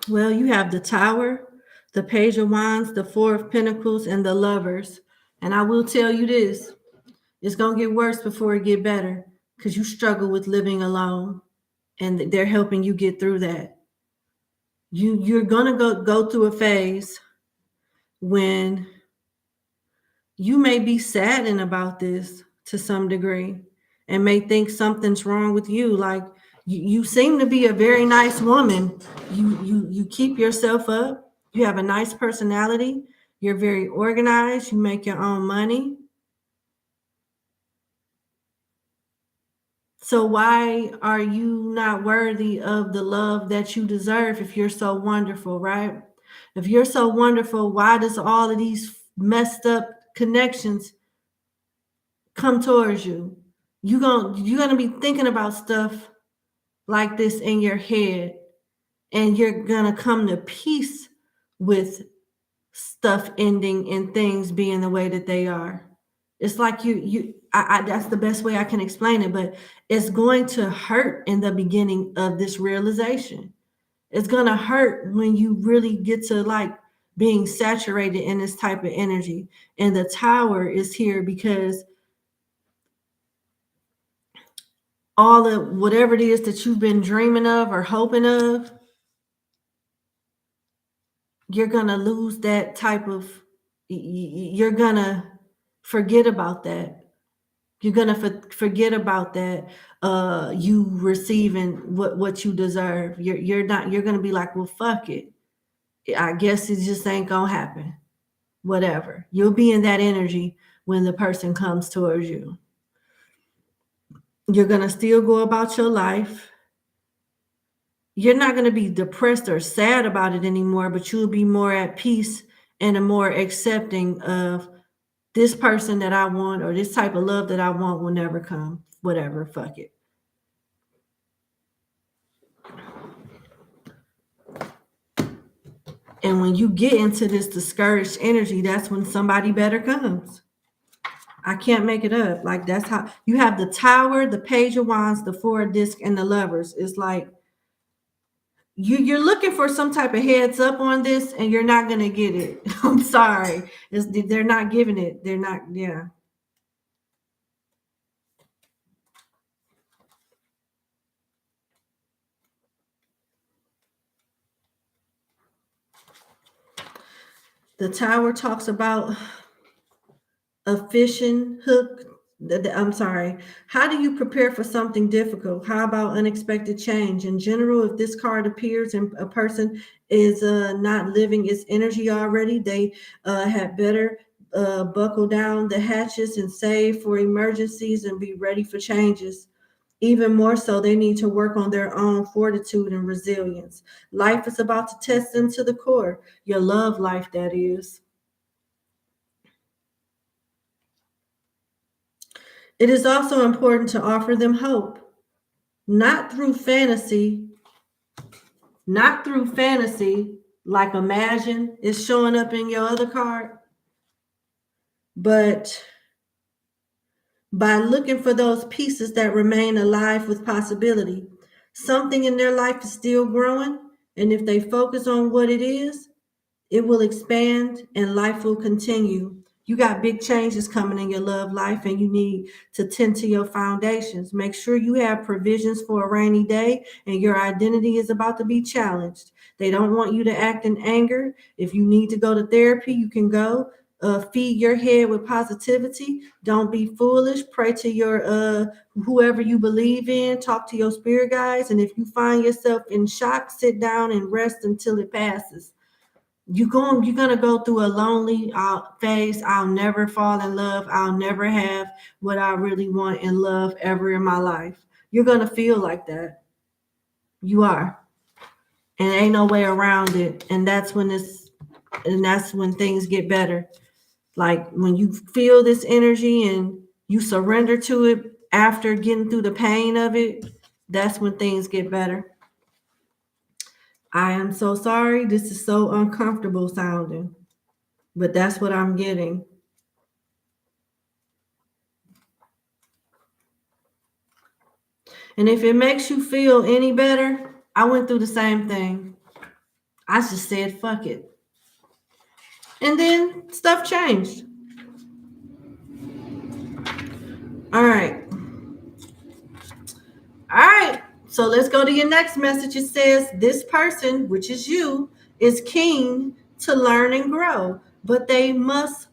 Well, you have the Tower, the Page of Wands, the Four of Pentacles, and the Lovers. And I will tell you this, it's going to get worse before it get better because you struggle with living alone, and they're helping you get through that. You're going to go through a phase when you may be saddened about this to some degree and may think something's wrong with you. Like you seem to be a very nice woman. You keep yourself up. You have a nice personality. You're very organized. You make your own money. So why are you not worthy of the love that you deserve if you're so wonderful, right? If you're so wonderful, why does all of these messed up connections come towards you? You're gonna be thinking about stuff like this in your head, and you're gonna come to peace with stuff ending and things being the way that they are. It's like I that's the best way I can explain it, but it's going to hurt in the beginning of this realization. It's gonna hurt when you really get to like being saturated in this type of energy. And the Tower is here because all of whatever it is that you've been dreaming of or hoping of, you're gonna lose that type of, you're gonna forget about that. You're gonna forget about that. You receiving what you deserve. You're not. You're gonna be like, well, fuck it. I guess it just ain't gonna happen. Whatever. You'll be in that energy when the person comes towards you. You're gonna still go about your life. You're not going to be depressed or sad about it anymore, but you'll be more at peace and a more accepting of this person that I want or this type of love that I want will never come. Whatever, fuck it. And when you get into this discouraged energy, that's when somebody better comes. I can't make it up. Like that's how you have the Tower, the Page of Wands, the Four of Discs, and the Lovers. It's like you're looking for some type of heads up on this and you're not going to get it. I'm sorry. They're not giving it. They're not. Yeah. The Tower talks about a fishing hook. I'm sorry. How do you prepare for something difficult? How about unexpected change? In general, if this card appears and a person is not living its energy already, they had better buckle down the hatches and save for emergencies and be ready for changes. Even more so, they need to work on their own fortitude and resilience. Life is about to test them to the core. Your love life, that is. It is also important to offer them hope, not through fantasy, Like imagine is showing up in your other card. But by looking for those pieces that remain alive with possibility, something in their life is still growing. And if they focus on what it is, it will expand and life will continue. You got big changes coming in your love life, and you need to tend to your foundations. Make sure you have provisions for a rainy day, and your identity is about to be challenged. They don't want you to act in anger. If you need to go to therapy, you can go. Feed your head with positivity. Don't be foolish. Pray to your whoever you believe in. Talk to your spirit guides. And if you find yourself in shock, sit down and rest until it passes. You're gonna go through a lonely phase. I'll never fall in love. I'll never have what I really want in love ever in my life. You're gonna feel like that. You are, and ain't no way around it. And that's when things get better. Like when you feel this energy and you surrender to it after getting through the pain of it, that's when things get better. I am so sorry. This is so uncomfortable sounding, but that's what I'm getting. And if it makes you feel any better, I went through the same thing. I just said, fuck it. And then stuff changed. All right. All right. So let's go to your next message. It says, this person, which is you, is keen to learn and grow, but you must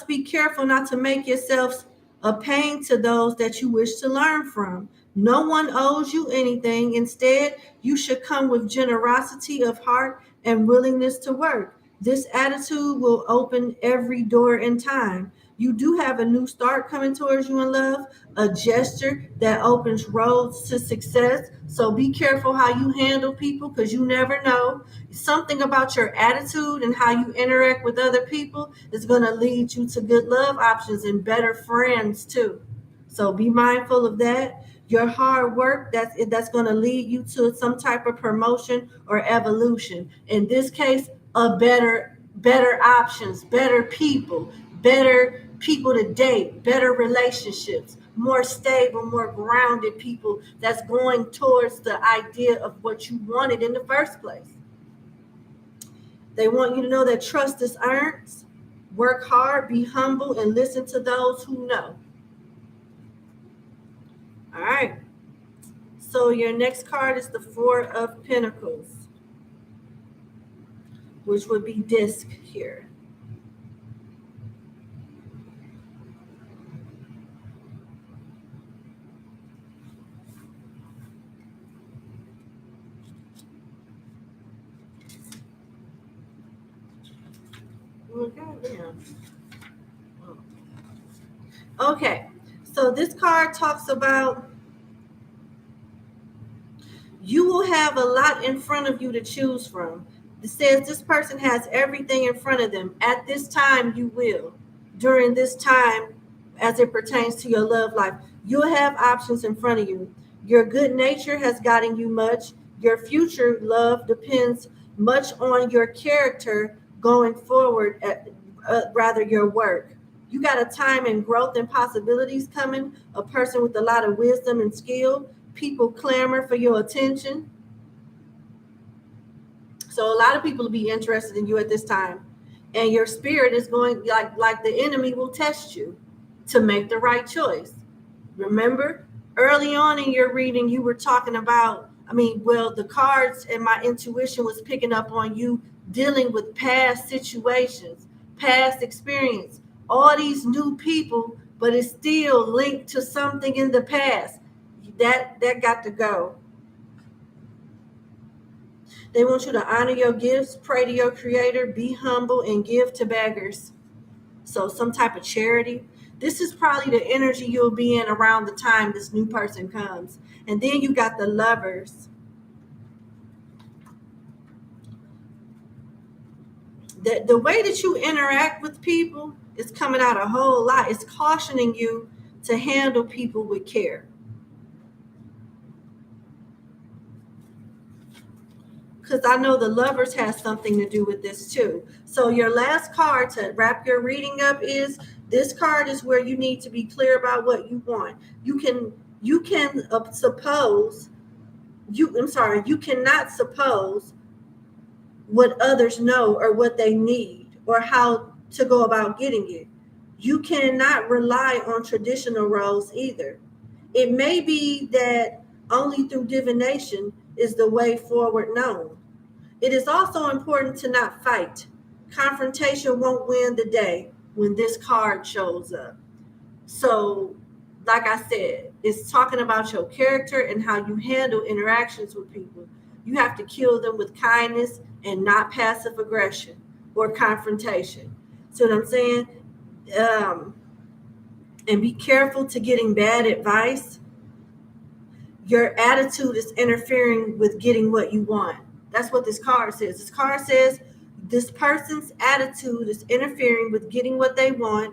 be careful not to make yourselves a pain to those that you wish to learn from. No one owes you anything. Instead, you should come with generosity of heart and willingness to work. This attitude will open every door in time. You do have a new start coming towards you in love, a gesture that opens roads to success. So be careful how you handle people, because you never know. Something about your attitude and how you interact with other people is going to lead you to good love options and better friends too. So be mindful of that. Your hard work, that's going to lead you to some type of promotion or evolution. In this case, a better options, better people to date, better relationships, more stable, more grounded people that's going towards the idea of what you wanted in the first place. They want you to know that trust is earned. Work hard, be humble, and listen to those who know. All right. So your next card is the Four of Pentacles, which would be disc here. Okay, so this card talks about you will have a lot in front of you to choose from. It says this person has everything in front of them. At this time, you will. During this time, as it pertains to your love life, you'll have options in front of you. Your good nature has gotten you much. Your future love depends much on your character going forward, rather your work. You got a time and growth and possibilities coming, a person with a lot of wisdom and skill. People clamor for your attention. So a lot of people will be interested in you at this time. And your spirit is going, like the enemy will test you to make the right choice. Remember, early on in your reading, you were talking about, the cards and my intuition was picking up on you dealing with past situations, past experience, all these new people, but it's still linked to something in the past. That got to go. They want you to honor your gifts, pray to your creator, be humble, and give to beggars. So some type of charity. This is probably the energy you'll be in around the time this new person comes. And then you got the Lovers. The way that you interact with people is coming out a whole lot. It's cautioning you to handle people with care. because I know the Lovers has something to do with this too. So your last card to wrap your reading up is this card is where you need to be clear about what you want. You cannot suppose what others know or what they need or how to go about getting it. You cannot rely on traditional roles either. It may be that only through divination is the way forward known. It is also important to not fight. Confrontation won't win the day when this card shows up. So, like I said, it's talking about your character and how you handle interactions with people. You have to kill them with kindness and not passive aggression or confrontation. See what I'm saying? And be careful to getting bad advice. Your attitude is interfering with getting what you want. That's what this card says. This card says this person's attitude is interfering with getting what they want.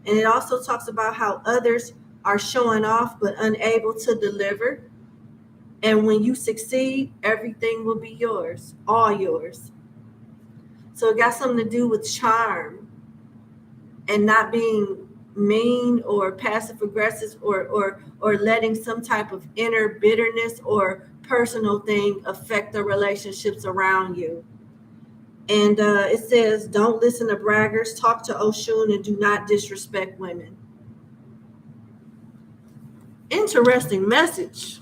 And it also talks about how others are showing off but unable to deliver. And when you succeed, everything will be yours, all yours. So it got something to do with charm and not being mean or passive aggressive or letting some type of inner bitterness or personal thing affect the relationships around you. And it says, don't listen to braggers, talk to Oshun, and do not disrespect women. Interesting message.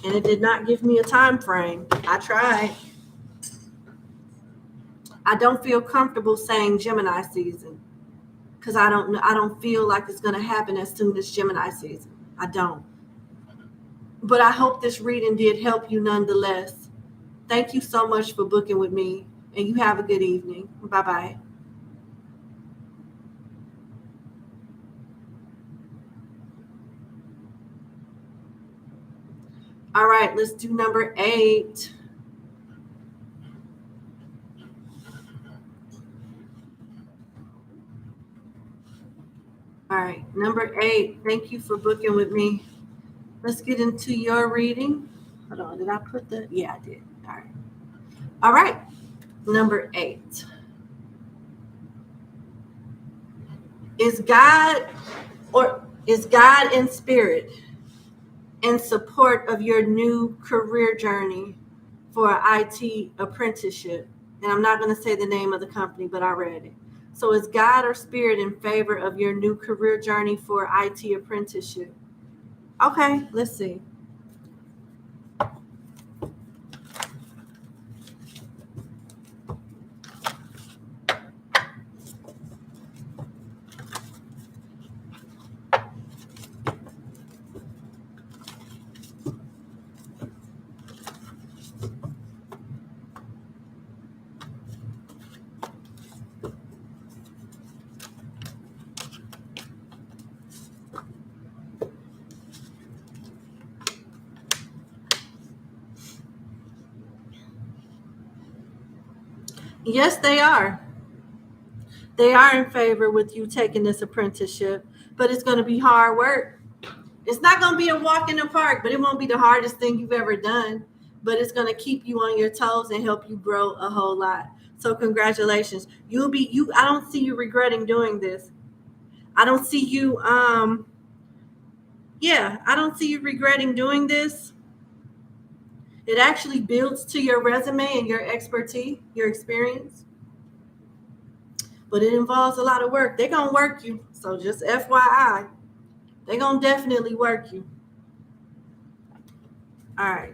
And it did not give me a time frame. I tried. I don't feel comfortable saying Gemini season because I don't feel like it's going to happen as soon as Gemini season. I don't. But I hope this reading did help you nonetheless. Thank you so much for booking with me, and you have a good evening. Bye-bye. All right, let's do number 8. All right, number 8. Thank you for booking with me. Let's get into your reading. Hold on, did I put the? Yeah, I did. All right. All right, number 8. Is God in spirit in support of your new career journey for an IT apprenticeship? And I'm not going to say the name of the company, but I read it. So is God or spirit in favor of your new career journey for IT apprenticeship? Okay, let's see. Yes, they are. They are in favor with you taking this apprenticeship, but it's going to be hard work. It's not going to be a walk in the park, but it won't be the hardest thing you've ever done. But it's going to keep you on your toes and help you grow a whole lot. So congratulations. I don't see you regretting doing this. I don't see you I don't see you regretting doing this. It actually builds to your resume and your expertise, your experience. But it involves a lot of work. They're going to work you. So just FYI, they're going to definitely work you. All right.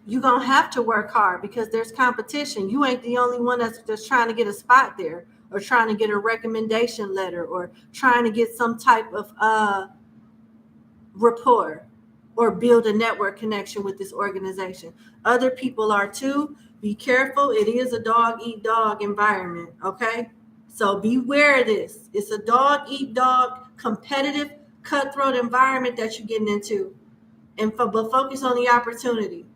You're going to have to work hard because there's competition. You ain't the only one that's just trying to get a spot there or trying to get a recommendation letter or trying to get some type of rapport or build a network connection with this organization. Other people are too. Be careful. It is a dog eat dog environment, okay? So beware of this. It's a dog-eat-dog, competitive, cutthroat environment that you're getting into. But focus on the opportunity.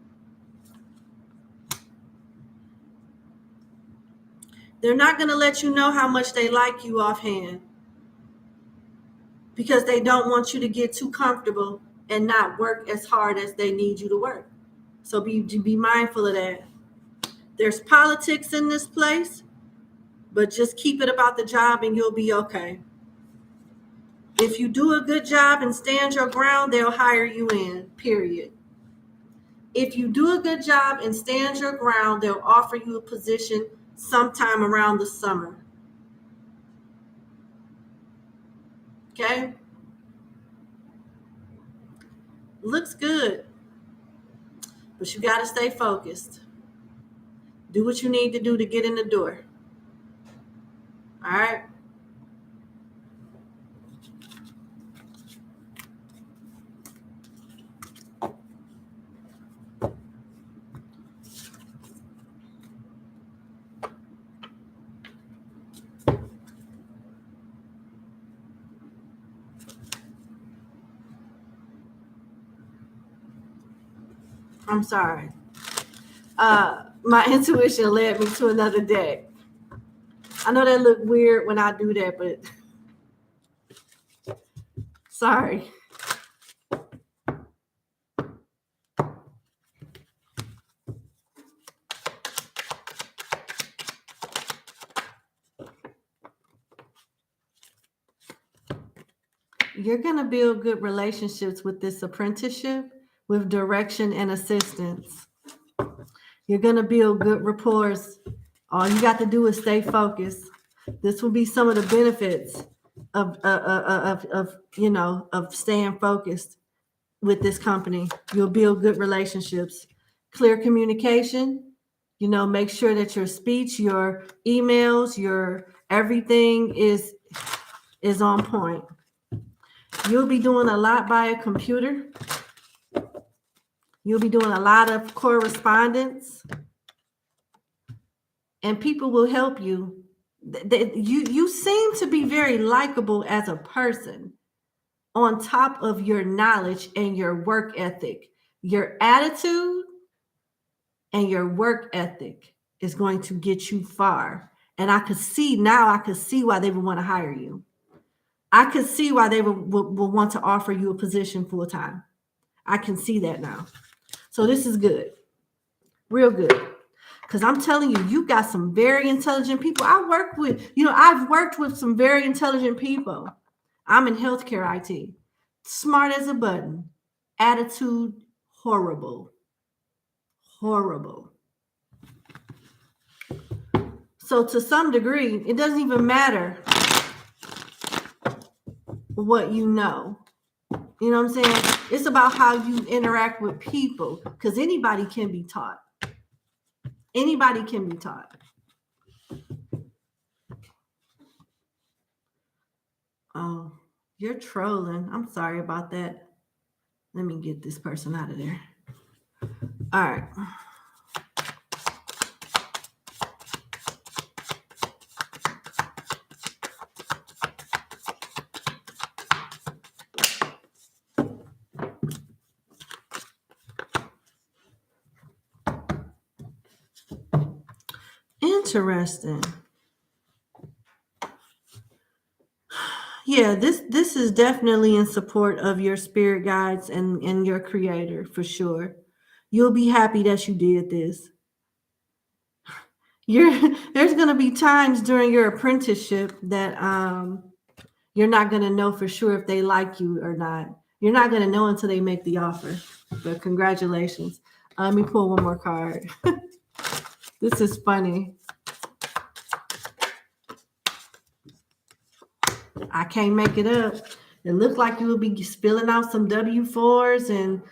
They're not going to let you know how much they like you offhand because they don't want you to get too comfortable and not work as hard as they need you to work. So be mindful of that. There's politics in this place, but just keep it about the job and you'll be okay. If you do a good job and stand your ground, they'll hire you in, period. If you do a good job and stand your ground, they'll offer you a position sometime around the summer. Okay? Looks good, but you got to stay focused. Do what you need to do to get in the door. All right? I'm sorry. My intuition led me to another deck. I know that look weird when I do that, but sorry. You're going to build good relationships with this apprenticeship with direction and assistance. You're going to build good rapport. All you got to do is stay focused. This will be some of the benefits of staying focused with this company. You'll build good relationships, clear communication. Make sure that your speech, your emails, your everything is on point. You'll be doing a lot by a computer. You'll be doing a lot of correspondence. And people will help you. You seem to be very likable as a person on top of your knowledge and your work ethic. Your attitude and your work ethic is going to get you far. And I could see why they would want to hire you. I could see why they would want to offer you a position full time. I can see that now. So this is good. Real good. Because I'm telling you, you got some very intelligent people. I've worked with some very intelligent people. I'm in healthcare IT. Smart as a button. Attitude, horrible. Horrible. So to some degree, it doesn't even matter what you know. You know what I'm saying? It's about how you interact with people, because anybody can be taught. Anybody can be taught. Oh, you're trolling. I'm sorry about that. Let me get this person out of there. All right. Interesting. Yeah, this is definitely in support of your spirit guides and your creator, for sure. You'll be happy that you did this. There's going to be times during your apprenticeship that you're not going to know for sure if they like you or not. You're not going to know until they make the offer. But congratulations. Let me pull one more card. This is funny. I can't make it up. It looks like you will be spilling out some W-4s and,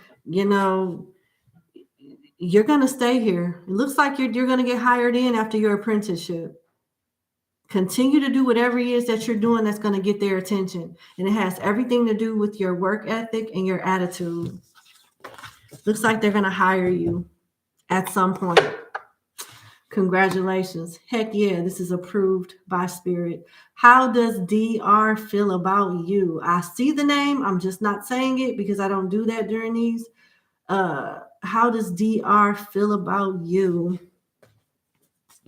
you're going to stay here. It looks like you're going to get hired in after your apprenticeship. Continue to do whatever it is that you're doing that's going to get their attention. And it has everything to do with your work ethic and your attitude. Looks like they're going to hire you at some point. Congratulations. Heck yeah, this is approved by Spirit. How does DR feel about you? I see the name. I'm just not saying it because I don't do that during these. How does DR feel about you?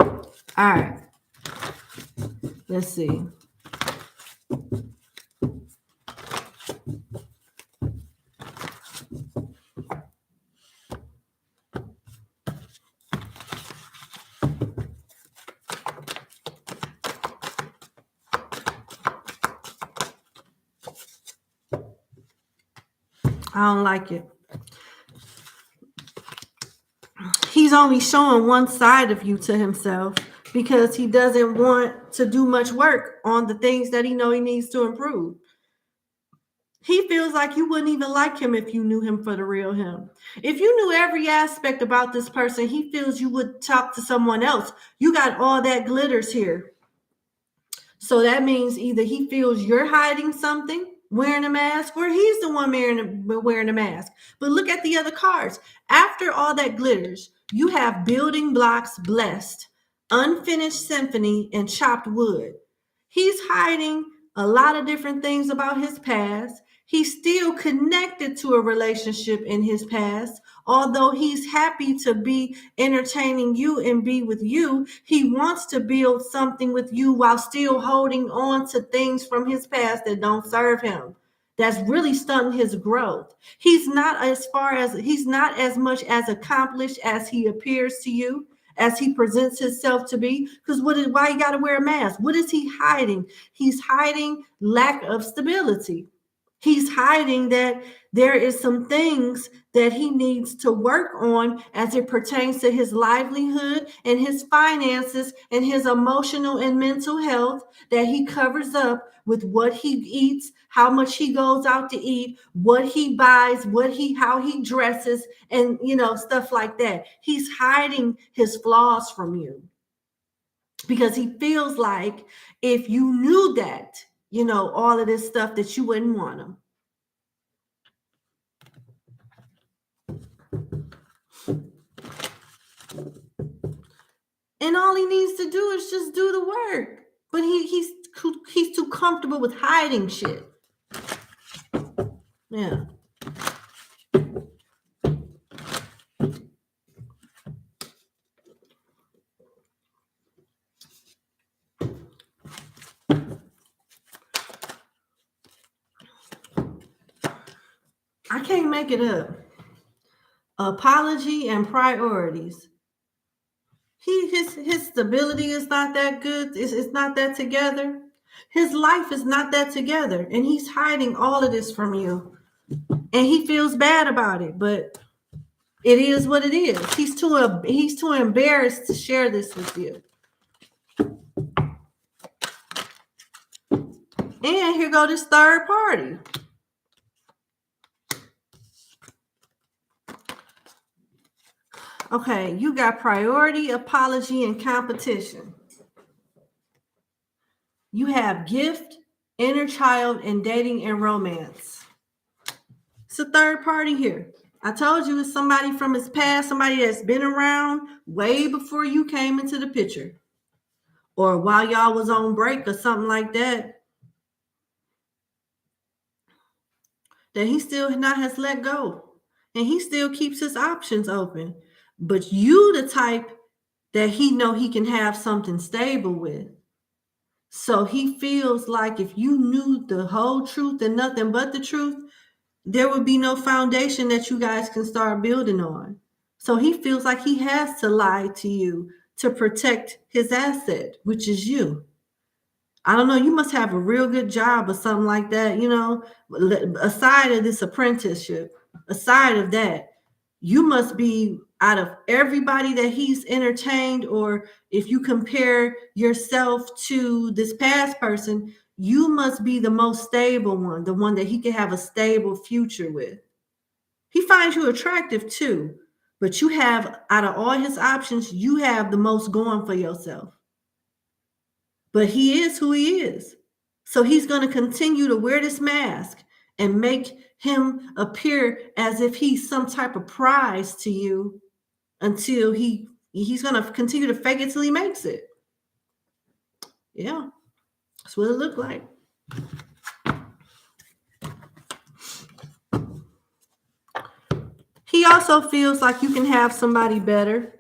All right. Let's see. I don't like it. He's only showing one side of you to himself because he doesn't want to do much work on the things that he know he needs to improve. He feels like you wouldn't even like him if you knew him for the real him. If you knew every aspect about this person, he feels you would talk to someone else. You got all that glitters here. So that means either he feels you're hiding something, wearing a mask, or he's the one wearing a mask. But look at the other cards. After all that glitters, you have building blocks blessed, unfinished symphony, and chopped wood. He's hiding a lot of different things about his past. He's still connected to a relationship in his past. Although he's happy to be entertaining you and be with you, he wants to build something with you while still holding on to things from his past that don't serve him. That's really stunting his growth. He's not as much as accomplished as he appears to you, as he presents himself to be. Because why you got to wear a mask? What is he hiding? He's hiding lack of stability. He's hiding that there is some things that he needs to work on as it pertains to his livelihood and his finances and his emotional and mental health, that he covers up with what he eats, how much he goes out to eat, what he buys, how he dresses, and stuff like that. He's hiding his flaws from you because he feels like if you knew that, all of this stuff, that you wouldn't want him. And all he needs to do is just do the work. But he's too comfortable with hiding shit. Yeah. I can't make it up. Apology and priorities. His stability is not that good. It's not that together. His life is not that together. And he's hiding all of this from you. And he feels bad about it, but it is what it is. He's too embarrassed to share this with you. And here go this third party. Okay, you got priority, apology, and competition. You have gift, inner child, and dating and romance. It's a third party here. I told you it's somebody from his past, somebody that's been around way before you came into the picture. Or while y'all was on break or something like that. That he still not has let go. And he still keeps his options open. But you the type that he know he can have something stable with. So he feels like if you knew the whole truth and nothing but the truth, there would be no foundation that you guys can start building on. So he feels like he has to lie to you to protect his asset, which is you. I don't know, you must have a real good job or something like that, aside of this apprenticeship, aside of that, you must be, out of everybody that he's entertained, or if you compare yourself to this past person, you must be the most stable one, the one that he can have a stable future with. He finds you attractive too, but you have, out of all his options, you have the most going for yourself. But he is who he is. So he's going to continue to wear this mask and make him appear as if he's some type of prize to you until he He's going to continue to fake it till he makes it. Yeah, that's what it looked like. He also feels like you can have somebody better.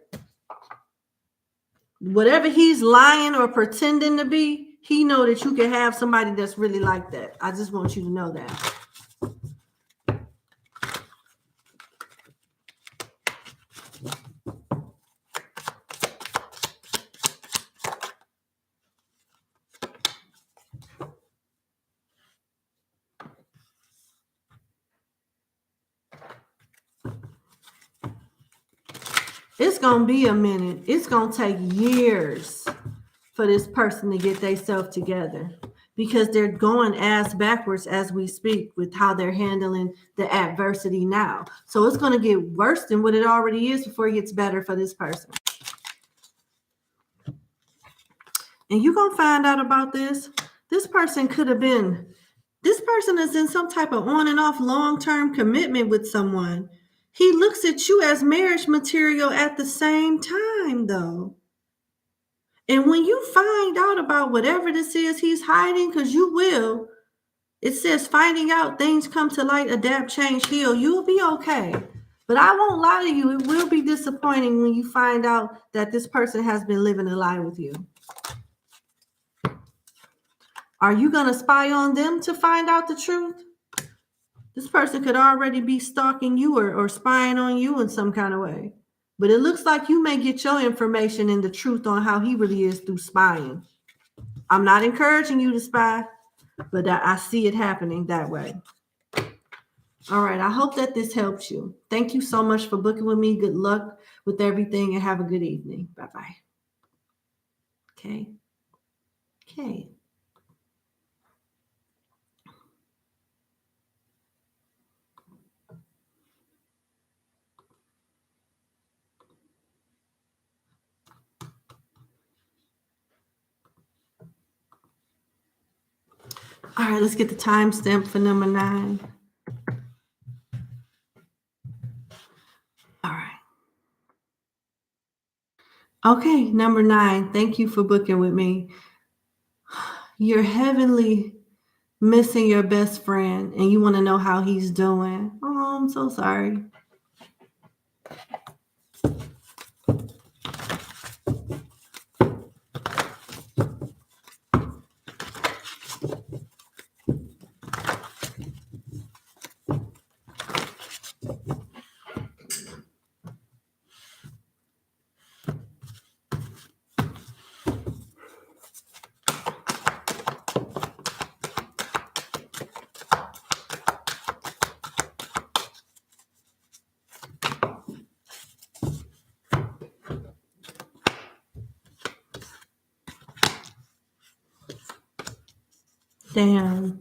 Whatever he's lying or pretending to be, he know that you can have somebody that's really like that. I just want you to know that. It's going to be a minute. It's going to take years for this person to get themselves together, because they're going ass backwards as we speak with how they're handling the adversity now. So it's going to get worse than what it already is before it gets better for this person. And you're going to find out about this. This person is in some type of on and off long-term commitment with someone. He looks at you as marriage material at the same time, though. And when you find out about whatever this is he's hiding, because you will, it says finding out, things come to light, adapt, change, heal. You'll be okay. But I won't lie to you. It will be disappointing when you find out that this person has been living a lie with you. Are you going to spy on them to find out the truth? This person could already be stalking you or spying on you in some kind of way. But it looks like you may get your information and the truth on how he really is through spying. I'm not encouraging you to spy, but I see it happening that way. All right. I hope that this helps you. Thank you so much for booking with me. Good luck with everything and have a good evening. Bye-bye. Okay. All right, let's get the timestamp for number 9. All right. Okay, number 9. Thank you for booking with me. You're heavenly missing your best friend, and you want to know how he's doing. Oh, I'm so sorry. Damn.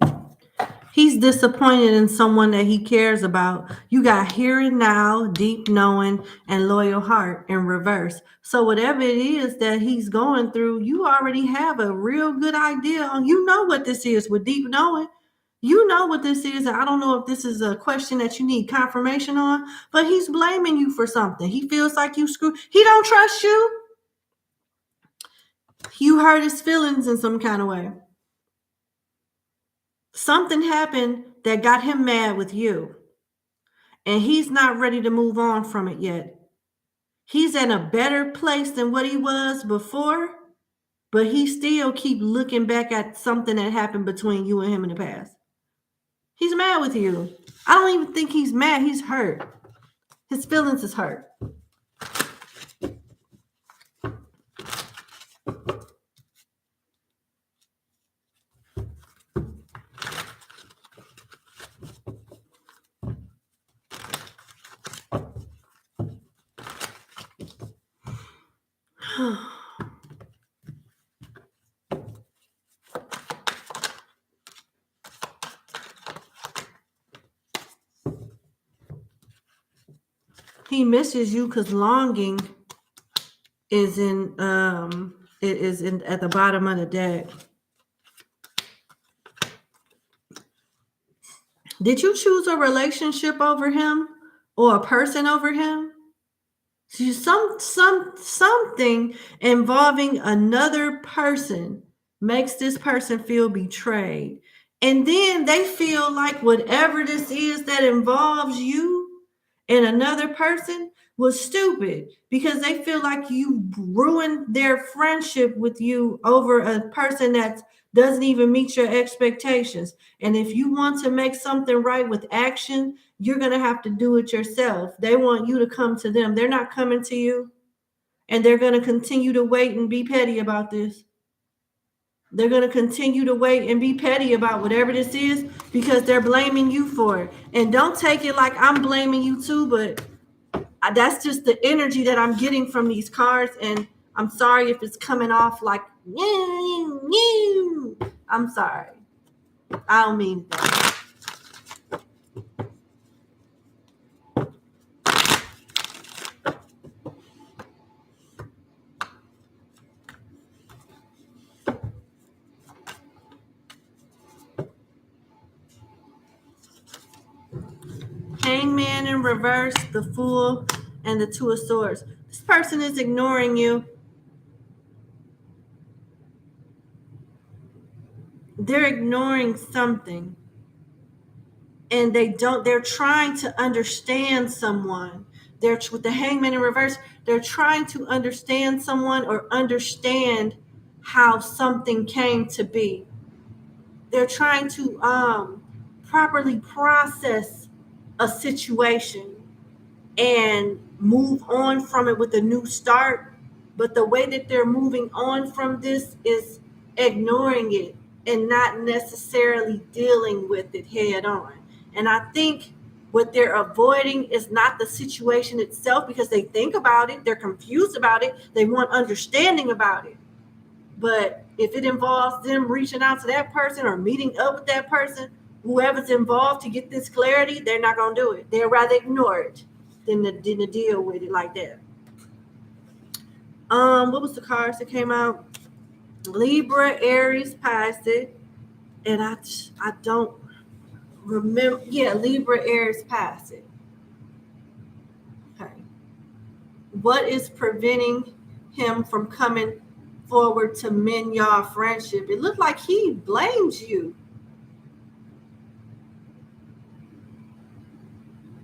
He's disappointed in someone that he cares about. You got here and now, deep knowing, and loyal heart in reverse. So whatever it is that he's going through, you already have a real good idea on. You know what this is with deep knowing. You know what this is. And I don't know if this is a question that you need confirmation on, but he's blaming you for something. He feels like you screwed. He don't trust you. You hurt his feelings in some kind of way. Something happened that got him mad with you, and he's not ready to move on from it yet. He's in a better place than what he was before, but he still keep looking back at something that happened between you and him in the past. He's mad with you. I don't even think he's mad. He's hurt. His feelings is hurt. He misses you because longing is in at the bottom of the deck. Did you choose a relationship over him or a person over him? So something involving another person makes this person feel betrayed. And then they feel like whatever this is that involves you and another person was stupid because they feel like you ruined their friendship with you over a person that doesn't even meet your expectations. And if you want to make something right with action, you're going to have to do it yourself. They want you to come to them. They're not coming to you. And they're going to continue to wait and be petty about this. They're going to continue to wait and be petty about whatever this is because they're blaming you for it. And don't take it like I'm blaming you too, but that's just the energy that I'm getting from these cards. And I'm sorry if it's coming off like, I'm sorry. I don't mean that. Hangman in reverse, the Fool, and the Two of Swords. This person is ignoring you. They're ignoring something. And they're trying to understand someone. They're with the Hangman in reverse, they're trying to understand someone or understand how something came to be. They're trying to properly process a situation and move on from it with a new start. But the way that they're moving on from this is ignoring it and not necessarily dealing with it head on. And I think what they're avoiding is not the situation itself because they think about it, they're confused about it, they want understanding about it. But if it involves them reaching out to that person or meeting up with that person, whoever's involved to get this clarity, they're not going to do it. They'd rather ignore it than to deal with it like that. What was the cards that came out? Libra, Aries, Pisces, and I don't remember. Yeah, Libra, Aries, Pisces. Okay. What is preventing him from coming forward to mend y'all friendship? It looked like he blames you.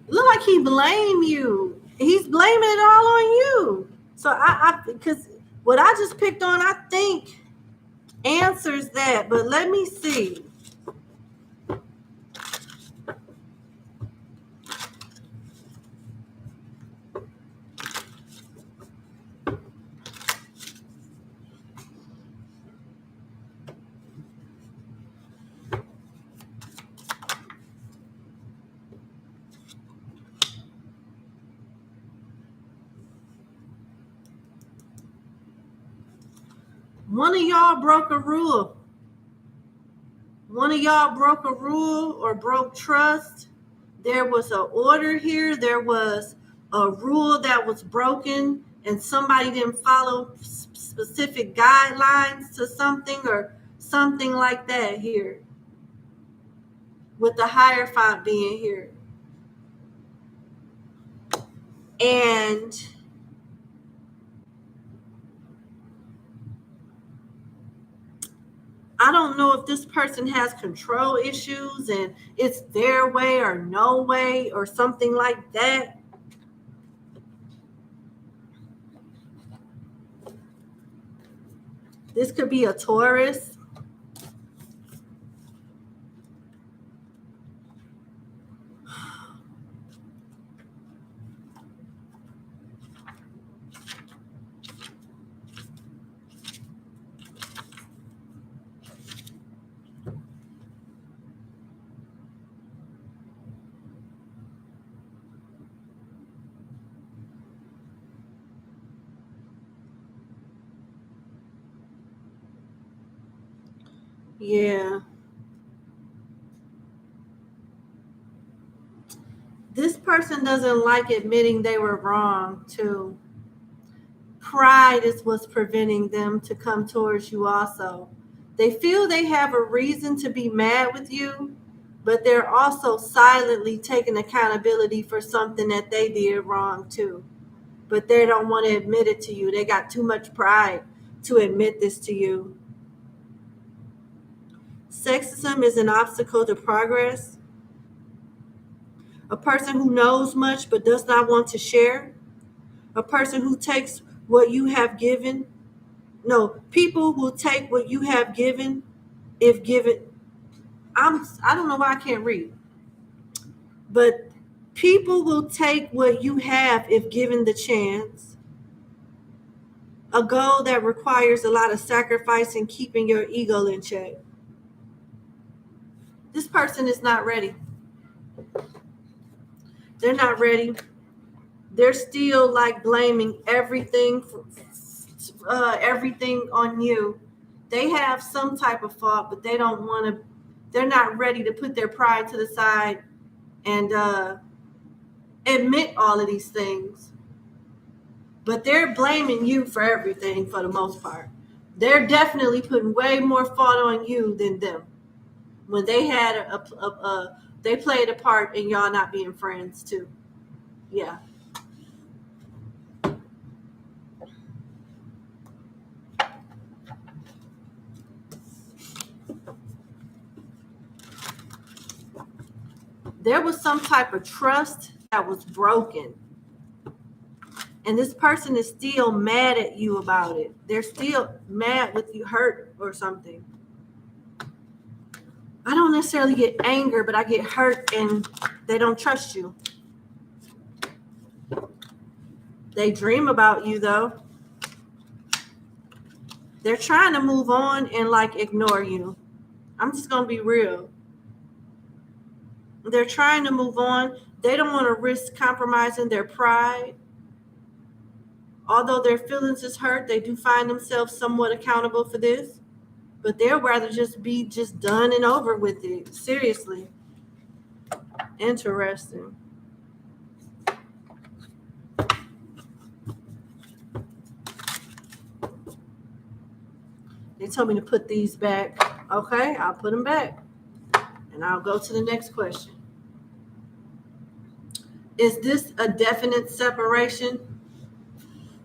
It looked like he blamed you. He's blaming it all on you. So because what I just picked on, I think answers that. But let me see. One of y'all broke a rule. One of y'all broke a rule or broke trust. There was an order here. There was a rule that was broken and somebody didn't follow specific guidelines to something or something like that here. With the Hierophant being here. And I don't know if this person has control issues and it's their way or no way or something like that. This could be a Taurus. Yeah. This person doesn't like admitting they were wrong too. Pride is what's preventing them to come towards you also. They feel they have a reason to be mad with you, but they're also silently taking accountability for something that they did wrong too. but they don't want to admit it to you. They got too much pride to admit this to you. Sexism is an obstacle to progress. A person who knows much but does not want to share. A person who takes what you have given. No, people will take what you have given if given. I don't know why I can't read. But people will take what you have if given the chance. A goal that requires a lot of sacrifice and keeping your ego in check. This person is not ready. They're not ready. They're still like blaming everything on you. They have some type of fault, but they don't want to. They're not ready to put their pride to the side and admit all of these things. But they're blaming you for everything for the most part. They're definitely putting way more fault on you than them. When they had they played a part in y'all not being friends too. Yeah. There was some type of trust that was broken. And this person is still mad at you about it. They're still mad with you, hurt or something. I don't necessarily get anger, but I get hurt and they don't trust you. They dream about you though. They're trying to move on and like ignore you. I'm just going to be real. They're trying to move on. They don't want to risk compromising their pride. Although their feelings is hurt, they do find themselves somewhat accountable for this. But they'd rather just be just done and over with it. Seriously. Interesting. They told me to put these back. Okay, I'll put them back. And I'll go to the next question. Is this a definite separation?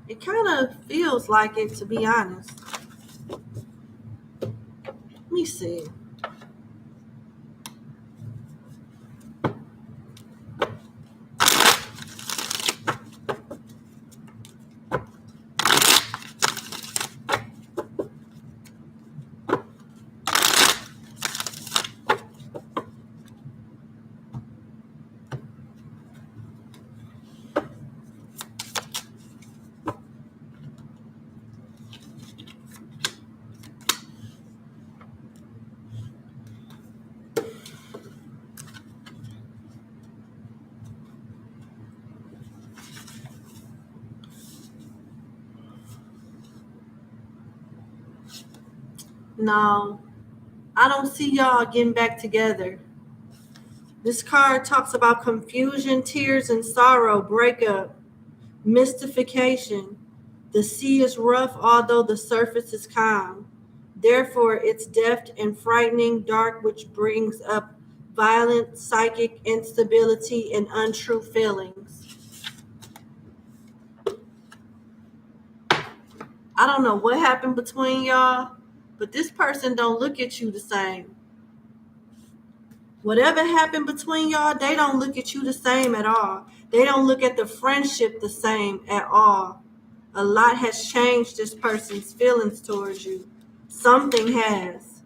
It kind of feels like it, to be honest. Let me see. No, I don't see y'all getting back together. This card talks about confusion, tears, and sorrow, breakup, mystification. The sea is rough, although the surface is calm. Therefore, it's depth and frightening, dark, which brings up violent psychic instability and untrue feelings. I don't know what happened between y'all, but this person don't look at you the same. Whatever happened between y'all, they don't look at you the same at all. They don't look at the friendship the same at all. A lot has changed this person's feelings towards you. Something has.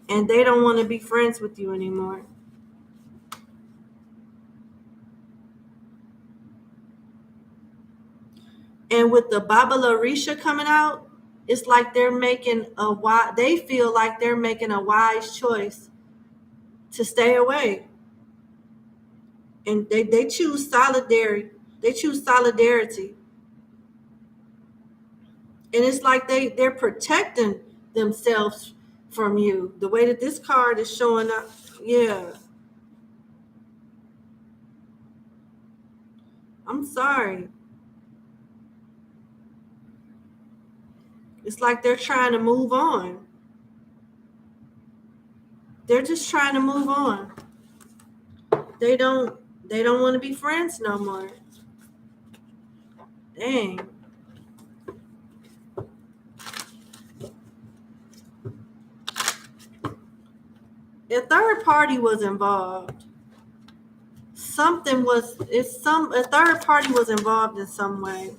And they don't want to be friends with you anymore. And with the Baba Larisha coming out, it's like they're making they feel like they're making a wise choice to stay away. And they choose solidarity. They choose solidarity. And it's like they're protecting themselves from you. The way that this card is showing up. Yeah. I'm sorry. It's like they're trying to move on. They're just trying to move on. They don't want to be friends no more. Dang. A third party was involved. A third party was involved in some way.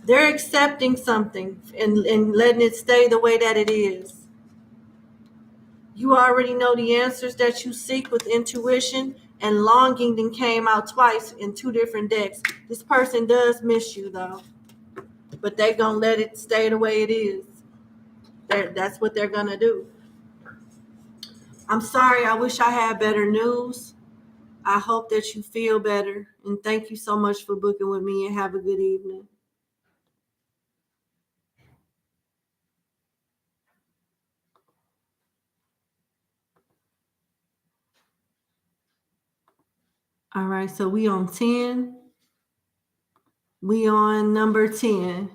They're accepting something and letting it stay the way that it is. You already know the answers that you seek with intuition, and longing then came out twice in two different decks. This person does miss you though, but they gonna let it stay the way it is. That's what they're gonna do. I'm sorry, I wish I had better news. I hope that you feel better, and thank you so much for booking with me, and have a good evening. All right, so we on 10. We on number 10.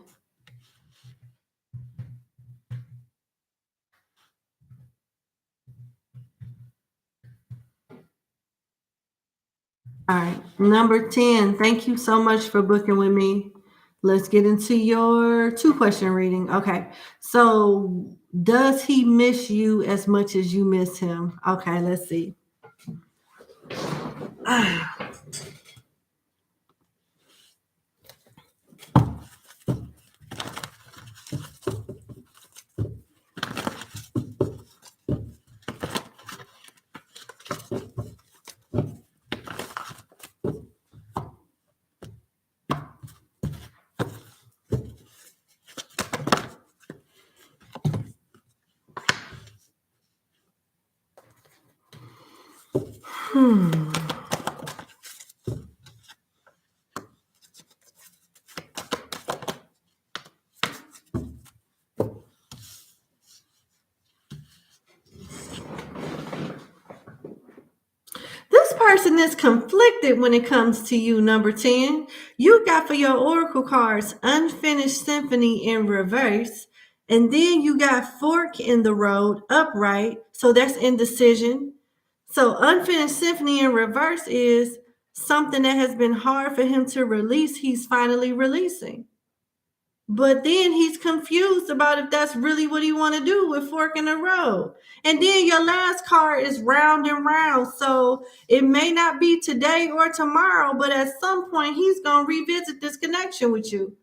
All right, number 10. Thank you so much for booking with me. Let's get into your 2-question reading. Okay, so does he miss you as much as you miss him? Okay, let's see. This person is conflicted when it comes to you, number 10. You got for your oracle cards Unfinished Symphony in reverse, and then you got Fork in the Road upright, so that's indecision. So Unfinished Symphony in reverse is something that has been hard for him to release, he's finally releasing. But then he's confused about if that's really what he want to do with Fork in the Road. And then your last card is Round and Round. So it may not be today or tomorrow, but at some point he's going to revisit this connection with you.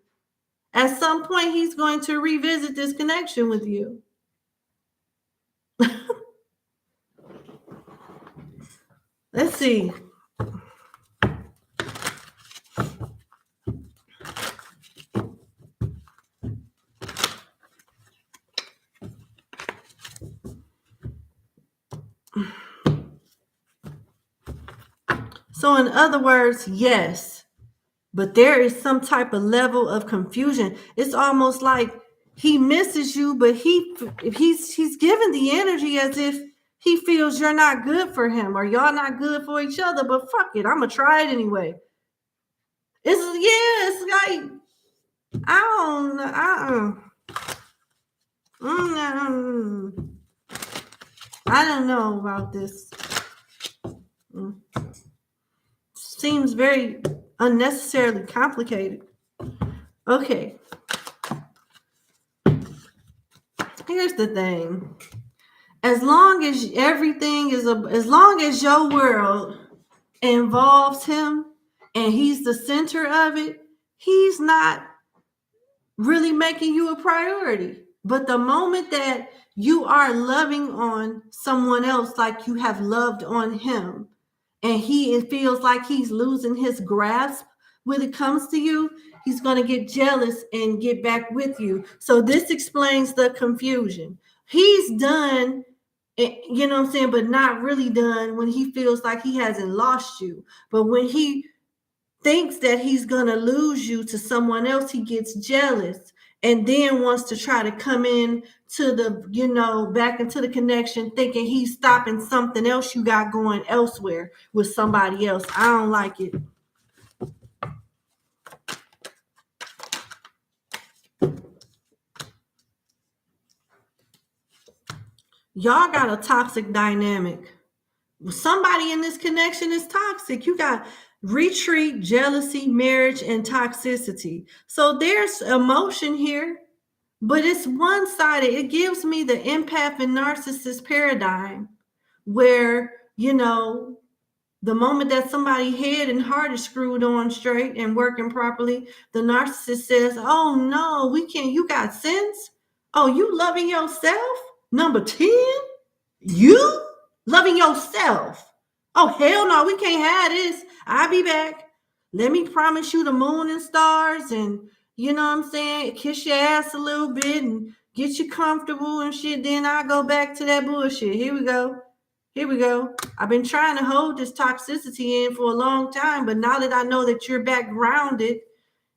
At some point he's going to revisit this connection with you. Let's see. So in other words, yes, but there is some type of level of confusion. It's almost like he misses you, but he's given the energy as if he feels you're not good for him or y'all not good for each other. But fuck it, I'm gonna try it anyway. It's like I don't I don't know about this. Seems very unnecessarily complicated. Okay. Here's the thing. As long as as long as your world involves him and he's the center of it, he's not really making you a priority. But the moment that you are loving on someone else like you have loved on him, and it feels like he's losing his grasp when it comes to you, he's going to get jealous and get back with you. So this explains the confusion. He's done, you know what I'm saying, but not really done when he feels like he hasn't lost you. But when he thinks that he's going to lose you to someone else, he gets jealous and then wants to try to come in to the, back into the connection, thinking he's stopping something else you got going elsewhere with somebody else. I don't like it. Y'all got a toxic dynamic. Somebody in this connection is toxic. You got retreat, jealousy, marriage, and toxicity. So there's emotion here, but it's one-sided. It gives me the empath and narcissist paradigm where, you know, the moment that somebody's head and heart is screwed on straight and working properly, the narcissist says, oh no, we can't, you got sense? Oh, you loving yourself? Number 10? You loving yourself? Oh, hell no, we can't have this. I'll be back. Let me promise you the moon and stars and, you know what I'm saying, kiss your ass a little bit and get you comfortable and shit. Then I go back to that bullshit. Here we go. Here we go. I've been trying to hold this toxicity in for a long time, but now that I know that you're back grounded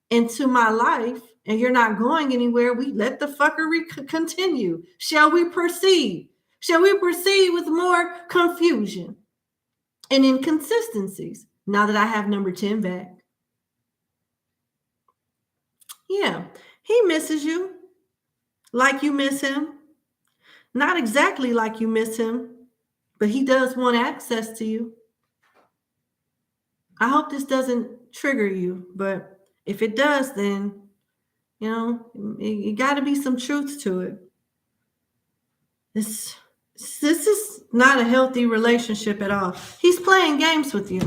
into my life and you're not going anywhere, we let the fuckery continue. Shall we proceed? Shall we proceed with more confusion and inconsistencies now that I have number 10 back? Yeah, he misses you like you miss him. Not exactly like you miss him, but he does want access to you. I hope this doesn't trigger you, but if it does, then, you know, it got to be some truth to it. This is not a healthy relationship at all. He's playing games with you.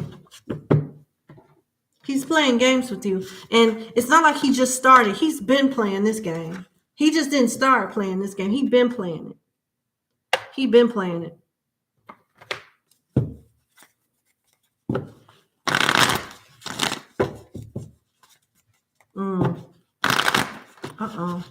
He's playing games with you. And it's not like he just started. He's been playing this game. He just didn't start playing this game. He's been playing it. He's been playing it. Uh-oh.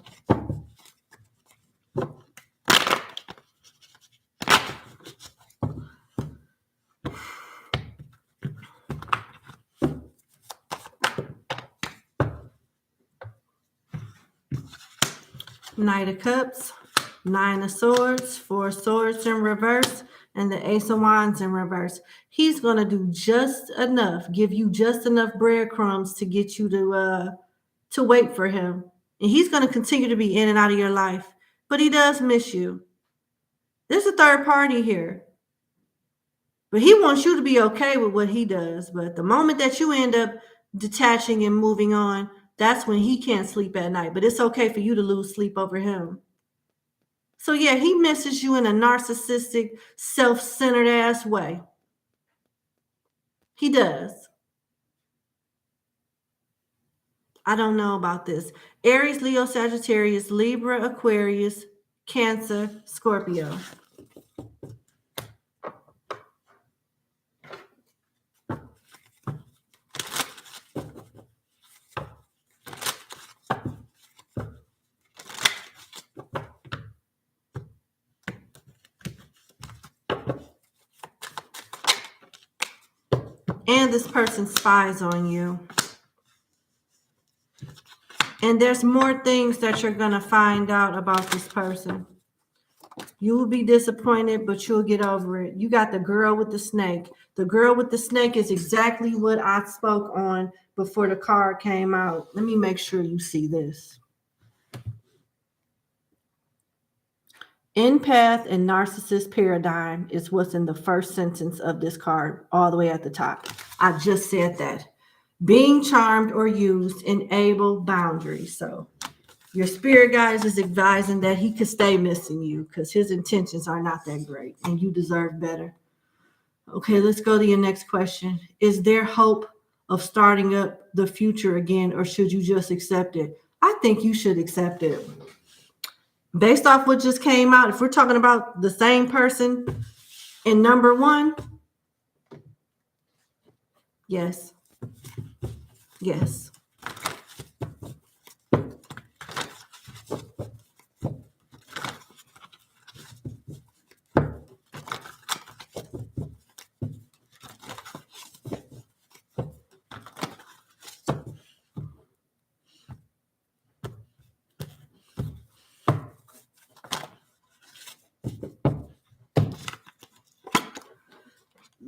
Knight of Cups, Nine of Swords, Four of Swords in reverse, and the Ace of Wands in reverse. He's going to do just enough, give you just enough breadcrumbs to get you to wait for him. And he's going to continue to be in and out of your life, but he does miss you. There's a third party here, but he wants you to be okay with what he does. But the moment that you end up detaching and moving on, that's when he can't sleep at night. But it's okay for you to lose sleep over him. So yeah, he misses you in a narcissistic, self-centered ass way. He does. I don't know about this. Aries, Leo, Sagittarius, Libra, Aquarius, Cancer, Scorpio. And this person spies on you. And there's more things that you're going to find out about this person. You will be disappointed, but you'll get over it. You got the girl with the snake. The girl with the snake is exactly what I spoke on before the card came out. Let me make sure you see this. Empath and narcissist paradigm is what's in the first sentence of this card, all the way at the top. I just said that. Being charmed or used, enable boundaries. So your spirit guides is advising that he could stay missing you because his intentions are not that great and you deserve better. Okay, let's go to your next question. Is there hope of starting up the future again, or should you just accept it? I think you should accept it. Based off what just came out, if we're talking about the same person in number 1, yes. Yes.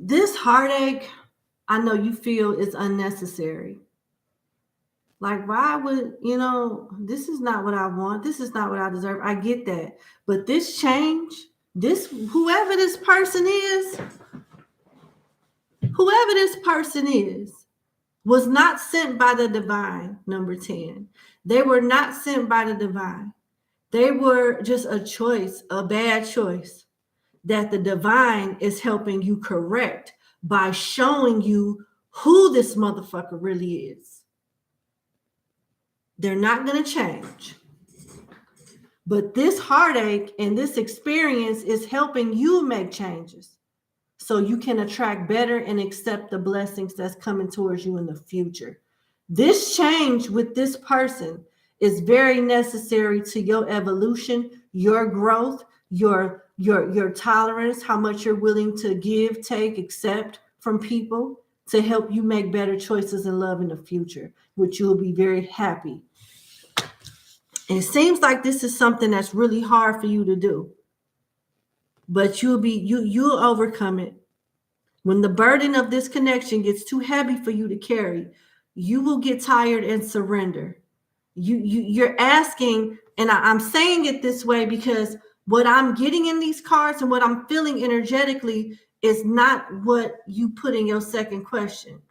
This heartache, I know you feel is unnecessary. Like, why would, this is not what I want. This is not what I deserve. I get that. But this change, whoever this person is, was not sent by the divine, number 10. They were not sent by the divine. They were just a choice, a bad choice that the divine is helping you correct by showing you who this motherfucker really is. They're not going to change. But this heartache and this experience is helping you make changes so you can attract better and accept the blessings that's coming towards you in the future. This change with this person is very necessary to your evolution, your growth, your tolerance, how much you're willing to give, take, accept from people to help you make better choices in love in the future, which you will be very happy. And it seems like this is something that's really hard for you to do, but you'll overcome it. When the burden of this connection gets too heavy for you to carry, you will get tired and surrender. You're asking, and I'm saying it this way because what I'm getting in these cards and what I'm feeling energetically is not what you put in your second question.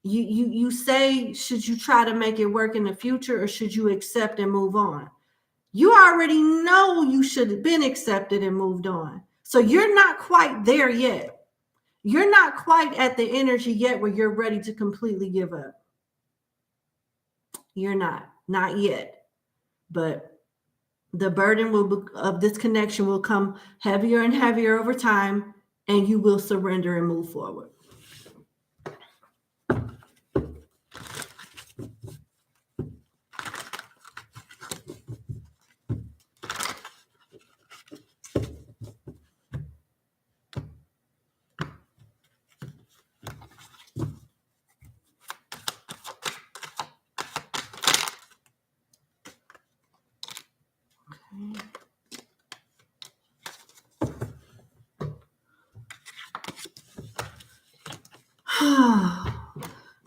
You say, should you try to make it work in the future or should you accept and move on? You already know you should have been accepted and moved on. So you're not quite there yet. You're not quite at the energy yet where you're ready to completely give up. You're not yet. But the burden of this connection will come heavier and heavier over time, and you will surrender and move forward.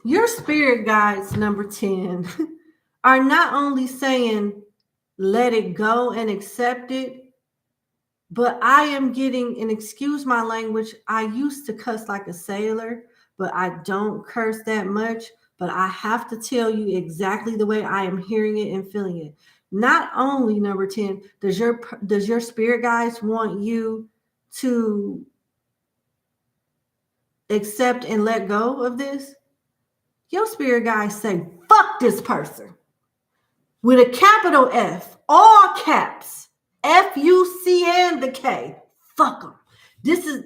Your spirit guides, number 10, are not only saying, let it go and accept it, but I am getting, and excuse my language, I used to cuss like a sailor, but I don't curse that much. But I have to tell you exactly the way I am hearing it and feeling it. Not only, number 10, does your spirit guides want you to accept and let go of this? Your spirit guides say, fuck this person. With a capital F, all caps, F-U-C and the K. Fuck them. This is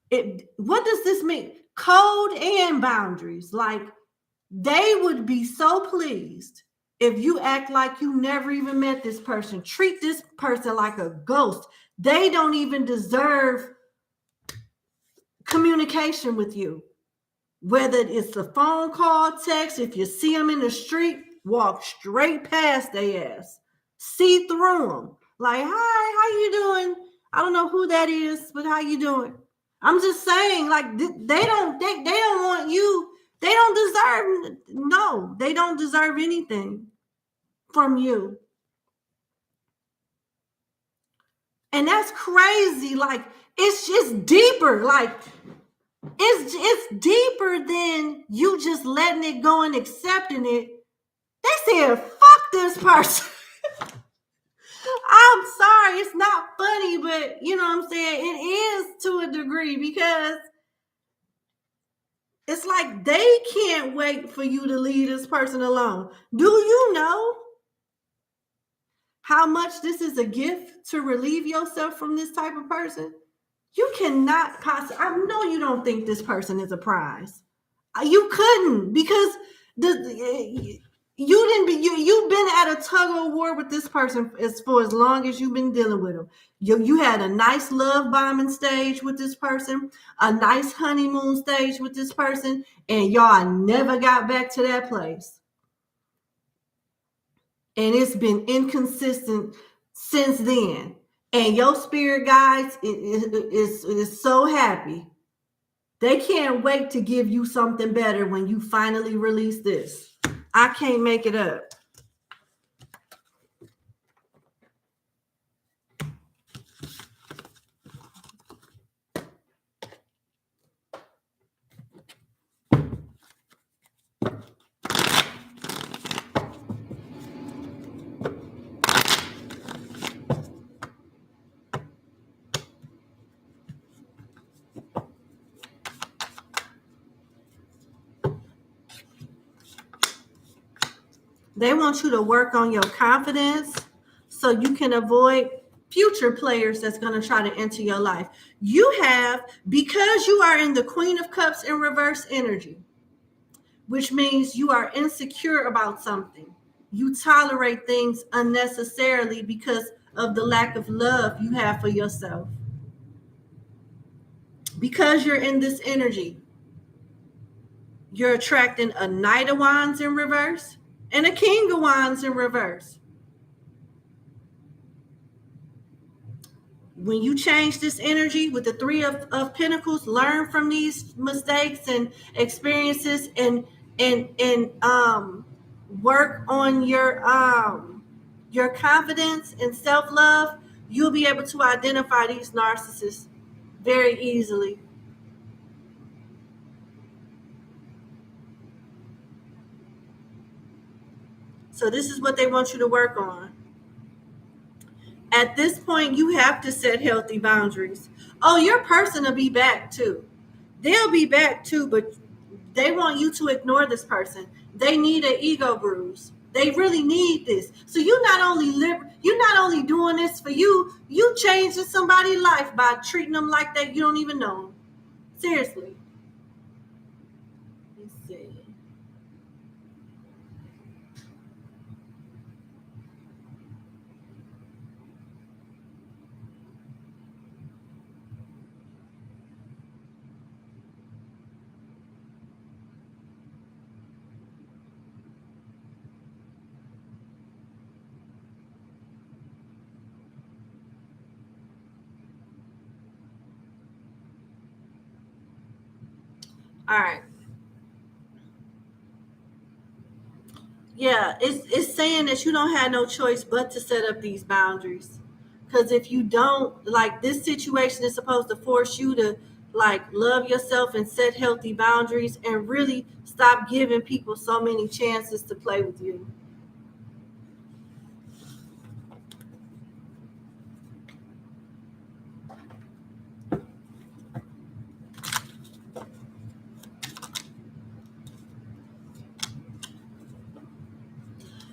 it. What does this mean? Code and boundaries. Like, they would be so pleased if you act like you never even met this person. Treat this person like a ghost. They don't even deserve communication with you. Whether it's a phone call, text, if you see them in the street, walk straight past their ass. See through them. Like, hi, how you doing? I don't know who that is, but how you doing? I'm just saying, like, they don't want you. They don't deserve anything from you. And that's crazy. Like, it's just deeper. Like, it's deeper than you just letting it go and accepting it. They said, fuck this person. I'm sorry, it's not funny, but you know what I'm saying? It is to a degree, because it's like they can't wait for you to leave this person alone. Do you know how much this is a gift to relieve yourself from this type of person? You cannot possibly, I know you don't think this person is a prize. You couldn't, because you've been at a tug of war with this person for as long as you've been dealing with them. You had a nice love bombing stage with this person, a nice honeymoon stage with this person, and y'all never got back to that place. And it's been inconsistent since then. And your spirit guides is so happy. They can't wait to give you something better when you finally release this. I can't make it up. They want you to work on your confidence so you can avoid future players that's going to try to enter your life. You have, because you are in the Queen of Cups in reverse energy, which means you are insecure about something. You tolerate things unnecessarily because of the lack of love you have for yourself. Because you're in this energy, you're attracting a Knight of Wands in reverse and a King of Wands in reverse. When you change this energy with the Three of Pentacles, learn from these mistakes and experiences, and work on your confidence and self-love, you'll be able to identify these narcissists very easily. So this is what they want you to work on. At this point, you have to set healthy boundaries. Oh, your person will be back too. They'll be back too, but they want you to ignore this person. They need an ego bruise. They really need this. So you're not only doing this for you, you changing somebody's life by treating them like that you don't even know them. Seriously. Let's see. All right. Yeah, it's saying that you don't have no choice but to set up these boundaries. Because if you don't, like, this situation is supposed to force you to, like, love yourself and set healthy boundaries and really stop giving people so many chances to play with you.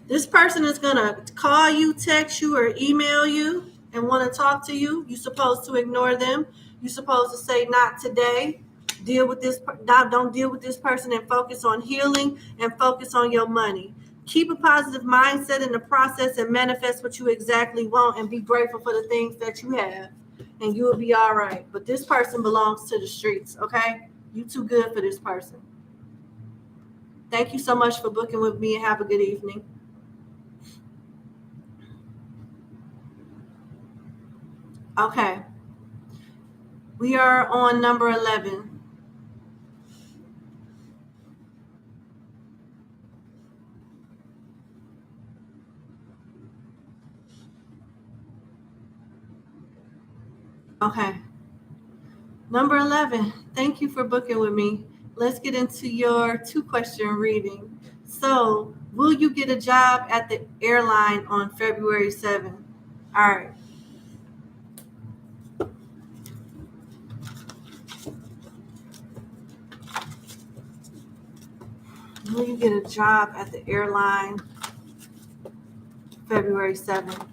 This person is going to call you, text you, or email you and want to talk to you. You're supposed to ignore them. You're supposed to say, not today. Don't deal with this person, and focus on healing and focus on your money. Keep a positive mindset in the process and manifest what you exactly want, and be grateful for the things that you have, and you will be all right. But this person belongs to the streets, okay? You too good for this person. Thank you so much for booking with me, and have a good evening. Okay. We are on number 11. Okay. Number 11. Thank you for booking with me. Let's get into your 2-question reading. So, will you get a job at the airline on February 7th? All right. Will you get a job at the airline February 7th?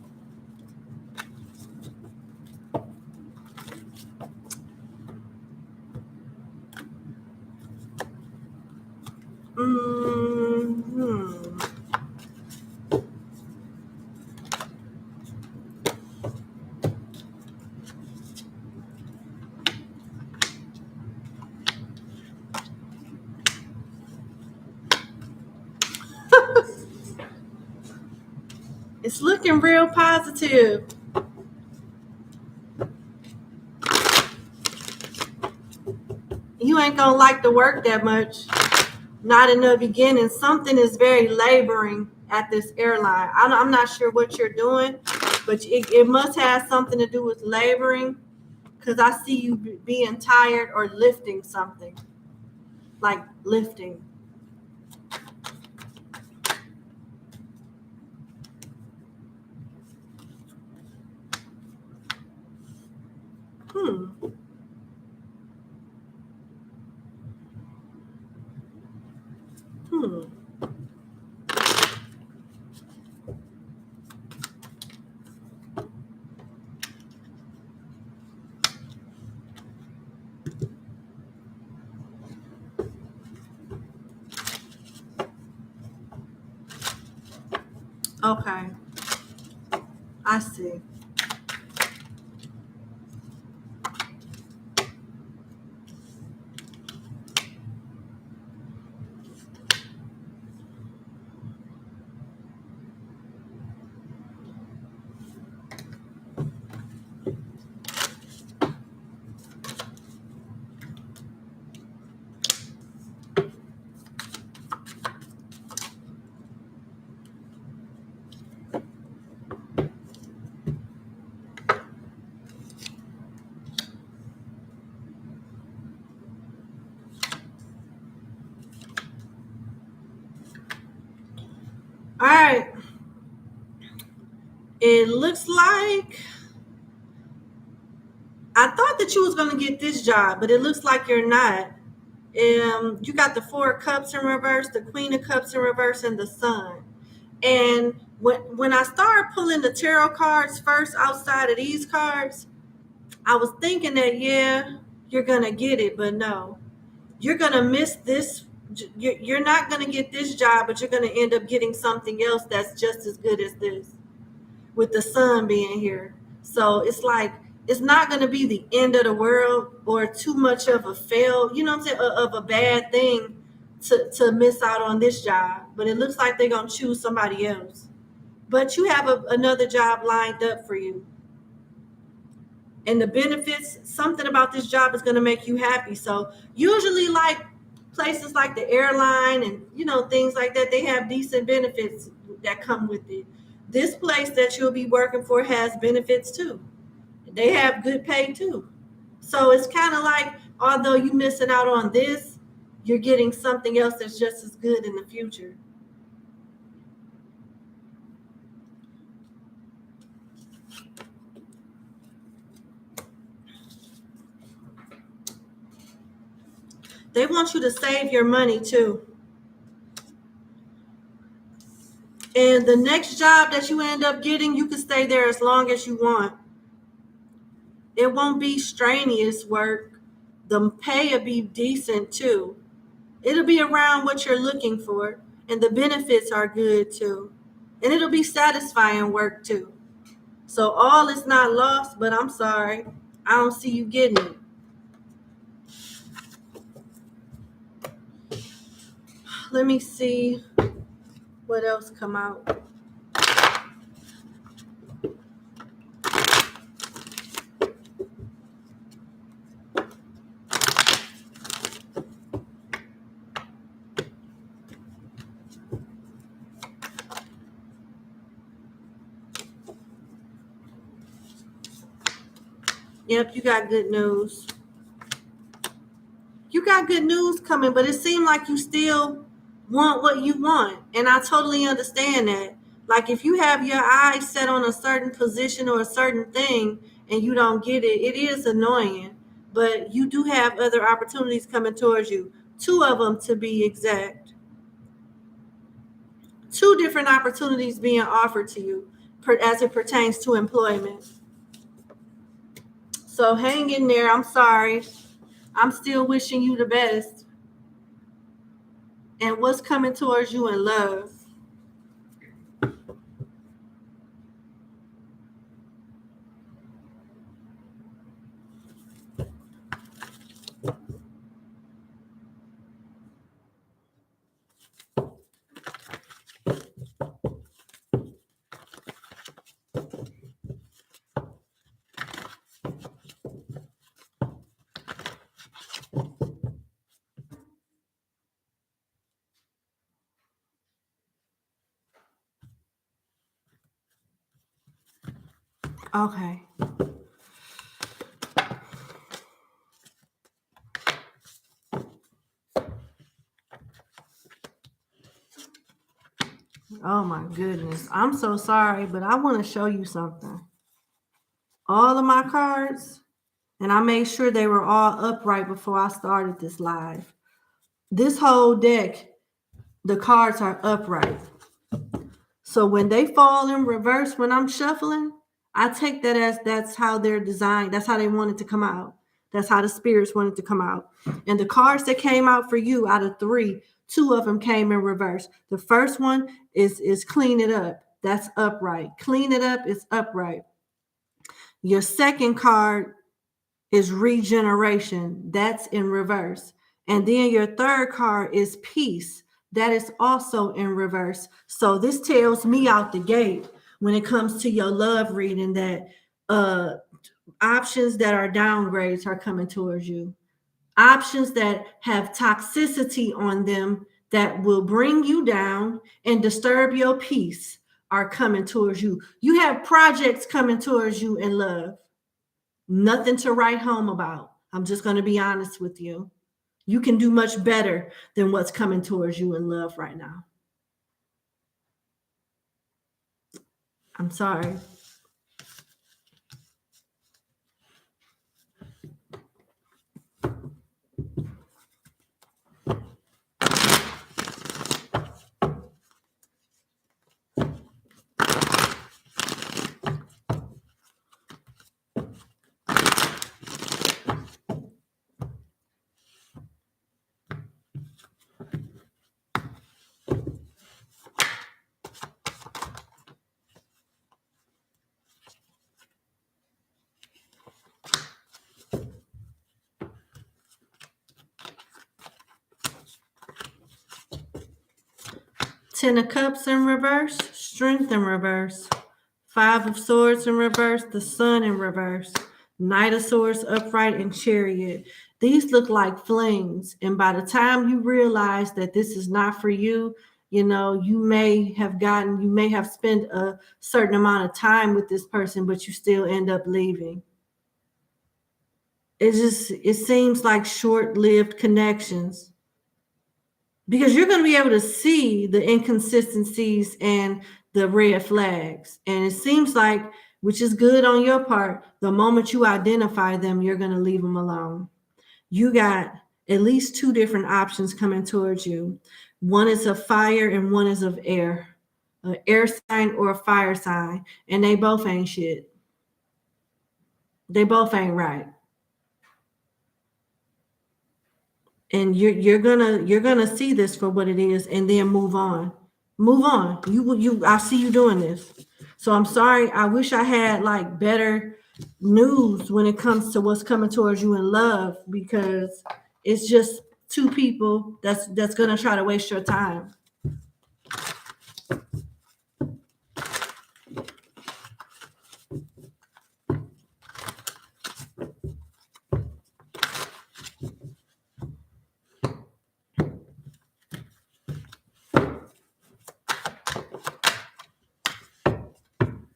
It's looking real positive. You ain't gonna like the work that much. Not in the beginning. Something is very laboring at this airline. I'm not sure what you're doing, but it must have something to do with laboring, because I see you being tired or lifting something. Like lifting. Hmm. Okay. I see. All right. It looks like I thought that you was going to get this job, but it looks like you're not. You got the Four of Cups in reverse, the Queen of Cups in reverse, and the Sun. And when I started pulling the tarot cards first outside of these cards, I was thinking that, yeah, you're going to get it, but no. You're going to miss this. You're not going to get this job, but you're going to end up getting something else that's just as good as this, with the Sun being here. So it's like, it's not going to be the end of the world or too much of a fail, you know what I'm saying, of a bad thing to miss out on this job. But it looks like they're going to choose somebody else. But you have another job lined up for you. And the benefits, something about this job is going to make you happy. So usually, like places like the airline and, you know, things like that, they have decent benefits that come with it. This place that you'll be working for has benefits too. They have good pay too. So it's kind of like, although you're missing out on this, you're getting something else that's just as good in the future. They want you to save your money too. And the next job that you end up getting, you can stay there as long as you want. It won't be strenuous work. The pay will be decent too. It'll be around what you're looking for, and the benefits are good too. And it'll be satisfying work too. So all is not lost, but I'm sorry. I don't see you getting it. Let me see what else come out. Yep, you got good news. You got good news coming, but it seemed like you still want what you want. And I totally understand that. Like if you have your eyes set on a certain position or a certain thing and you don't get it, it is annoying. But you do have other opportunities coming towards you. 2 of them to be exact. 2 different opportunities being offered to you as it pertains to employment. So hang in there. I'm sorry. I'm still wishing you the best. And what's coming towards you in love? Okay. Oh my goodness. I'm so sorry, but I want to show you something. All of my cards, and I made sure they were all upright before I started this live. This whole deck, the cards are upright. So when they fall in reverse, when I'm shuffling, I take that as that's how they're designed. That's how they want it to come out. That's how the spirits wanted to come out. And the cards that came out for you out of 3, 2 of them came in reverse. The first one is clean it up. That's upright. Clean it up is upright. Your second card is regeneration. That's in reverse. And then your third card is peace. That is also in reverse. So this tells me out the gate when it comes to your love reading that options that are downgrades are coming towards you. Options that have toxicity on them that will bring you down and disturb your peace are coming towards you. You have projects coming towards you in love. Nothing to write home about. I'm just going to be honest with you. You can do much better than what's coming towards you in love right now. I'm sorry. Ten of Cups in reverse, Strength in reverse. Five of Swords in reverse, the Sun in reverse. Knight of Swords upright and Chariot. These look like flings. And by the time you realize that this is not for you, you know, you may have spent a certain amount of time with this person, but you still end up leaving. It seems like short-lived connections. Because you're going to be able to see the inconsistencies and the red flags. And it seems like, which is good on your part, the moment you identify them, you're going to leave them alone. You got at least two different options coming towards you. One is of fire and one is of air. An air sign or a fire sign. And they both ain't shit. They both ain't right. And you're gonna see this for what it is, and then move on. Move on. I see you doing this. So I'm sorry. I wish I had like better news when it comes to what's coming towards you in love, because it's just two people that's gonna try to waste your time.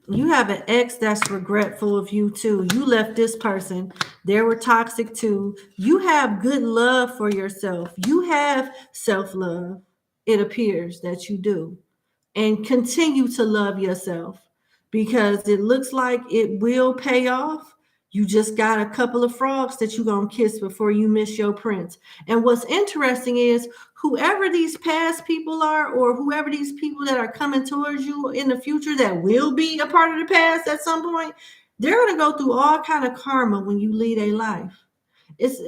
You have an ex that's regretful of you too. You left this person. They were toxic too. You have good love for yourself. You have self-love. It appears that you do. And continue to love yourself, because it looks like it will pay off. You just got a couple of frogs that you're going to kiss before you miss your prince. And what's interesting is whoever these past people are, or whoever these people that are coming towards you in the future that will be a part of the past at some point, they're going to go through all kind of karma when you lead a life.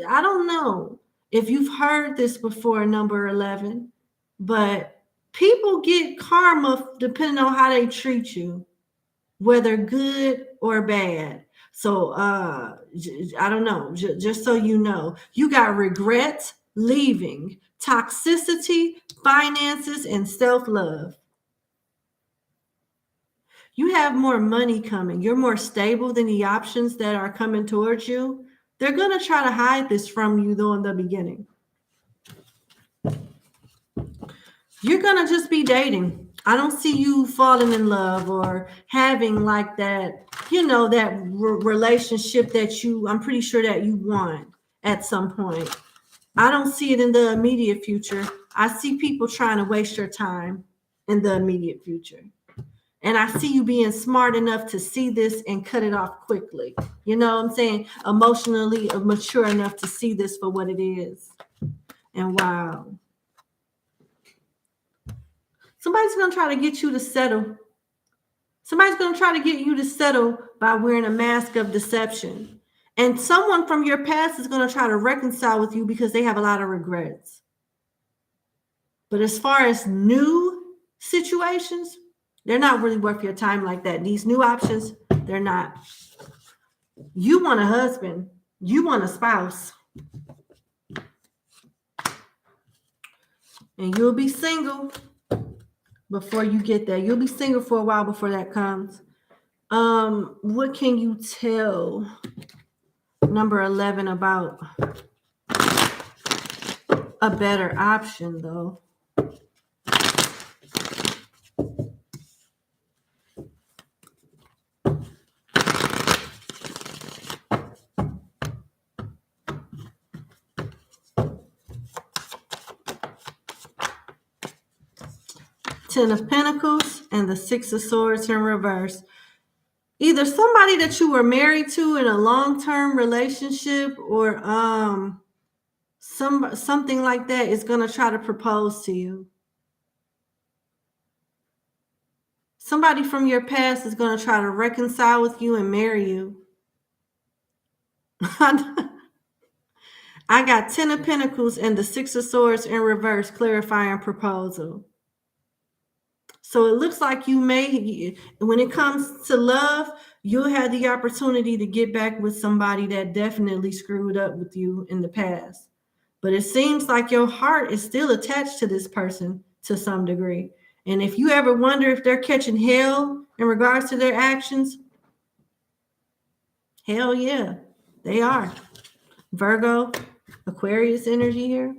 I don't know if you've heard this before, number 11, but people get karma depending on how they treat you, whether good or bad. So I don't know, just so you know, you got regret, leaving, toxicity, finances, and self-love. You have more money coming. You're more stable than the options that are coming towards you. They're going to try to hide this from you though in the beginning. You're going to just be dating. I don't see you falling in love or having like that, you know, that relationship that I'm pretty sure that you want at some point. I don't see it in the immediate future. I see people trying to waste your time in the immediate future. And I see you being smart enough to see this and cut it off quickly. You know what I'm saying? Emotionally mature enough to see this for what it is. And wow. Somebody's going to try to get you to settle. Somebody's going to try to get you to settle by wearing a mask of deception. And someone from your past is going to try to reconcile with you because they have a lot of regrets. But as far as new situations, They're not really worth your time like that. These new options, they're not. You want a husband. You want a spouse. And you'll be single before you get there. You'll be single for a while before that comes. What can you tell number 11 about a better option, though? Ten of Pentacles and the Six of Swords in reverse. Either somebody that you were married to in a long-term relationship or something like that is going to try to propose to you. Somebody from your past is going to try to reconcile with you and marry you. I got 10 of Pentacles and the Six of Swords in reverse, clarifying proposal. So it looks like you may, when it comes to love, you'll have the opportunity to get back with somebody that definitely screwed up with you in the past. But it seems like your heart is still attached to this person to some degree. And if you ever wonder if they're catching hell in regards to their actions, hell yeah, they are. Virgo, Aquarius energy here.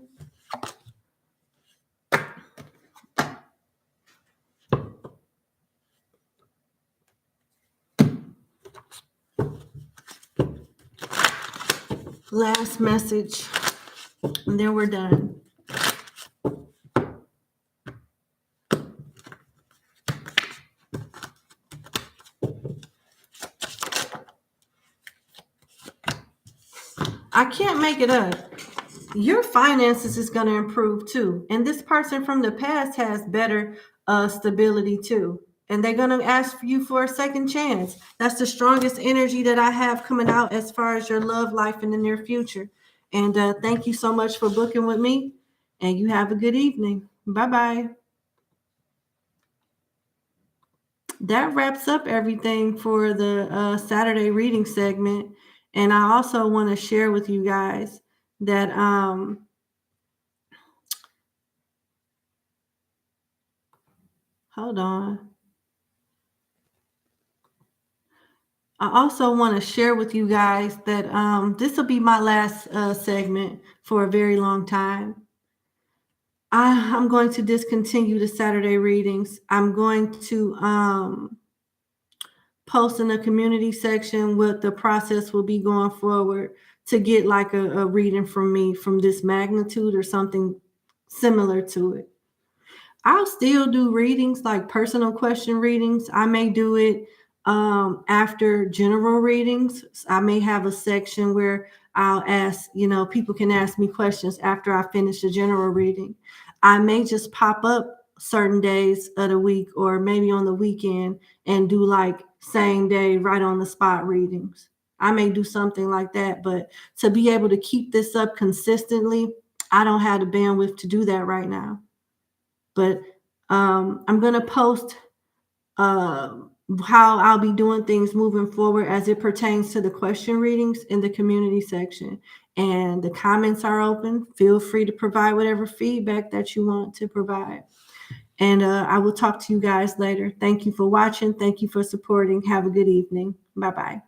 Last message, and then we're done. I can't make it up. Your finances is going to improve too. And this person from the past has better stability too. And they're going to ask you for a second chance. That's the strongest energy that I have coming out as far as your love life in the near future. And thank you so much for booking with me. And you have a good evening. Bye-bye. That wraps up everything for the Saturday reading segment. And I also want to share with you guys that hold on. I also want to share with you guys that this will be my last segment for a very long time. I'm going to discontinue the Saturday readings. I'm going to post in the community section what the process will be going forward to get like a reading from me from this magnitude or something similar to it. I'll still do readings, like personal question readings. I may do it after general readings. I may have a section where I'll ask, people can ask me questions after I finish the general reading. I may just pop up certain days of the week or maybe on the weekend and do like same day, right on the spot readings. I may do something like that, but to be able to keep this up consistently, I don't have the bandwidth to do that right now. But I'm going to post how I'll be doing things moving forward as it pertains to the question readings in the community section. And the comments are open. Feel free to provide whatever feedback that you want to provide. And I will talk to you guys later. Thank you for watching. Thank you for supporting. Have a good evening. Bye-bye.